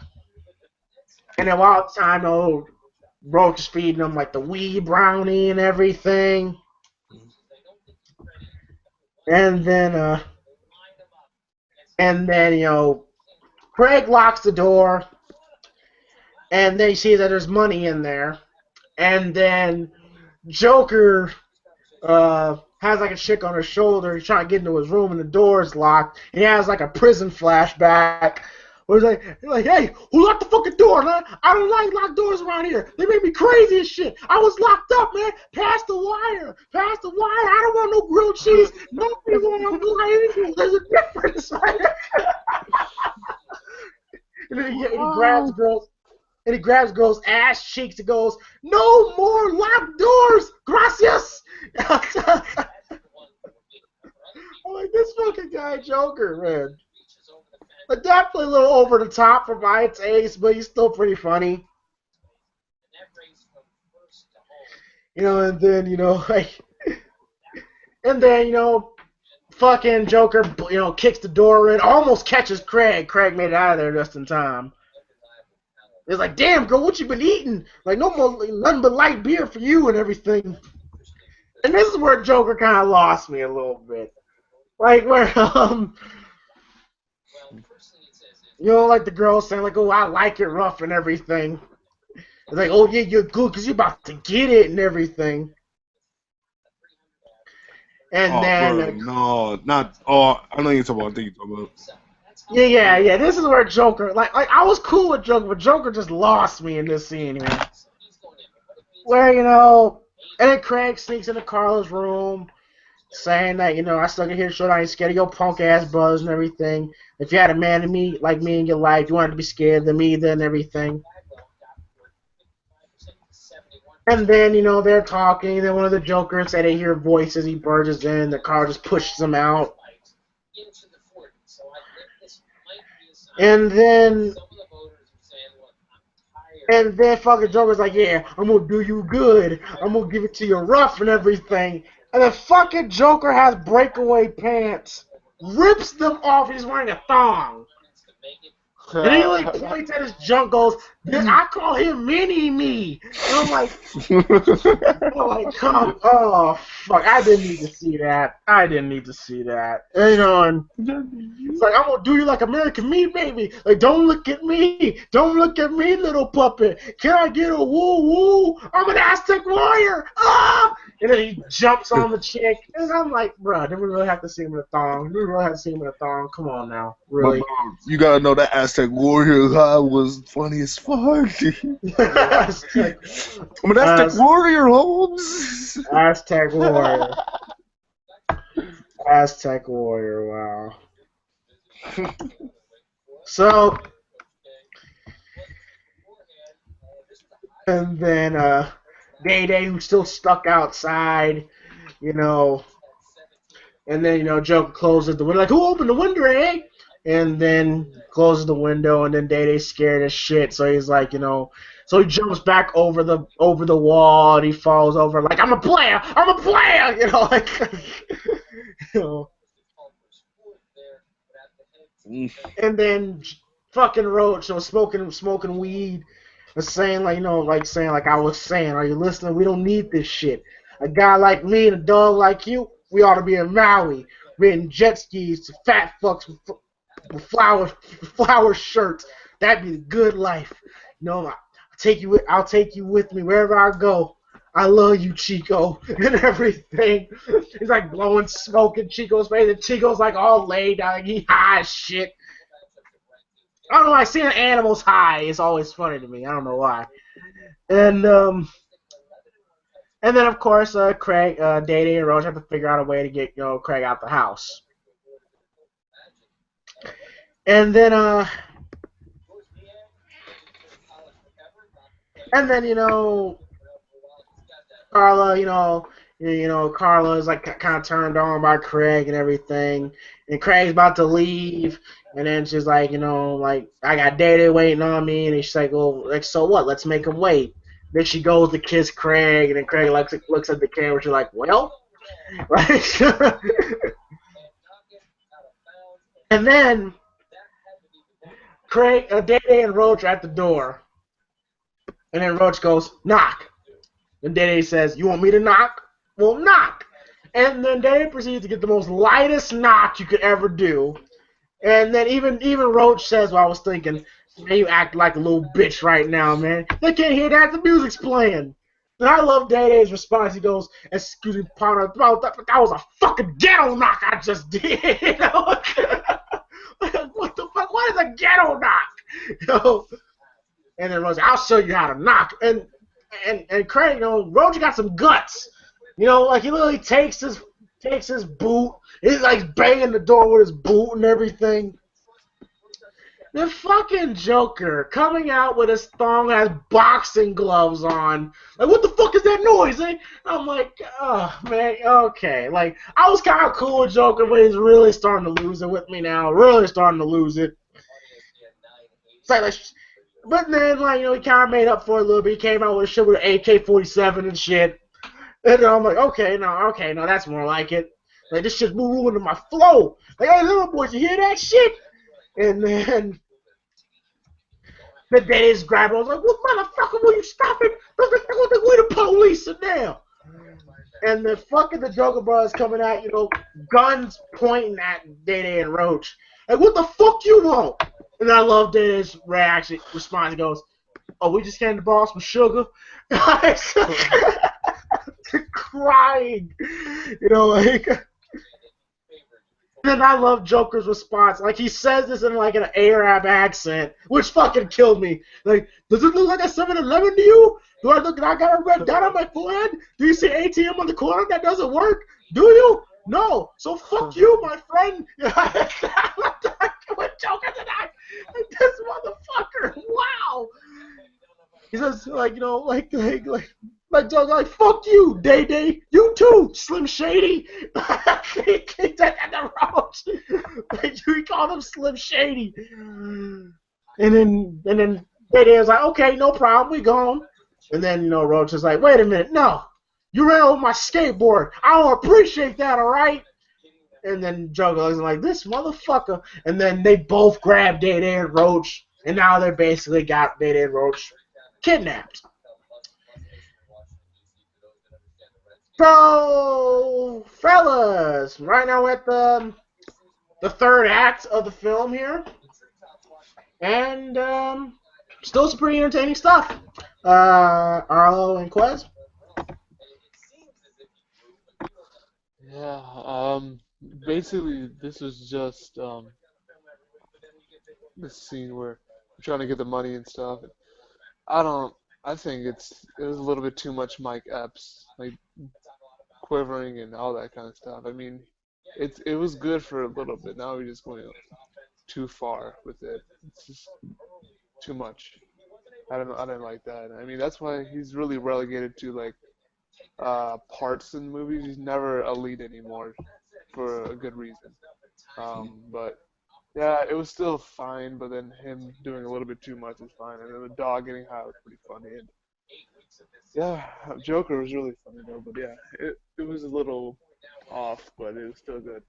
the time, Roach is feeding him like the weed brownie and everything. And then Craig locks the door, and then he sees that there's money in there. And then Joker has like a chick on her shoulder. He's trying to get into his room, and the door is locked. And he has like a prison flashback. Where he's like, hey, who locked the fucking door, man? I don't like locked doors around here. They make me crazy as shit. I was locked up, man. Pass the wire. Pass the wire. I don't want no grilled cheese. Nobody's want no wire. There's a difference. And then he grabs girls. And he grabs girl's ass cheeks and goes, no more locked doors. Gracias. I'm like, this fucking guy, Joker, man. But definitely a little over the top for my taste, but he's still pretty funny. You know, and then, fucking Joker, kicks the door in, almost catches Craig. Craig made it out of there just in time. It's like, damn, girl, what you been eating? Like, no more, nothing but light beer for you and everything. And this is where Joker kind of lost me a little bit. Like, where, like the girl saying, like, oh, I like it rough and everything. It's like, oh, yeah, you're good because you're about to get it and everything. And then... Bro, I know you're talking about, I think you're talking about. Yeah. This is where Joker, like I was cool with Joker, but Joker just lost me in this scene here. Where, and then Craig sneaks into Carla's room, saying that, I still can hear shit, I ain't scared of your punk ass brothers and everything. If you had a man like me in your life, you wanted to be scared of me then and everything. And then, they're talking, and then one of the Jokers said they hear voices, he barges in, the car just pushes him out. And then fucking Joker's like, yeah, I'm gonna do you good. I'm gonna give it to you rough and everything. And then fucking Joker has breakaway pants, rips them off, he's wearing a thong. And he like points at his junk, goes, I call him Mini-Me. And I'm like, oh fuck, I didn't need to see that. And, and it's like, I'm gonna do you like American Me, baby. Like, don't look at me, little puppet. Can I get a woo? I'm an Aztec warrior. Ah! And then he jumps on the chick, and I'm like, bruh, did we really have to see him in a thong? Come on now, really? But, bro, you gotta know that Aztec warrior guy was funny as fuck. I'm an Aztec warrior, Holmes. Aztec warrior, wow. So, and then Day, who's still stuck outside, and then, Joker closes the window, like, who opened the window, eh? And then closes the window, and then Day-Day's scared as shit, so he's like, so he jumps back over the wall, and he falls over, like, I'm a player, like, And then fucking Roach, smoking weed, and saying, like, I was saying, are you listening? We don't need this shit. A guy like me and a dog like you, we ought to be in Maui, riding jet skis to fat fucks with flower shirts. That'd be the good life. I'll take you with me wherever I go. I love you, Chico, and everything. He's like blowing smoke in Chico's face, and Chico's like all laid down, like he high as shit. I don't know why, seeing animals high is always funny to me. I don't know why. And then of course Craig, Day and Roach have to figure out a way to get Craig out the house. And then Carla, You know, Carla is like kind of turned on by Craig and everything, and Craig's about to leave, and then she's like, you know, like I got Day waiting on me, and she's like, well, like so what? Let's make him wait. Then she goes to kiss Craig, and then Craig looks at the camera. She's like, well, like, and then Craig, Day and Roach are at the door, and then Roach goes, knock. And Day says, you want me to knock? Well, knock. And then Day proceeds to get the most lightest knock you could ever do. And then even Roach says, well, I was thinking, man, you act like a little bitch right now, man. They can't hear that. The music's playing. And I love Day-Day's response. He goes, excuse me, partner, that was a fucking ghetto knock I just did. You know? What the fuck? What is a ghetto knock? You know? And then Roach, I'll show you how to knock. And Craig, you know, Roach got some guts. You know, like he literally takes his boot. He's like banging the door with his boot and everything. The fucking Joker coming out with his thong has boxing gloves on. Like, what the fuck is that noise, eh? I'm like, oh, man, okay. Like, I was kind of cool with Joker, but he's really starting to lose it with me now. Really starting to lose it. It's like, but then, like, you know, he kind of made up for it a little bit. He came out with a shit with an AK-47 and shit. And then I'm like, okay, no, that's more like it. Like, this shit's ruining my flow. Like, hey, little boys, you hear that shit? And then the daddy's grabbing. I was like, what motherfucker, will you stop it? We the police are now. And the Joker Brothers coming out, you know, guns pointing at Day and Roach. Like, what the fuck you want? And I love Day's response. He goes, oh, we just came to borrow some sugar. Crying. You know, like. And I love Joker's response. Like, he says this in like an Arab accent, which fucking killed me. Like, does it look like a 7-Eleven to you? Do I look like I got a red dot on my forehead? Do you see ATM on the corner that doesn't work? Do you? No. So fuck you, my friend. With Joker tonight. Like, this motherfucker. Wow. He says, like, you know, like Joker, like, fuck you, Day. You too, Slim Shady. He kicked that at the Roach. Like, he called him Slim Shady. And then Day was like, okay, no problem, we gone. And then, you know, Roach is like, wait a minute, no. You ran over my skateboard. I don't appreciate that, all right? And then Joker is like, this motherfucker. And then they both grab Day and Roach. And now they're basically got Day and Roach kidnapped. So, fellas, right now we're at the third act of the film here. And still some pretty entertaining stuff. Arlo and Quez? Yeah, basically this was just this scene where we're trying to get the money and stuff. I think it was a little bit too much Mike Epps, like quivering and all that kind of stuff. I mean, it was good for a little bit. Now we're just going too far with it. It's just too much. I didn't like that. I mean, that's why he's really relegated to like parts in movies. He's never a lead anymore for a good reason. But yeah, it was still fine. But then him doing a little bit too much is fine. And then the dog getting high was pretty funny. And yeah, Joker was really funny though. But yeah, it was a little off, but it was still good.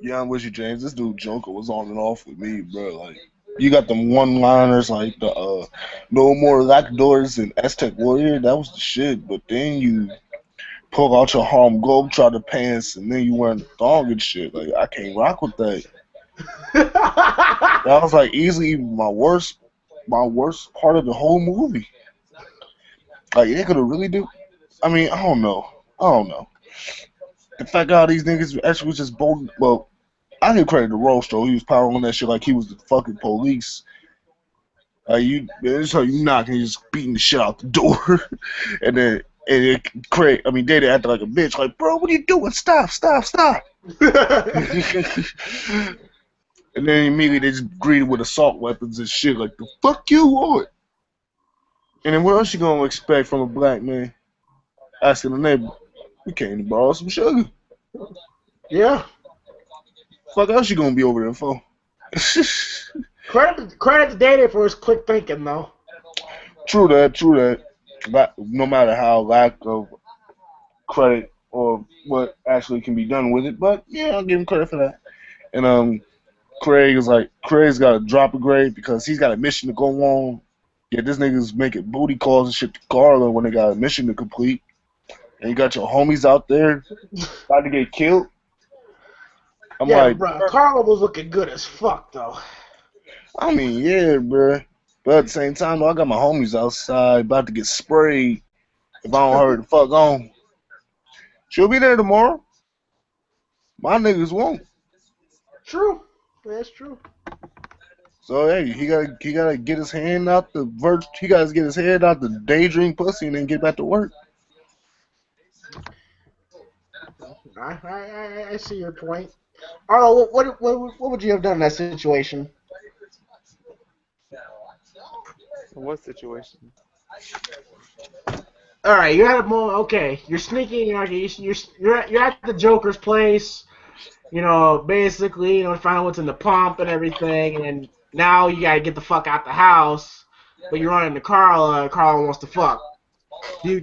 Yeah, I'm with you, James. This dude Joker was on and off with me, bro. Like, you got them one-liners like the "No more locked doors" and Aztec Warrior. That was the shit. But then you pull out your Harlem Globetrotter pants and then you wearing the thong and shit. Like, I can't rock with that. That was like easily my worst part of the whole movie. Like, they could have really do. I mean, I don't know. The fact that all these niggas actually was just bold. Well, I give credit to Roast though. He was powering that shit like he was the fucking police. So you knocking, you just beating the shit out the door, and then Craig. I mean, Data acted like a bitch. Like, bro, what are you doing? Stop! And then immediately they just greeted with assault weapons and shit. Like, the fuck you want? And then what else you gonna expect from a black man asking the neighbor, "We came to borrow some sugar"? Yeah. Fuck else you gonna be over there for? Credit to Data for his quick thinking, though. True that. But no matter how lack of credit or what actually can be done with it, but yeah, I'll give him credit for that. And Craig's got to drop a grade because he's got a mission to go on. Yeah, this nigga's making booty calls and shit to Carla when they got a mission to complete. And you got your homies out there about to get killed. I'm Yeah, like, bro, Carla was looking good as fuck, though. I mean, yeah, bro. But at the same time, though, I got my homies outside about to get sprayed if I don't hurry the fuck on. She'll be there tomorrow. My niggas won't. True. That's true. So hey, he gotta get his hand out the he gotta get his head out the daydream pussy and then get back to work. I see your point. Arlo, what would you have done in that situation? What situation? All right, you had a moment. Okay, you're sneaking. You're at the Joker's place. You know, basically, find out what's in the pump and everything, and then now you gotta get the fuck out the house. But you're running to Carla, and Carla wants to fuck. Do you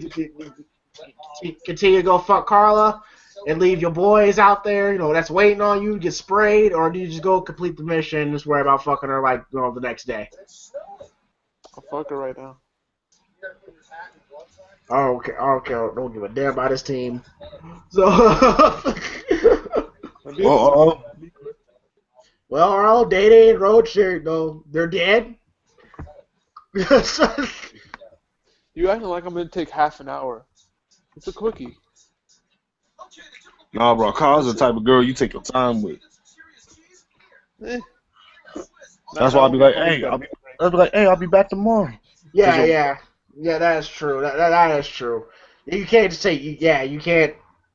continue to go fuck Carla and leave your boys out there, that's waiting on you, get sprayed, or do you just go complete the mission and just worry about fucking her like the next day? I'll fuck her right now. Oh, okay, don't give a damn about his team. So, well, Arlo, Day and Roach, they're dead. You acting like I'm gonna take half an hour. It's a quickie. Nah, bro, Carla's the type of girl you take your time with. That's why I'll be like, hey, I'll be back tomorrow. Yeah, that is true. That is true. You can't just say, you can't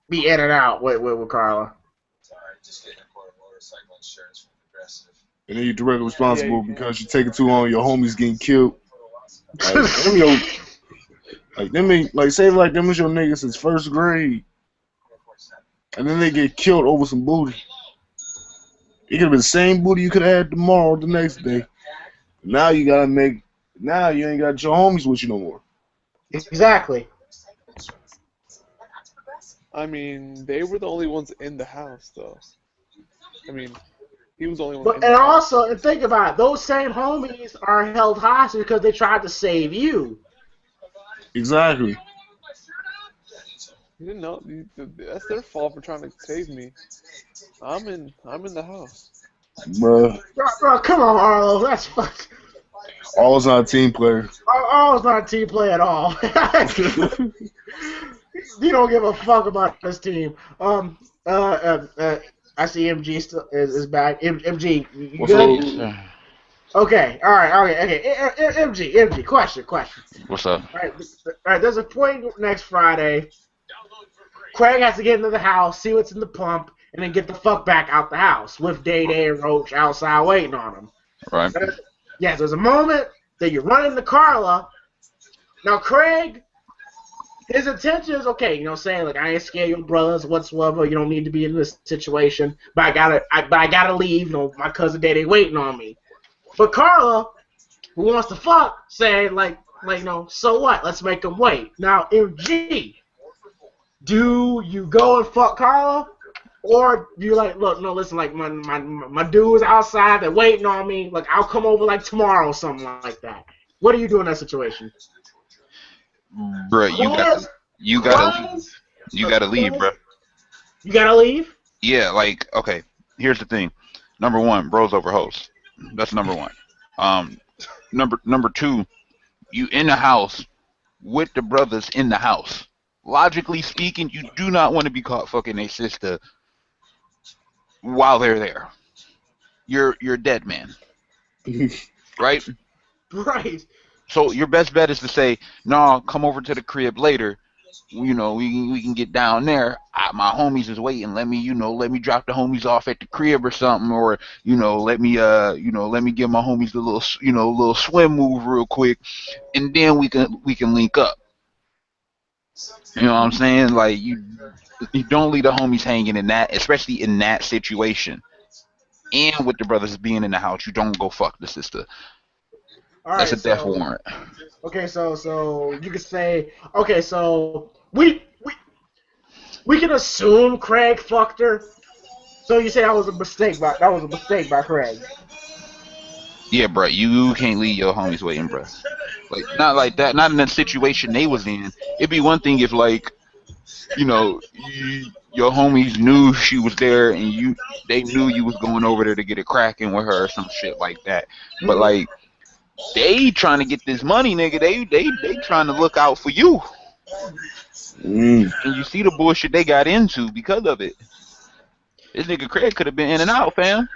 be in and out with Carla. And then you're directly responsible because you're taking too long. Your homies getting killed. Say them was your niggas since first grade, and then they get killed over some booty. It could have been the same booty you could have had tomorrow, the next day. Now you ain't got your homies with you no more. Exactly. I mean, they were the only ones in the house, though. I mean, he was the only one. But and also, and think about it, those same homies are held hostage because they tried to save you. Exactly. You didn't know. That's their fault for trying to save me. I'm in the house. Bro, come on, Arlo. That's fuck. Arlo's not a team player. Arlo's not a team player at all. You don't give a fuck about this team. I see MG still is back. MG, you good? Okay, all right, okay. MG, question. What's up? All right. There's a point next Friday. Craig has to get into the house, see what's in the pump, and then get the fuck back out the house with Day and Roach outside waiting on him. Right. Yes, there's a moment that you're running to Carla. Now, Craig, his intention is okay, saying like I ain't scared of your brothers whatsoever. You don't need to be in this situation, but I gotta leave. My cousin Day waiting on me. But Carla, who wants to fuck, saying like so what? Let's make him wait. Now, MG, do you go and fuck Carla, or do you listen, like my dude is outside, they're waiting on me. Like I'll come over like tomorrow, something like that. What do you do in that situation? Bro, you gotta leave, bro. You gotta leave? Yeah, okay. Here's the thing. Number one, bros over hoes. That's number one. Number two, you in the house with the brothers in the house. Logically speaking, you do not want to be caught fucking a sister while they're there. You're a dead man. Right? Right. So your best bet is to say, "No, come over to the crib later," we can get down there. My homies is waiting. Let me drop the homies off at the crib or something, or let me give my homies the little swim move real quick, and then we can link up. You know what I'm saying? Like you don't leave the homies hanging in that, especially in that situation. And with the brothers being in the house, you don't go fuck the sister. All That's right, a death so warrant. okay, so you could say okay, so we can assume Craig fucked her. So you say that was a mistake by Craig. Yeah, bro, you can't leave your homies waiting, bro. Like not like that. Not in the situation they was in. It'd be one thing if like your homies knew she was there and they knew you was going over there to get it cracking with her or some shit like that. But Mm-hmm. like they trying to get this money, nigga. They trying to look out for you, Mm. and you see the bullshit they got into because of it. This nigga Craig could have been in and out, fam.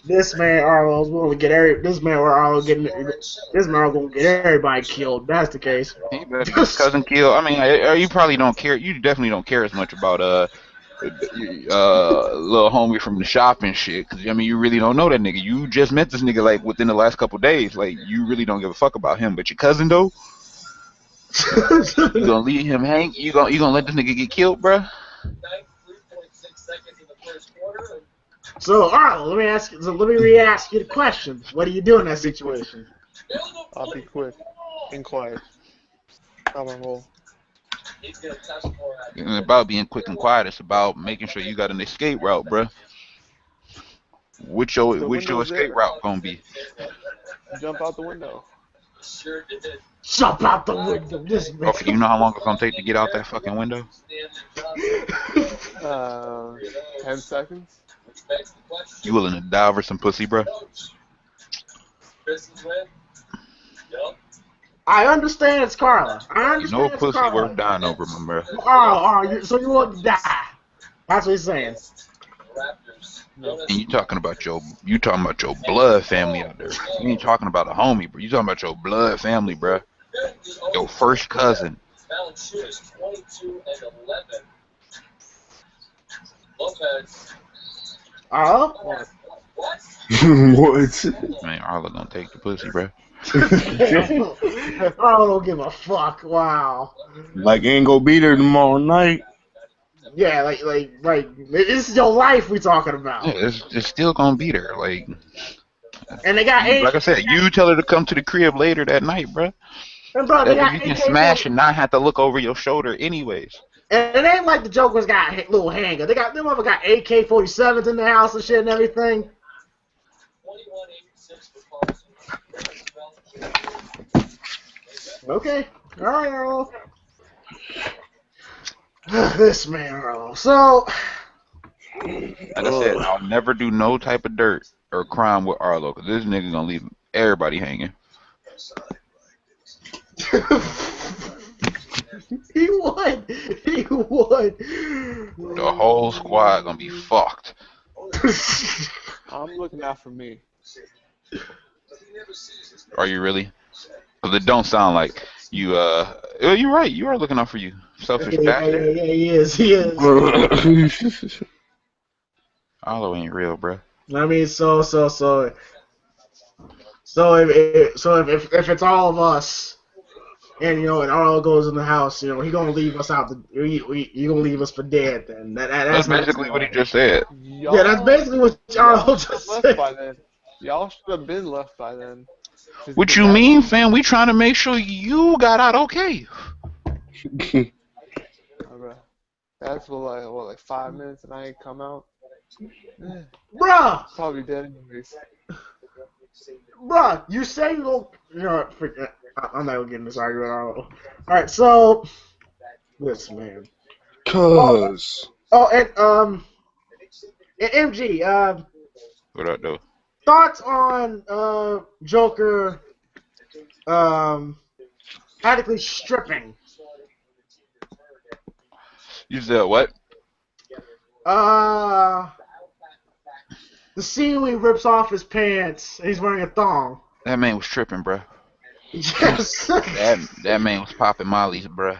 This man Arlo's going to get this man Arlo gonna get everybody killed. That's the case. He better get his cousin killed. I mean, you probably don't care. You definitely don't care as much about little homie from the shop and shit. Cause I mean, you really don't know that nigga. You just met this nigga like within the last couple days. Like you really don't give a fuck about him. But your cousin though, you gonna leave him hang? You gonna let this nigga get killed, bruh? So Arlo, let me re-ask you the question. What do you do in that situation? I'll be quick and quiet. I'm on roll. It ain't about being quick and quiet. It's about making sure you got an escape route, bruh. Which your escape route gonna be? Jump out the window. Jump out the window. This man. Okay, you know how long it's gonna take to get out that fucking window? 10 seconds. You willing to die over some pussy, bruh? I understand it's Carla. I You know understand it's pussy Carla. worth dying over, my bruh. So you want to die? That's what he's saying. And you talking about your blood family out there. You ain't talking about a homie, bro. You talking about your blood family, bruh. Your first cousin. What? Man, Arlo gonna take the pussy, bruh. I don't give a fuck. Wow. Like ain't gonna be there tomorrow night. Yeah, like this is your life we talking about. Yeah, it's still gonna be there. Like And they got like I said, you tell her to come to the crib later that night, bruh. And bro, That they way got you can AK smash and not have to look over your shoulder anyways. And it ain't like the Joker's got little handgun. Them motherfuckers got AK-47s in the house and shit and everything. Okay. Alright, Arlo. This man, Arlo. So Like I said, I'll never do no type of dirt or crime with Arlo, because this nigga gonna leave everybody hanging. He would. The whole squad gonna be fucked. I'm looking out for me. Are you really? Because it don't sound like you. You're right. You are looking out for you. Selfish bastard. Yeah, he is. Arlo ain't real, bruh. I mean, so if it's all of us, and and Arlo goes in the house, he gonna leave us out. He gonna leave us for dead. Then That's basically what he just said. Yeah, that's basically what Arlo just said. By then. Y'all should have been left by then. What you mean, fam? We trying to make sure you got out okay. That's like 5 minutes and I ain't come out. Bruh! Probably dead anyways. Bruh, you say you don't. I'm not gonna get in this argument. Alright, so this man. Cuz. And MG. What up, though? Thoughts on Joker practically stripping? You said what? The scene when he rips off his pants and he's wearing a thong. That man was tripping, bruh. Yes. That man was popping mollies, bruh.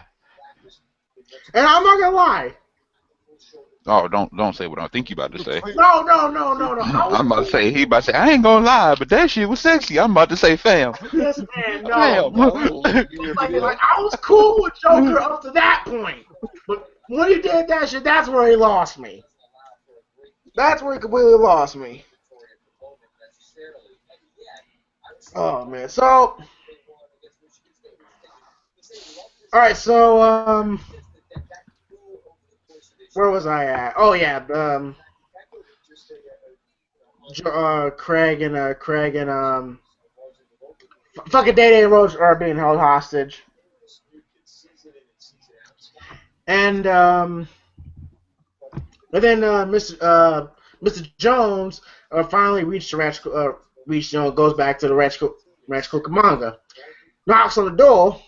And I'm not gonna lie. Oh, don't say what I think you about to say. No. I was I'm about to cool. say he about to say I ain't gonna lie, but that shit was sexy. I'm about to say, fam, This man, no. fam. Like I was cool with Joker up to that point, but when he did that shit, that's where he lost me. That's where he completely lost me. Oh man. So, all right. So, where was I at? Oh yeah. Craig and fucking Day and Roach are being held hostage, and then Mr. Jones finally reached the goes back to the Ranch Cucamonga, knocks on the door,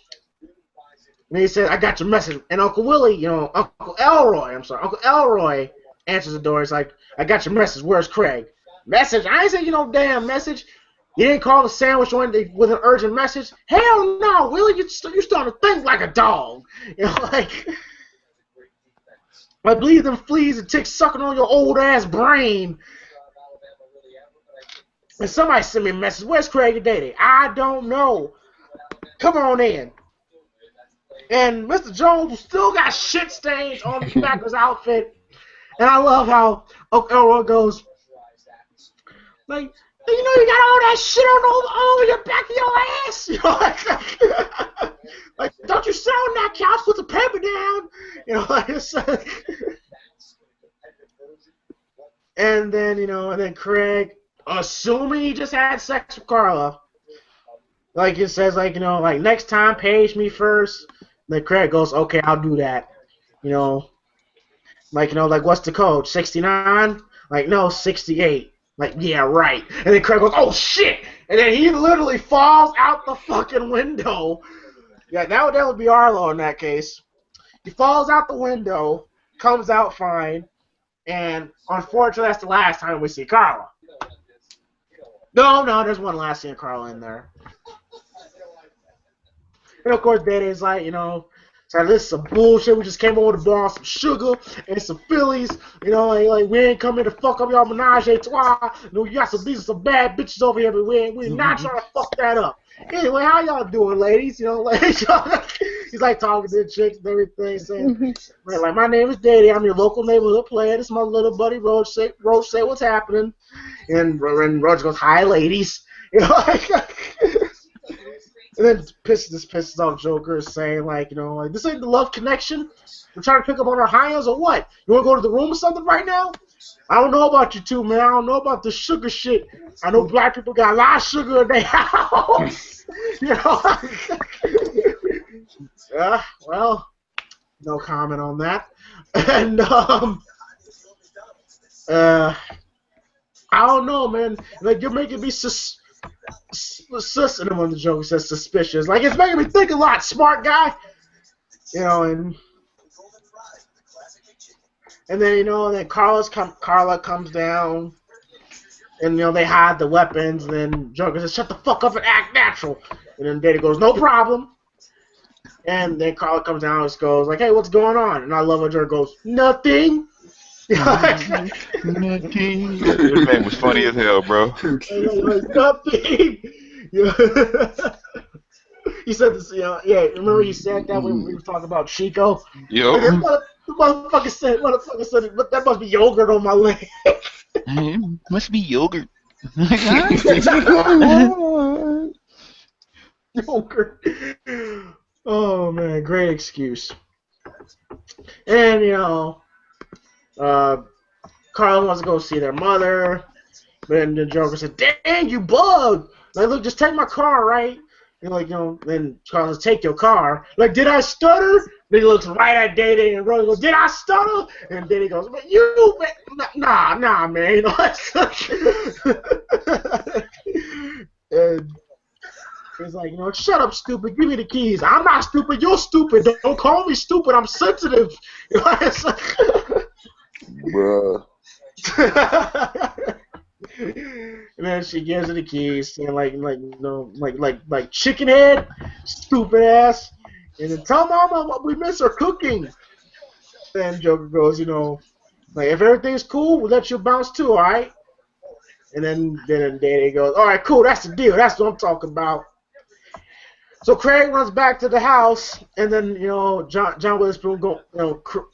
and he says, "I got your message." And Uncle Elroy answers the door. He's like, "I got your message. Where's Craig?" Message? I ain't send you no damn message. You didn't call the sandwich with an urgent message? Hell no, Willie, you're starting to think like a dog. I believe them fleas and ticks sucking on your old ass brain. And somebody sent me a message. Where's Craig and Day? I don't know. Come on in. And Mr. Jones still got shit stains on the back of his outfit. And I love how Elroy goes, like, you know, you got all that shit all over your back of your ass. You know, like don't you sit on that couch, put the paper down. You know, and then Craig, assuming he just had sex with Carla, like it says, like, like next time page me first. Then Craig goes, okay, I'll do that. Like what's the code? 69? Like no, 68. Like, yeah, right. And then Craig goes, oh, shit! And then he literally falls out the fucking window. Yeah, that would be Arlo in that case. He falls out the window, comes out fine, and unfortunately, that's the last time we see Carla. No, there's one last scene of Carla in there. And, of course, Day's like, so this is some bullshit. We just came over to borrow some sugar and some Phillies. Like we ain't coming to fuck up y'all menage a trois. You got these are some bad bitches over here, but we're not trying to fuck that up. Anyway, how y'all doing, ladies? He's like talking to the chicks and everything, saying, like, my name is Daddy. I'm your local neighborhood player. This is my little buddy Roach. Say what's happening. And Roach goes, hi, ladies. And then pisses off Joker, saying, like, this ain't the love connection. We're trying to pick up on our hyenas or what? You want to go to the room or something right now? I don't know about you two, man. I don't know about the sugar shit. I know black people got a lot of sugar in their house. Well, no comment on that. And, I don't know, man. Like, you're making me and when the Joker says suspicious, like it's making me think a lot, smart guy. And then then Carla comes down, and they hide the weapons, and then Joker says, "Shut the fuck up and act natural." And then Daddy goes, "No problem." And then Carla comes down and just goes like, "Hey, what's going on?" And I love when Joker goes, "Nothing." Nothing. This man was funny as hell, bro. Nothing. He said this, yeah. Remember he said that when we were talking about Chico? Yo. The motherfucker said, but that must be yogurt on my leg. Must be yogurt. Yogurt. Oh man, great excuse. And Carla wants to go see their mother. And the Joker said, "Dang, you bug! Like, look, just take my car, right?" And then Carla says, "Take your car." Like, did I stutter? Then he looks right at Day and Rose goes, "Did I stutter?" And Day goes, nah, man. And he's like, "Shut up, stupid. Give me the keys." "I'm not stupid. You're stupid. Don't call me stupid. I'm sensitive." Bruh. And then she gives her the keys, saying like chicken head, stupid ass. And then tell Mama we miss her cooking. Then Joker goes, like if everything's cool, we'll let you bounce too, all right? And then Daddy goes, all right, cool, that's the deal. That's what I'm talking about. So Craig runs back to the house, and then John Witherspoon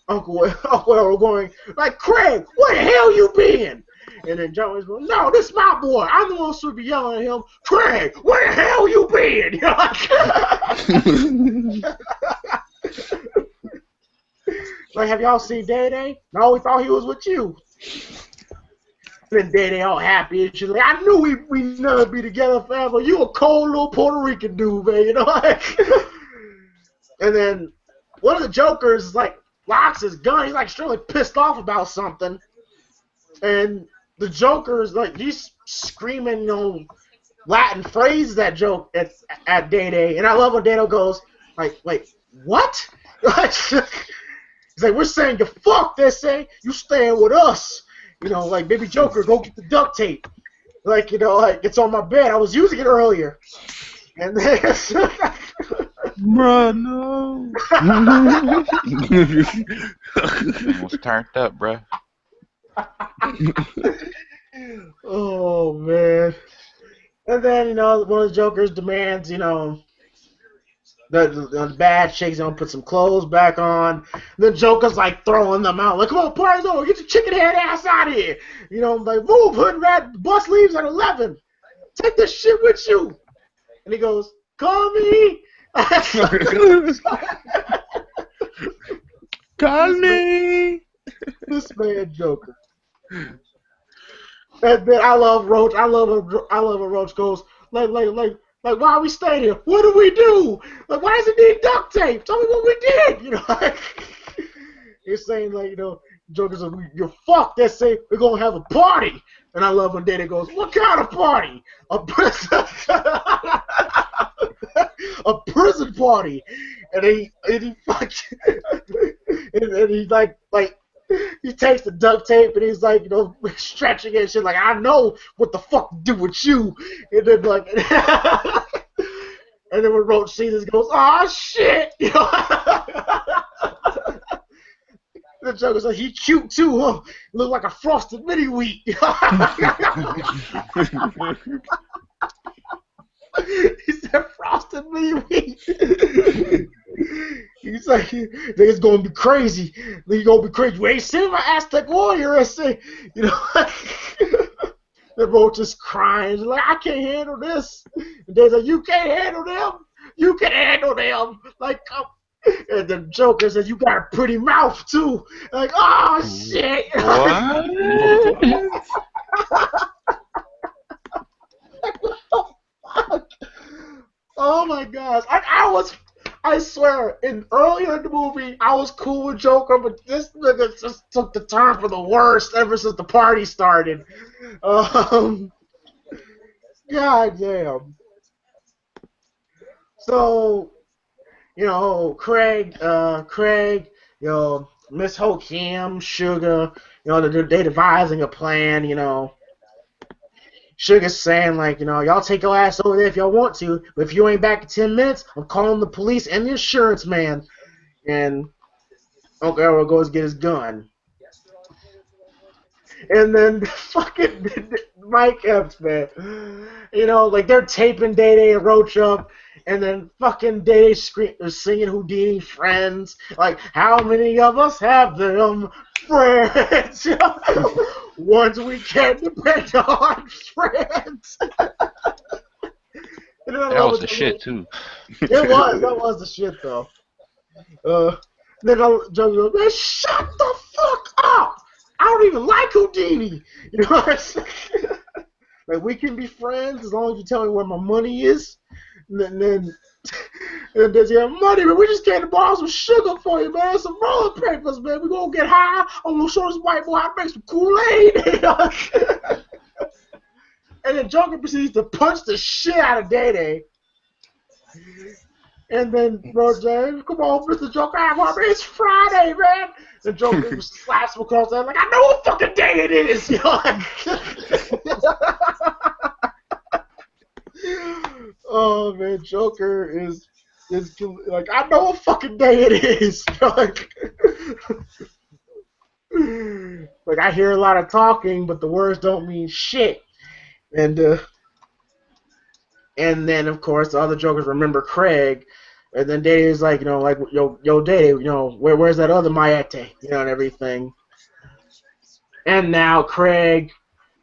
Uncle Elroy going like, Craig, where the hell you been? And then John Witherspoon, no, this is my boy. I'm the one who should be yelling at him. Craig, where the hell you been? Like, have y'all seen Day Day? No, we thought he was with you. And then Day Day all happy and she's like, I knew we never be together forever. You a cold little Puerto Rican dude, man, And then one of the Jokers like locks his gun. He's like extremely pissed off about something. And the Joker's like he's screaming, Latin phrases at Day Day. And I love when Day Day goes like, wait, what? He's like, we're saying you fuck this, say you staying with us. Like, baby Joker, go get the duct tape. Like, like, it's on my bed. I was using it earlier. And then... Bruh, no. Almost turned up, bruh. Oh, man. And then, one of the Jokers demands, the bad shakes on, put some clothes back on. The Joker's like throwing them out, like, come on, party's over, get your chicken head ass out of here. Like, move, hood and rat, the bus leaves at 11. Take this shit with you. And he goes, call me. Call me. This man Joker. And then I love Roach. I love a Roach goes, like, why are we staying here? What do we do? Like, why does it need duct tape? Tell me what we did. He's saying, like, Joker's like, you're fucked. They say we're going to have a party. And I love when Daddy goes, what kind of party? A prison a prison party. And he fucking, and he's like, he takes the duct tape and he's like, stretching it and shit. Like, I know what the fuck to do with you. And then like, and then when Roach sees this, goes, oh shit. The Joker's like, he cute too, huh? Look like a frosted mini wheat. He said frosted mini wheat. He's like, it's gonna be crazy. You're gonna be crazy. You ain't seen my Aztec warrior. I say, the Roach is crying. He's like, I can't handle this. And they're like, you can't handle them. You can handle them. Like, and the Joker says, you got a pretty mouth too. Like, oh shit. What? Oh my gosh. I swear, earlier in the movie, I was cool with Joker, but this nigga just took the turn for the worst ever since the party started. God damn. So, Craig, Miss Hokim, Sugar, they're devising a plan, Sugar's saying, like, y'all take your ass over there if y'all want to, but if you ain't back in 10 minutes, I'm calling the police and the insurance man. And Uncle Elroy goes get his gun. And then fucking Mike Epps, man. Like, they're taping Day Day and Roach up, and then fucking Day Day singing Houdini Friends. Like, how many of us have them friends? Ones we can't depend on, friends. That was the shit, too. That was the shit, though. Then Joker goes, man, shut the fuck up! I don't even like Houdini! Like, we can be friends as long as you tell me where my money is. And then there's your money, man. We just came to borrow some sugar for you, man. Some roller papers, man. We're going to get high. I'm going to show this white boy how to make some Kool-Aid. And then Joker proceeds to punch the shit out of Day Day. And then Bro James, come on, Mr. Joker, it's Friday, man. The Joker slaps him across the head like, I know what fucking day it is. You know? Oh man, Joker is like, I know what fucking day it is. Like I hear a lot of talking, but the words don't mean shit. And then of course the other Jokers remember Craig, and then Day's like, like yo Day, where's that other Mayete, and everything. And now Craig,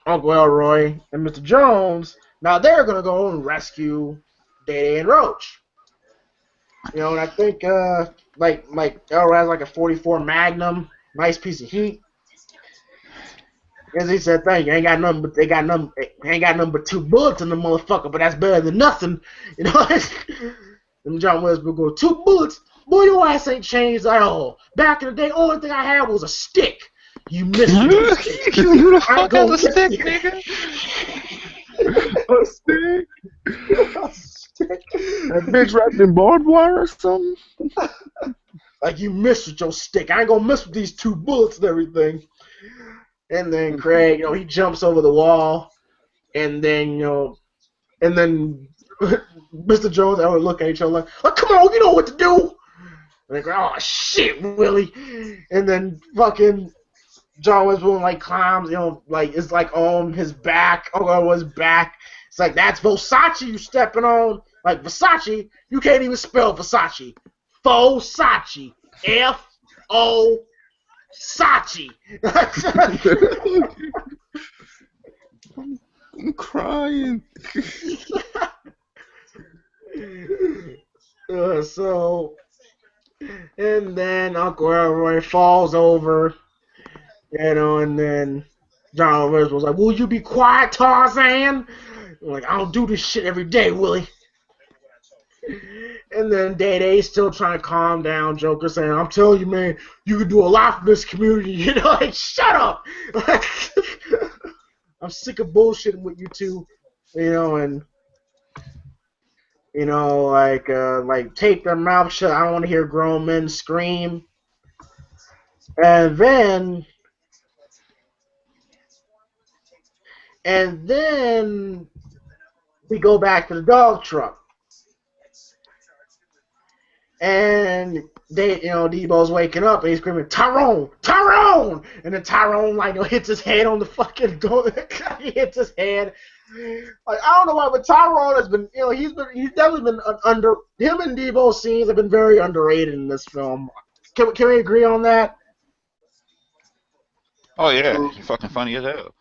Uncle Elroy, and Mr. Jones, now they're gonna go and rescue Day and Roach. And I think like Elroy has like a 44 Magnum, nice piece of heat. As he said, thank you. Ain't got nothing but 2 bullets in the motherfucker, but that's better than nothing. And John Witherspoon go, 2 bullets? Boy, your ass ain't changed at all. Back in the day, only thing I had was a stick. You missed it. Who the fuck has a stick, nigga? A stick? That bitch wrapped in barbed wire or something? Like you missed with your stick. I ain't gonna mess with these 2 bullets and everything. And then Craig, he jumps over the wall, and then, Mr. Jones and I would look at each other like, oh, come on, you know what to do. And they go, oh shit, Willie. And then fucking John Witherspoon like climbs, like it's like on his back, on his back. It's like, that's Versace you stepping on. Like Versace, you can't even spell Versace. Versace. F-O Sachi. I'm crying. And then Uncle Elroy falls over, and then John Rivers was like, will you be quiet, Tarzan? I'm like, I don't do this shit every day, Willie. And then Day-Day's still trying to calm down Joker, saying, I'm telling you, man, you can do a lot for this community. Like, shut up! I'm sick of bullshitting with you two. And, like, tape their mouth shut. I don't want to hear grown men scream. And then we go back to the dog truck. And Debo's waking up and he's screaming, Tyrone! Tyrone! And then Tyrone hits his head on the fucking door. He hits his head. Like, I don't know why, but Tyrone has been, he's definitely been under, him and Debo's scenes have been very underrated in this film. Can we agree on that? Oh yeah, he's fucking funny as hell.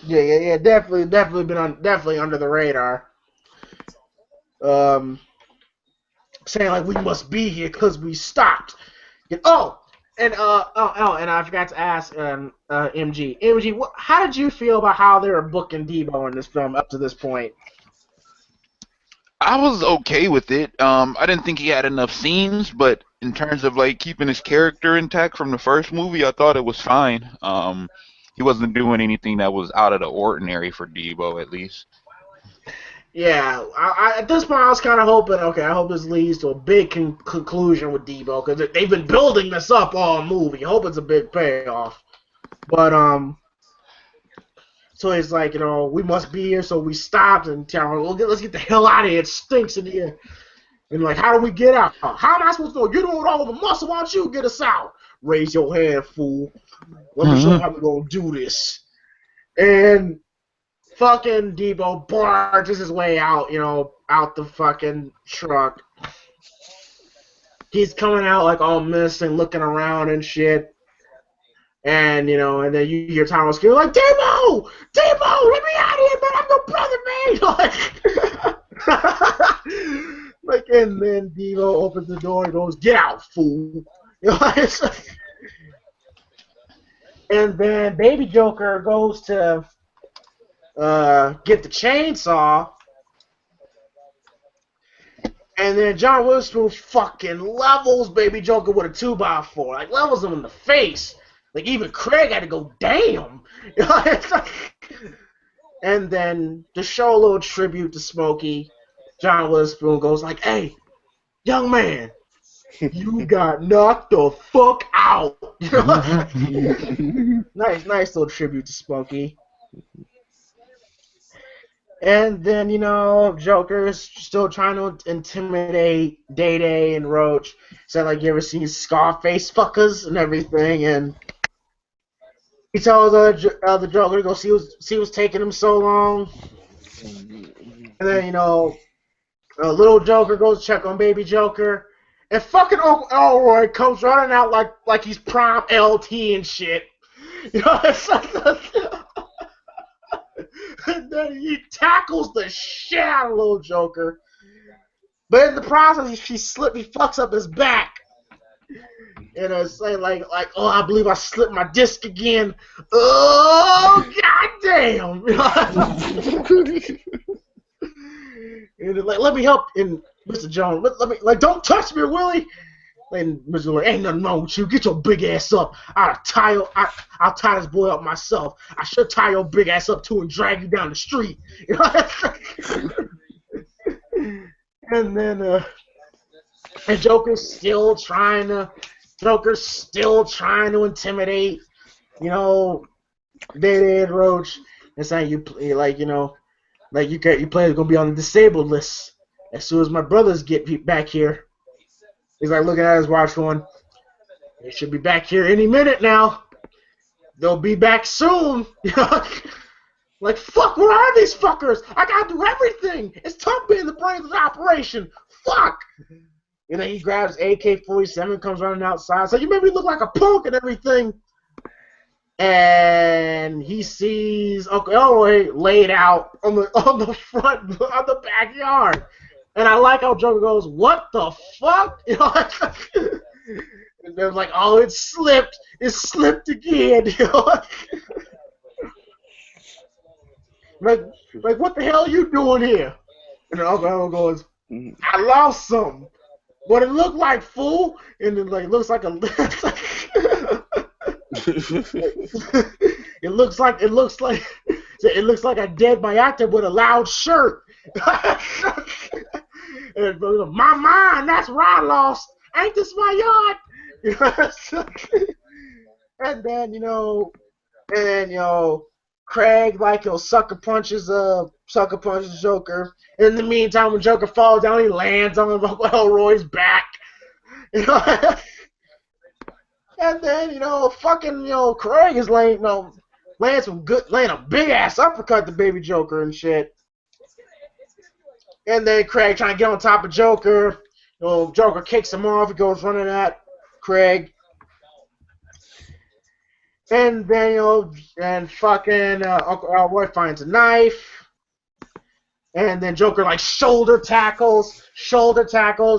Yeah, definitely been definitely under the radar. Saying like we must be here because we stopped. And I forgot to ask MG. MG, how did you feel about how they were booking Debo in this film up to this point? I was okay with it. I didn't think he had enough scenes, but in terms of like keeping his character intact from the first movie, I thought it was fine. He wasn't doing anything that was out of the ordinary for Debo, at least. Yeah, at this point I was kind of hoping, okay, I hope this leads to a big conclusion with Debo, because they've been building this up all movie. I hope it's a big payoff. But, so it's like, we must be here, so we stopped and tell him, let's get the hell out of here, it stinks in here. And like, how do we get out? How am I supposed to know? You're doing all the muscle, why don't you get us out? Raise your hand, fool. Let me show you how we're going to do this. And fucking Debo barges his way out, out the fucking truck. He's coming out like all missed and looking around and shit. And, and then you hear Thomas scream like, Debo! Debo! Let me out of here, man! I'm your brother, man! Like, and then Debo opens the door and goes, get out, fool! And then Baby Joker goes to get the chainsaw, and then John Witherspoon fucking levels Baby Joker with a 2x4, like levels him in the face. Like even Craig had to go, damn. And then to show a little tribute to Smokey, John Witherspoon goes like, hey, young man, you got knocked the fuck out. Nice little tribute to Smokey. And then, Joker's still trying to intimidate Day-Day and Roach. Said, like, you ever seen Scarface fuckers and everything, and he tells the Joker to go see what's taking him so long. And then, little Joker goes check on baby Joker. And fucking Uncle Elroy comes running out like he's prime LT and shit. It's like and then he tackles the shit out of little Joker. But in the process, he fucks up his back. And it's like, oh, I believe I slipped my disc again. Oh, goddamn! And like, let me help. And Mr. Jones, let me, like, don't touch me, Willie. And Mr. Like, ain't nothing wrong with you. Get your big ass up. I'll tie this boy up myself. I should tie your big ass up too and drag you down the street. And then, and Joker's still trying to intimidate, Day-Day and Roach, and saying you players gonna be on the disabled list as soon as my brothers get back here. He's like looking at his watch going, they should be back here any minute now. They'll be back soon. Like, fuck, where are these fuckers? I gotta do everything. It's tough being the brains of the operation. Fuck. And then he grabs AK-47, comes running outside. So you made me look like a punk and everything. And he sees Uncle Elroy laid out on the front of the backyard. And I like how Joker goes, what the fuck? And they're like, oh, it slipped again. Like, what the hell are you doing here? And then Uncle Elroy goes, I lost something. But it looked like fool, and it looks like a it looks like a dead Mayata with a loud shirt. And, my mind, that's where I lost. Ain't this my yard? And then Craig sucker punches Joker. And in the meantime, when Joker falls down, he lands on Elroy's back. And then Craig is laying a big ass uppercut to baby Joker and shit. And then Craig trying to get on top of Joker. Joker kicks him off. He goes running at Craig. And then, Uncle Elroy finds a knife. And then Joker, shoulder tackles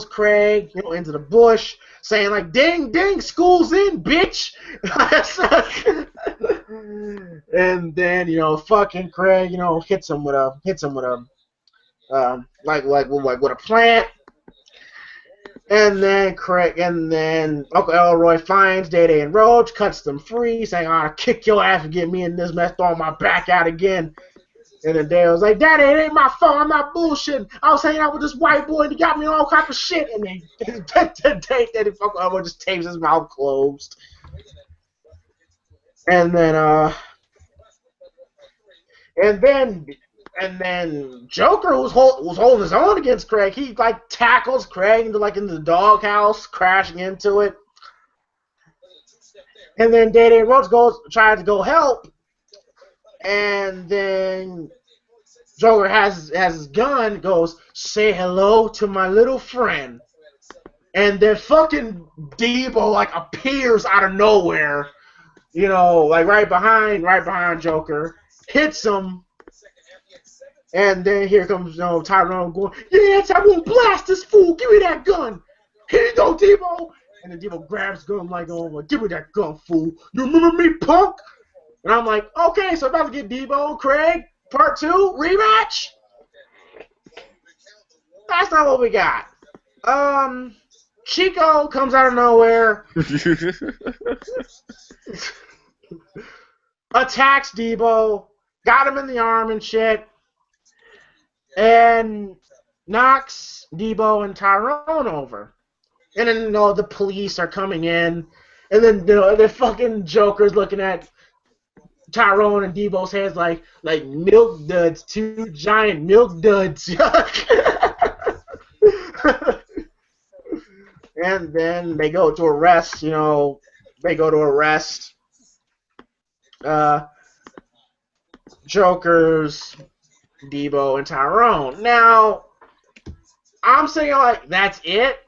Craig, into the bush, saying, ding, ding, school's in, bitch! And then, fucking Craig, hits him with a plant. And then Uncle Elroy finds Day-Day and Roach, cuts them free, saying, I'll kick your ass and get me in this mess, throwing my back out again. And then Day was like, Daddy, it ain't my fault, I'm not bullshitting. I was hanging out with this white boy and he got me in all kinds of shit. And then Uncle Elroy just tapes his mouth closed. And then Joker was holding his own against Craig. He tackles Craig into the doghouse, crashing into it. And then Day-Day Roach tries to go help, and then Joker has his gun, goes, say hello to my little friend. And then fucking Debo appears out of nowhere, right behind Joker, hits him. And then here comes Tyrone going, yes, I will blast this fool. Give me that gun. Here you go, Debo. And then Debo grabs the gun give me that gun, fool. You remember me, punk? And I'm like, okay, so about to get Debo and Craig, part 2, rematch? That's not what we got. Chico comes out of nowhere. Attacks Debo. Got him in the arm and shit. And knocks Debo and Tyrone over. And then, the police are coming in. And then, the fucking Joker's looking at Tyrone and Debo's heads like milk duds, two giant milk duds. And then they go to arrest, uh, Joker's, Debo, and Tyrone. Now, I'm saying, that's it?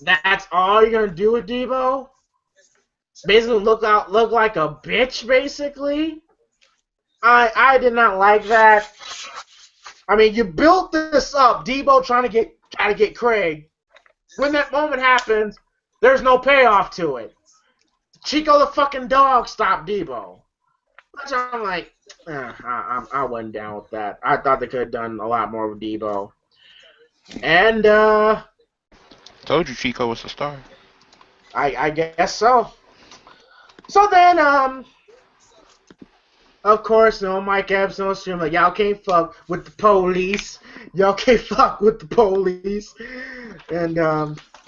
That's all you're going to do with Debo? Basically look like a bitch, basically? I did not like that. I mean, you built this up, Debo trying to get Craig. When that moment happens, there's no payoff to it. Chico the fucking dog stopped Debo. Which I'm like, I wasn't down with that. I thought they could have done a lot more with Debo. And, Told you Chico was the star. I guess so. So then, of course, Mike Epps on stream like, y'all can't fuck with the police. Y'all can't fuck with the police. And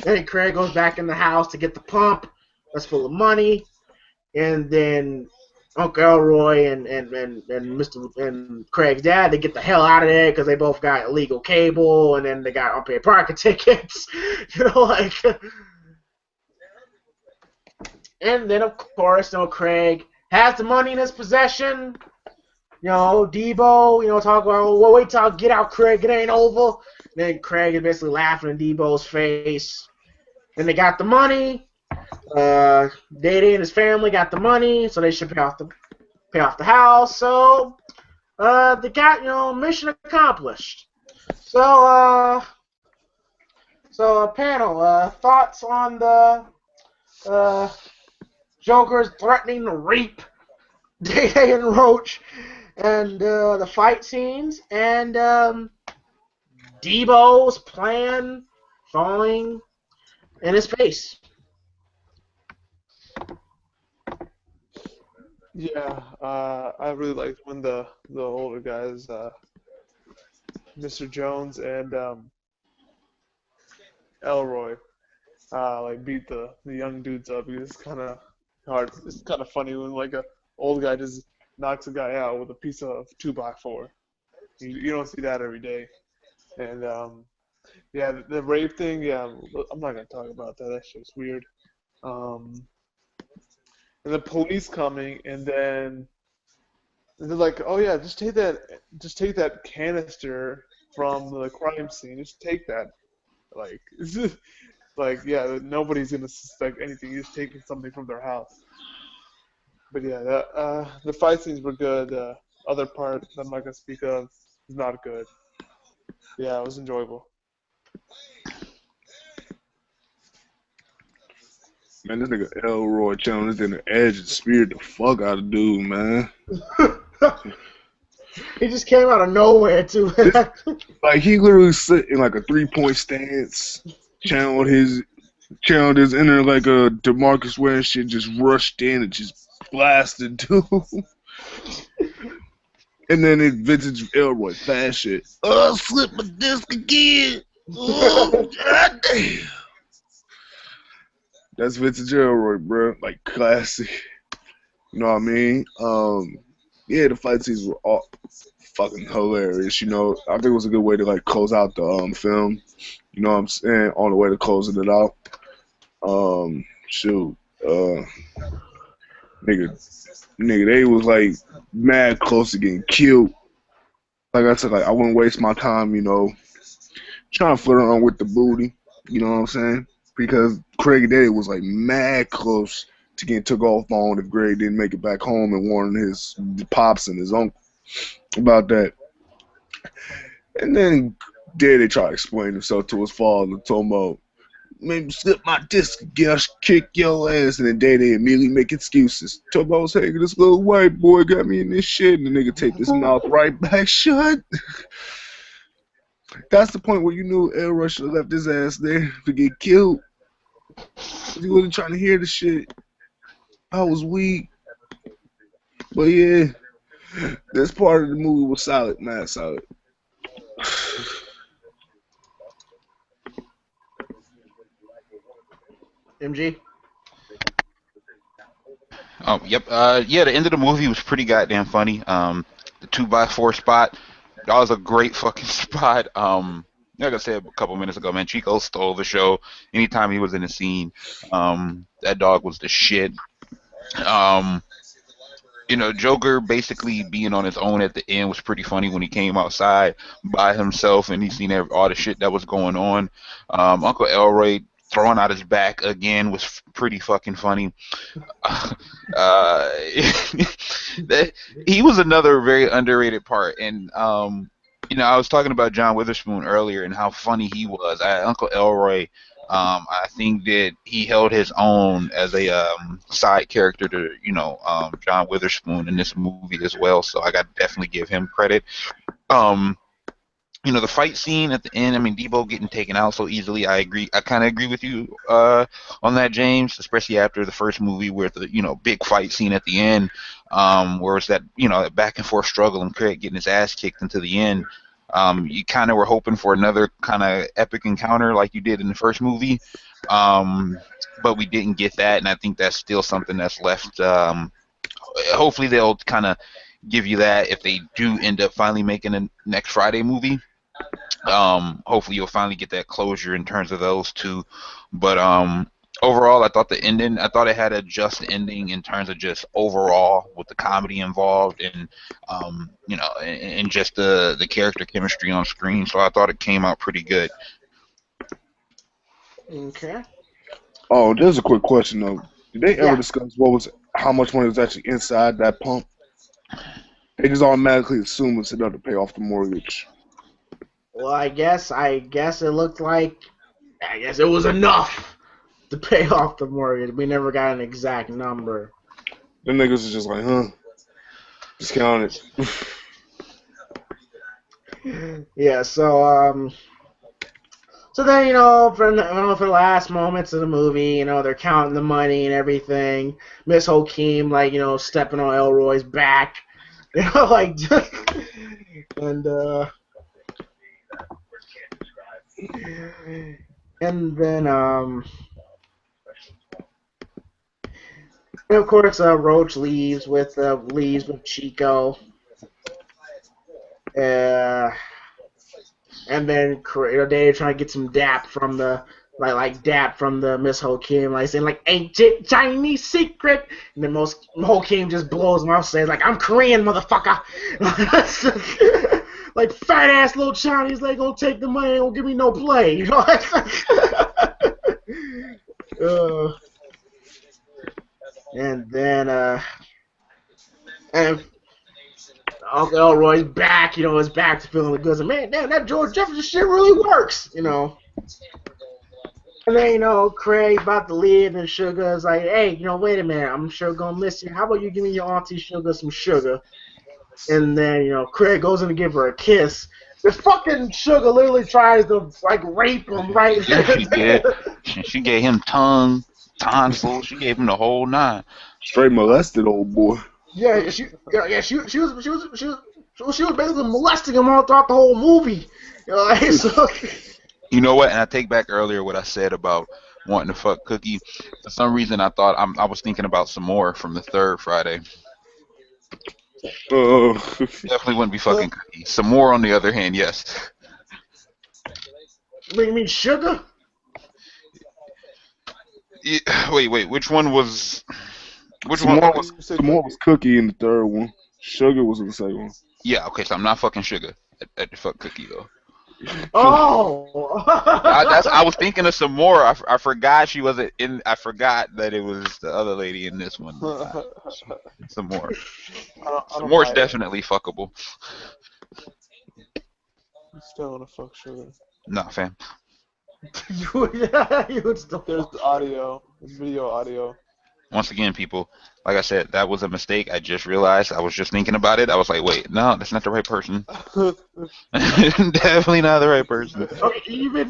then Craig goes back in the house to get the pump that's full of money. And then Uncle Elroy and Mr. and Craig's dad, they get the hell out of there because they both got illegal cable and then they got unpaid parking tickets. And then, of course, Craig has the money in his possession. Debo, talk about, well, wait till I get out, Craig, it ain't over. And then Craig is basically laughing in Debo's face. And they got the money. Dede and his family got the money, so they should pay off the house. So, they got, mission accomplished. So, panel, thoughts on the, Joker's threatening to rape Dede and Roach, and the fight scenes, and Debo's plan falling in his face. Yeah, I really liked when the older guys, Mr. Jones and Elroy, beat the young dudes up. It's kind of hard. It's kind of funny when a old guy just knocks a guy out with a piece of 2x4. You don't see that every day. And yeah, the rape thing. Yeah, I'm not gonna talk about that. That shit's weird. And the police coming, and then they're like, "Oh yeah, just take that canister from the crime scene. Just take that." Yeah, nobody's gonna suspect anything. You're just taking something from their house. But yeah, the fight scenes were good. The other part that I'm not gonna speak of is not good. Yeah, it was enjoyable. Man, this nigga Elroy challenged in the edge and speared the fuck out of dude, man. He just came out of nowhere, too. He literally sit in a 3-point stance, channeled his inner a DeMarcus Ware shit, just rushed in and just blasted dude. And then in vintage Elroy fast shit. Oh, slip my disc again. Oh, goddamn. That's vintage Elroy, bro. Classic. You know what I mean? Yeah, the fight scenes were all fucking hilarious. I think it was a good way to close out the film. You know what I'm saying? On the way to closing it out. Nigga, they was mad close to getting killed. Like I said, I wouldn't waste my time, trying to flirt around with the booty. You know what I'm saying? Because Craig Daddy was mad close to getting took off on if Greg didn't make it back home and warning his pops and his uncle about that. And then Daddy tried to explain himself to his father, told him, maybe slip my disc again, I should kick your ass. And then Daddy immediately make excuses. Told him, hey, this little white boy got me in this shit. And the nigga taped his mouth right back shut. That's the point where you knew Elroy should have left his ass there to get killed. He wasn't trying to hear the shit. I was weak. But yeah, this part of the movie was solid, man, solid. MG. Oh, yep. Yeah, the end of the movie was pretty goddamn funny. The 2x4 spot, that was a great fucking spot. Like I said a couple minutes ago, man, Chico stole the show. Anytime he was in the scene, that dog was the shit. Um, Joker basically being on his own at the end was pretty funny when he came outside by himself and he seen all the shit that was going on. Uncle Elroy throwing out his back again was pretty fucking funny. uh, he was another very underrated part, and I was talking about John Witherspoon earlier and how funny he was. Uncle Elroy, I think that he held his own as a side character to John Witherspoon in this movie as well. So I got to definitely give him credit. Um, the fight scene at the end, I mean, Debo getting taken out so easily, I agree. I kind of agree with you on that, James, especially after the first movie where the, big fight scene at the end, where it's that, back and forth struggle and Craig getting his ass kicked into the end. You kind of were hoping for another kind of epic encounter like you did in the first movie, but we didn't get that, and I think that's still something that's left. Hopefully they'll kind of give you that if they do end up finally making a next Friday movie. Hopefully you'll finally get that closure in terms of those two. But overall, I thought it had a just ending in terms of just overall with the comedy involved and and just the character chemistry on screen. So I thought it came out pretty good. Okay. Oh, there's a quick question though. Did they ever Yeah. discuss how much money was actually inside that pump? They just automatically assume it's enough to pay off the mortgage. Well, I guess it looked like. I guess it was enough to pay off the mortgage. We never got an exact number. Them niggas is just like, huh? Just count it. Yeah. So then, for the last moments of the movie, they're counting the money and everything. Miss Hakeem, stepping on Elroy's back, like, and then and of course, Roach leaves with Chico, and then they're trying to get some dap from the dap from the Miss Hakeem, saying ancient Chinese secret, and then Hakeem just blows him off, saying I'm Korean, motherfucker. Like fat ass little Chinese, they gonna take the money and don't give me no play, and then and Uncle Elroy's back, his back to feeling the goods. And man, damn, that George Jefferson shit really works, And then, Craig's about to leave, and Sugar's like, hey, wait a minute, I'm sure gonna miss you. How about you give me your auntie Sugar some sugar? And then, Craig goes in to give her a kiss. This fucking Sugar literally tries to, rape him right Yeah, she did. She gave him tonsils. She gave him the whole nine. Straight molested old boy. Yeah, she was basically molesting him all throughout the whole movie. So, You know what? And I take back earlier what I said about wanting to fuck Cookie. For some reason, I thought I was thinking about some more from the third Friday. Definitely wouldn't be fucking Cookie. Some more, on the other hand, yes. you mean Sugar? Wait. Which one was? Which Some one? more was Cookie in the third one. Sugar was in the second one. Yeah. Okay. So I'm not fucking Sugar at the fuck Cookie though. Oh. I was thinking of some more. I forgot she wasn't in. I forgot that it was the other lady in this one. Some more. Some more is definitely fuckable. You still wanna fuck Sugar? Nah, fam. You would still. There's audio. There's video audio. Once again, people, like I said, that was a mistake. I just realized. I was just thinking about it. I was like, wait, no, that's not the right person. Definitely not the right person. Even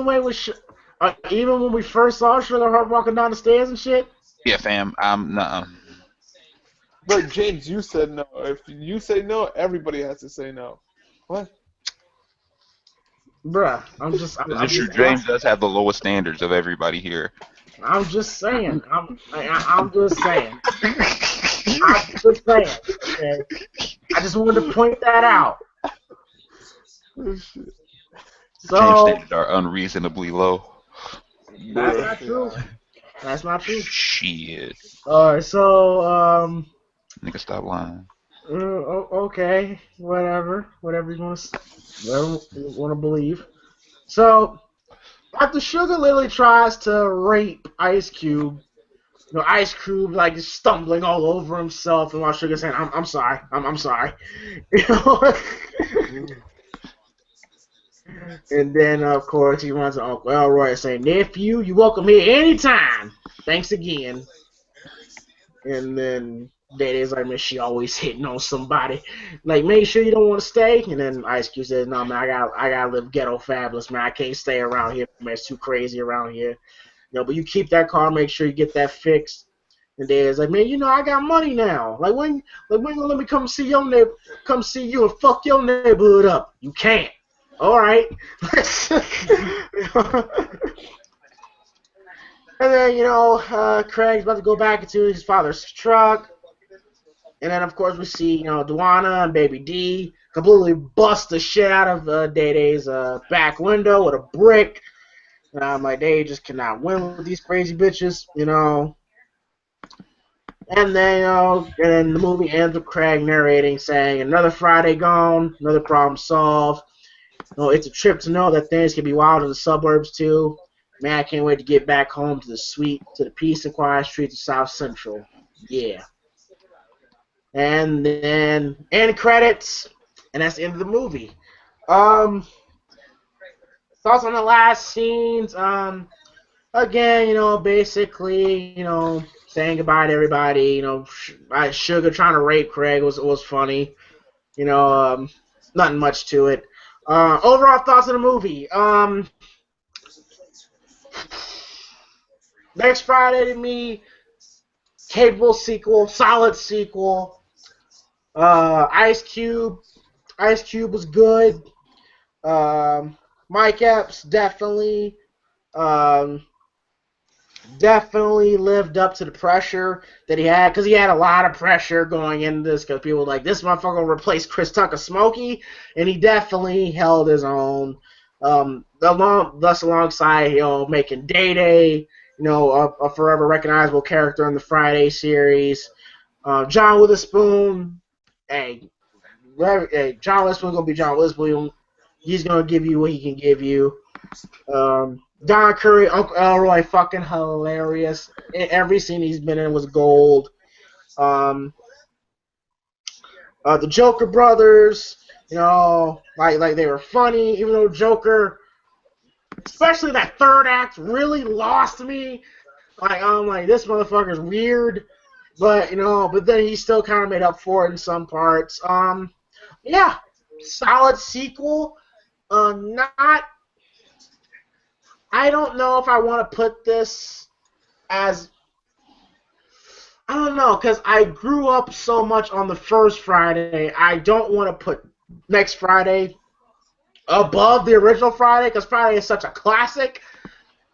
when we first saw Sugar walking down the stairs and shit. Yeah, fam. Nuh-uh. But James, you said no. If you say no, everybody has to say no. What? Bruh, I'm It's true. James does have the lowest standards of everybody here. I'm just saying. I'm just saying. I'm just saying. Okay. I just wanted to point that out. Oh, shit. James So standards are unreasonably low. that's Bruh. not true. Yeah. That's not true. Shit. Alright, so Nigga, stop lying. okay, whatever you want to believe. So after Sugar Lily tries to rape Ice Cube, Ice Cube like is stumbling all over himself, and while Sugar's saying, "I'm sorry, I'm sorry," you know. And then of course he runs to Uncle Elroy saying, "Nephew, you welcome here anytime. Thanks again." And then Daddy's like, "Man, she always hitting on somebody. Like, make sure you don't want to stay." And then Ice Cube says, "No, man, I gotta live ghetto fabulous, man. I can't stay around here, man. It's too crazy around here. But you keep that car, make sure you get that fixed." And Dad's like, "Man, I got money now. When you gonna let me come see you and fuck your neighborhood up? You can't. All right." And then, Craig's about to go back into his father's truck. And then, of course, we see, Duana and Baby D completely bust the shit out of Day-Day's back window with a brick. And I'm like, they just cannot win with these crazy bitches. And then, and then the movie ends with Craig narrating, saying, "Another Friday gone, another problem solved. It's a trip to know that things can be wild in the suburbs, too. Man, I can't wait to get back home to the peace and quiet streets of South Central. Yeah." And then end credits, and that's the end of the movie. Um, Thoughts on the last scenes? Again, basically, saying goodbye to everybody. Sugar trying to rape Craig was funny. Nothing much to it. Overall thoughts on the movie. Next Friday to me, capable sequel, solid sequel. Ice Cube was good. Mike Epps um, definitely lived up to the pressure that he had, because he had a lot of pressure going into this, because people were like, this motherfucker will replace Chris Tucker Smokey, and he definitely held his own. Thus alongside, making Day-Day, a forever recognizable character in the Friday series. John Witherspoon, hey, John Witherspoon gonna be John Witherspoon. He's gonna give you what he can give you. Don Curry, Uncle Elroy, fucking hilarious. Every scene he's been in was gold. The Joker brothers, like they were funny, even though Joker, especially that third act, really lost me. I'm like, this motherfucker's weird, but then he still kind of made up for it in some parts. Yeah, solid sequel. Not. I don't know if I want to put this as. I don't know, because I grew up so much on the first Friday. I don't want to put next Friday above the original Friday, because Friday is such a classic.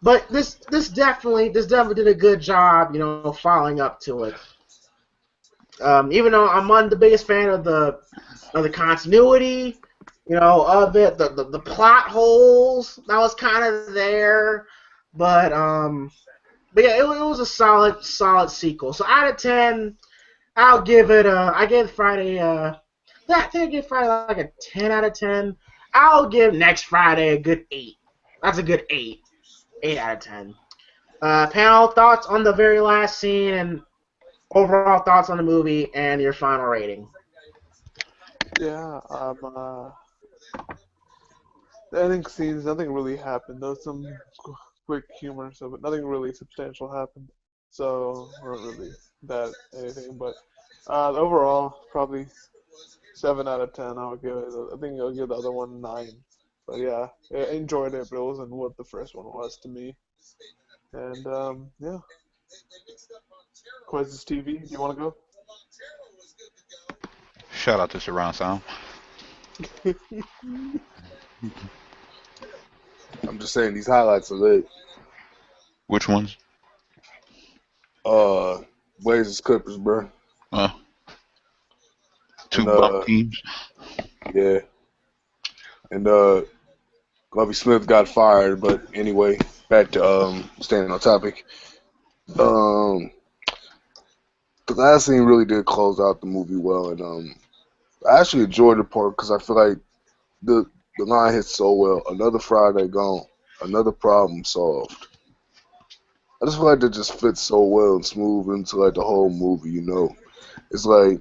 But this definitely did a good job, following up to it. Even though I'm not the biggest fan of the continuity, of it, the plot holes that was kind of there, but yeah, it was a solid sequel. So out of 10, I'll give it I give Friday I think I give Friday like a 10 out of 10. I'll give next Friday a good 8. That's a good 8. 8 out of 10. Panel thoughts on the very last scene and overall thoughts on the movie and your final rating. Yeah, the ending scenes, nothing really happened. There was some quick humor, but nothing really substantial happened. So, not really that anything, but overall, probably 7 out of 10. I would give it. I think I'll give the other one 9. But yeah, I enjoyed it, but it wasn't what the first one was to me. And yeah. Quizzes TV, do you want to go? Shout out to Surround Sound. I'm just saying these highlights are lit. Which ones? Uh, Blazers Clippers, bro. Uh, two And bum teams. yeah, and Lovie Smith got fired. But anyway, back to staying on topic. Um, the last scene really did close out the movie well, and I actually enjoyed the part because I feel like the the line hits so well. Another Friday gone, another problem solved. I just feel like that just fits so well and smooth into like the whole movie. It's like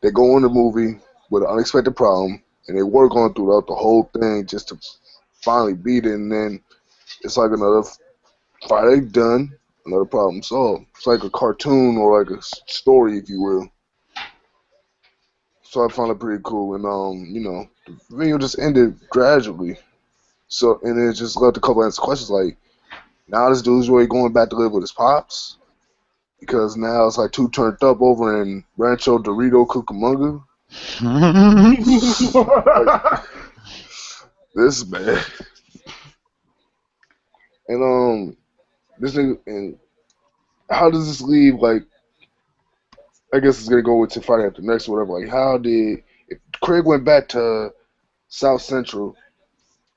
they go in the movie with an unexpected problem and they work on it throughout the whole thing just to finally beat it, and then it's like another Friday done, another problem solved. It's like a cartoon or like a story, if you will. So I found it pretty cool, and the video just ended gradually. So and it just left a couple answer questions like, now this dude's really going back to live with his pops because now it's like two turned up over in Rancho Dorito Cucamonga. Like, this is bad. And this nigga, and how does this leave? Like, I guess it's gonna go into Friday after next or whatever. Like, how did if Craig went back to South Central?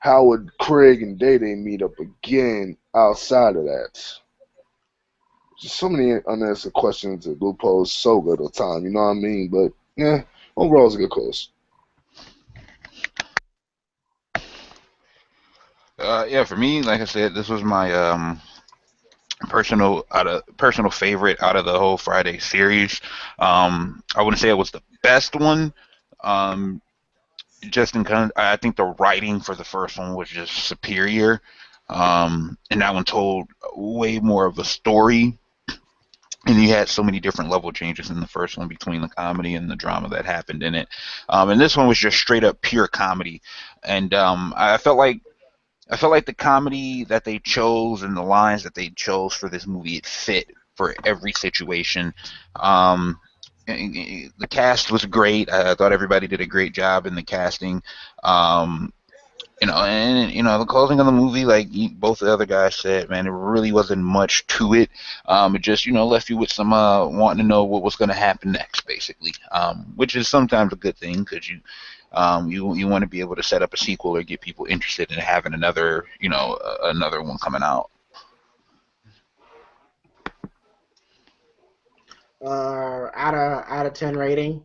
How would Craig and Day Day meet up again outside of that? Just so many unanswered questions and loopholes. So little time, you know what I mean? But yeah, overall it's a good close. Yeah, for me, like I said, this was my personal favorite out of the whole Friday series. I wouldn't say it was the best one. Um, just in kind of, I think the writing for the first one was just superior. And that one told way more of a story. And you had so many different level changes in the first one between the comedy and the drama that happened in it. And this one was just straight up pure comedy. And I felt like the comedy that they chose and the lines that they chose for this movie, it fit for every situation. The cast was great. I thought everybody did a great job in the casting. Um, the closing of the movie, like both the other guys said, man, it really wasn't much to it. It just, left you with some wanting to know what was going to happen next, basically. Which is sometimes a good thing because you want to be able to set up a sequel or get people interested in having another, another one coming out. Out of 10 rating.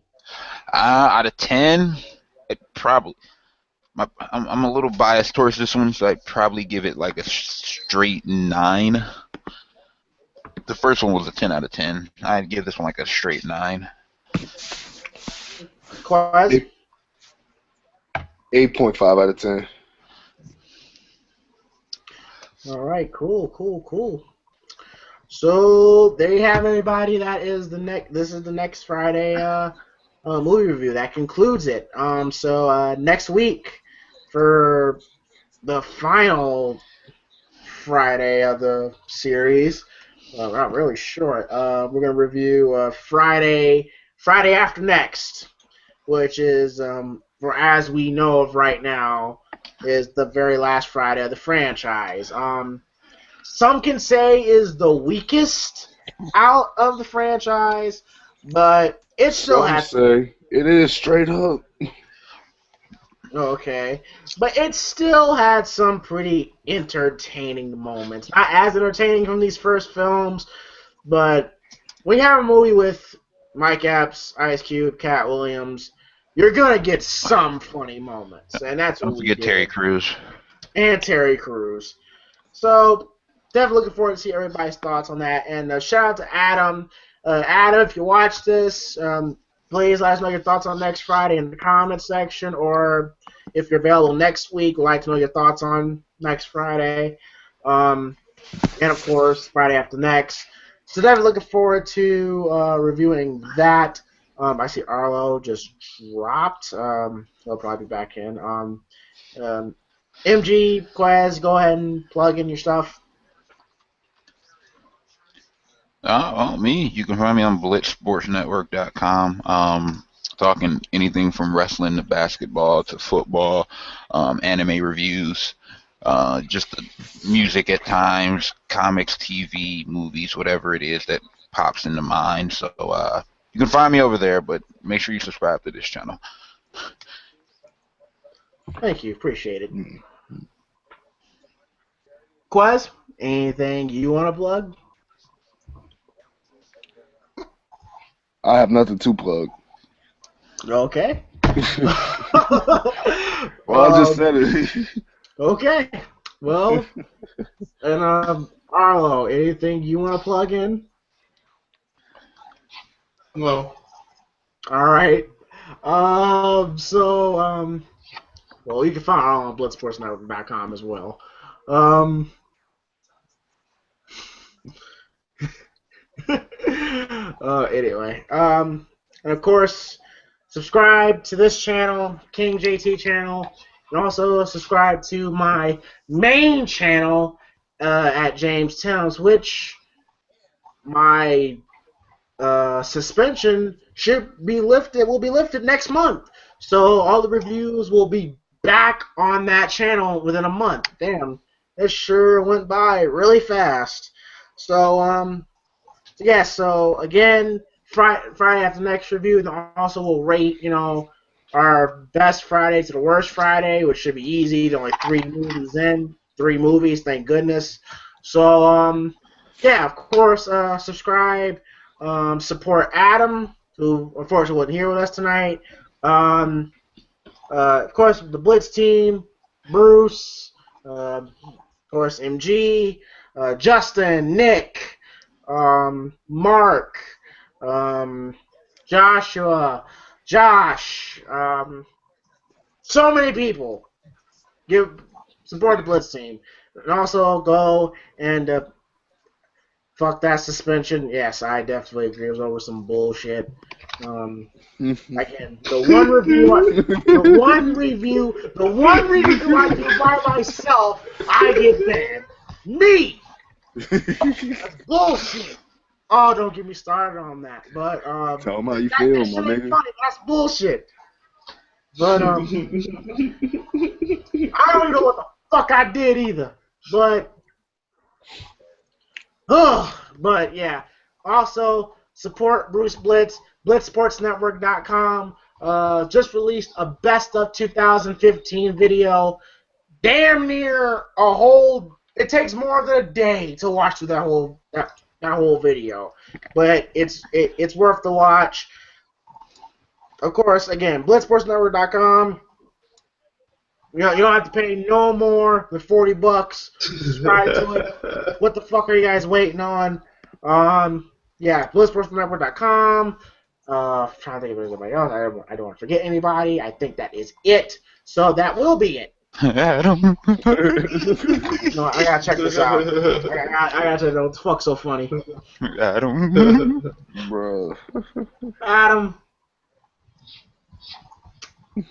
Out of 10, it probably. I'm a little biased towards this one, so I'd probably give it like a straight 9. The first one was a 10 out of 10. I'd give this one like a straight 9. Quaz? 8.5 out of 10. All right, cool. So there you have everybody. That is the next. This is the next Friday movie review. That concludes it. So next week for the final Friday of the series. Not really short. We're gonna review Friday after next, which is for as we know of right now is the very last Friday of the franchise. Some can say is the weakest out of the franchise, but it still has. Say it is straight up. Okay, but it still had some pretty entertaining moments. Not as entertaining from these first films, but when you have a movie with Mike Epps, Ice Cube, Cat Williams, you're gonna get some funny moments, and that's what Don't we forget did. Terry Crews. And Terry Crews. So definitely looking forward to see everybody's thoughts on that. And shout out to Adam. Adam, if you watch this, please let us know your thoughts on next Friday in the comments section, or if you're available next week, we'd like to know your thoughts on next Friday. And of course, Friday after next. So definitely looking forward to reviewing that. I see Arlo just dropped. He'll probably be back in. MG, Quaz, go ahead and plug in your stuff. Me. You can find me on blitzsportsnetwork.com. Talking anything from wrestling to basketball to football, anime reviews. just the music at times, comics, TV, movies, whatever it is that pops into mind. So you can find me over there, but make sure you subscribe to this channel. Thank you. Appreciate it. Quaz, anything you want to plug? I have nothing to plug. Okay. Well, I just said it. Okay. Well, and Arlo, anything you want to plug in? No. All right. Well, you can find Arlo on bloodsportsnetwork.com as well. Anyway, and of course, subscribe to this channel, King JT channel, and also subscribe to my main channel at James Towns, which my suspension should be lifted. Will be lifted next month, so all the reviews will be back on that channel within a month. Damn, it sure went by really fast. So yeah, so again, Friday after next review, and also we'll rate, our best Friday to the worst Friday, which should be easy. There's only 3 movies, thank goodness. So, yeah, of course, subscribe, support Adam, who unfortunately wasn't here with us tonight. Of course, the Blitz team, Bruce, of course, MG, Justin, Nick, Mark, Joshua, Josh, so many people. Support the Blitz team, and also go and fuck that suspension. Yes, I definitely agree. It was over some bullshit. Again, the one review I do by myself, I get banned. Me. That's bullshit. Oh, don't get me started on that. But Tell them how you feel, my nigga. Funny. That's bullshit. But I don't even know what the fuck I did either. But yeah. Also support Bruce Blitz. BlitzSportsNetwork.com just released a best of 2015 video. Damn near a whole. It takes more than a day to watch through that whole video, but it's worth the watch. Of course, again, BlitzSportsNetwork.com. You don't have to pay no more than $40 to subscribe to it. What the fuck are you guys waiting on? Yeah, BlitzSportsNetwork.com. Trying to think if there's anybody else. I don't want to forget anybody. I think that is it. So that will be it. Adam. No, I gotta check this out. I gotta know what the fuck's so funny. Adam. Bro. Adam.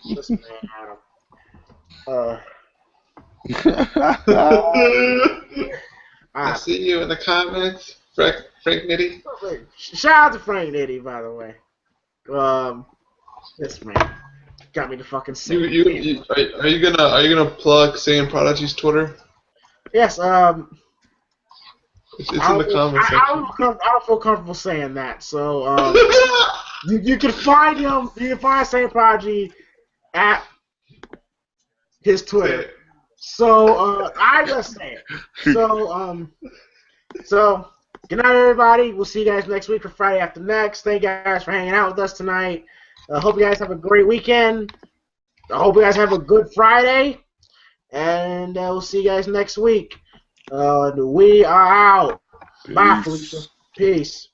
Listen, man, Adam. I see you in the comments, Frank Nitty. Shout out to Frank Nitty, by the way. This man got me to fucking say. Are you gonna plug Saiyan Prodigy's Twitter? Yes. It's in the comments section. I don't feel comfortable saying that. So you can find him. You can find Saiyan Prodigy at his Twitter. So I just say it. So good night, everybody. We'll see you guys next week for Friday After Next. Thank you guys for hanging out with us tonight. Hope you guys have a great weekend. I hope you guys have a good Friday. And we'll see you guys next week. We are out. Bye, Felicia. Peace.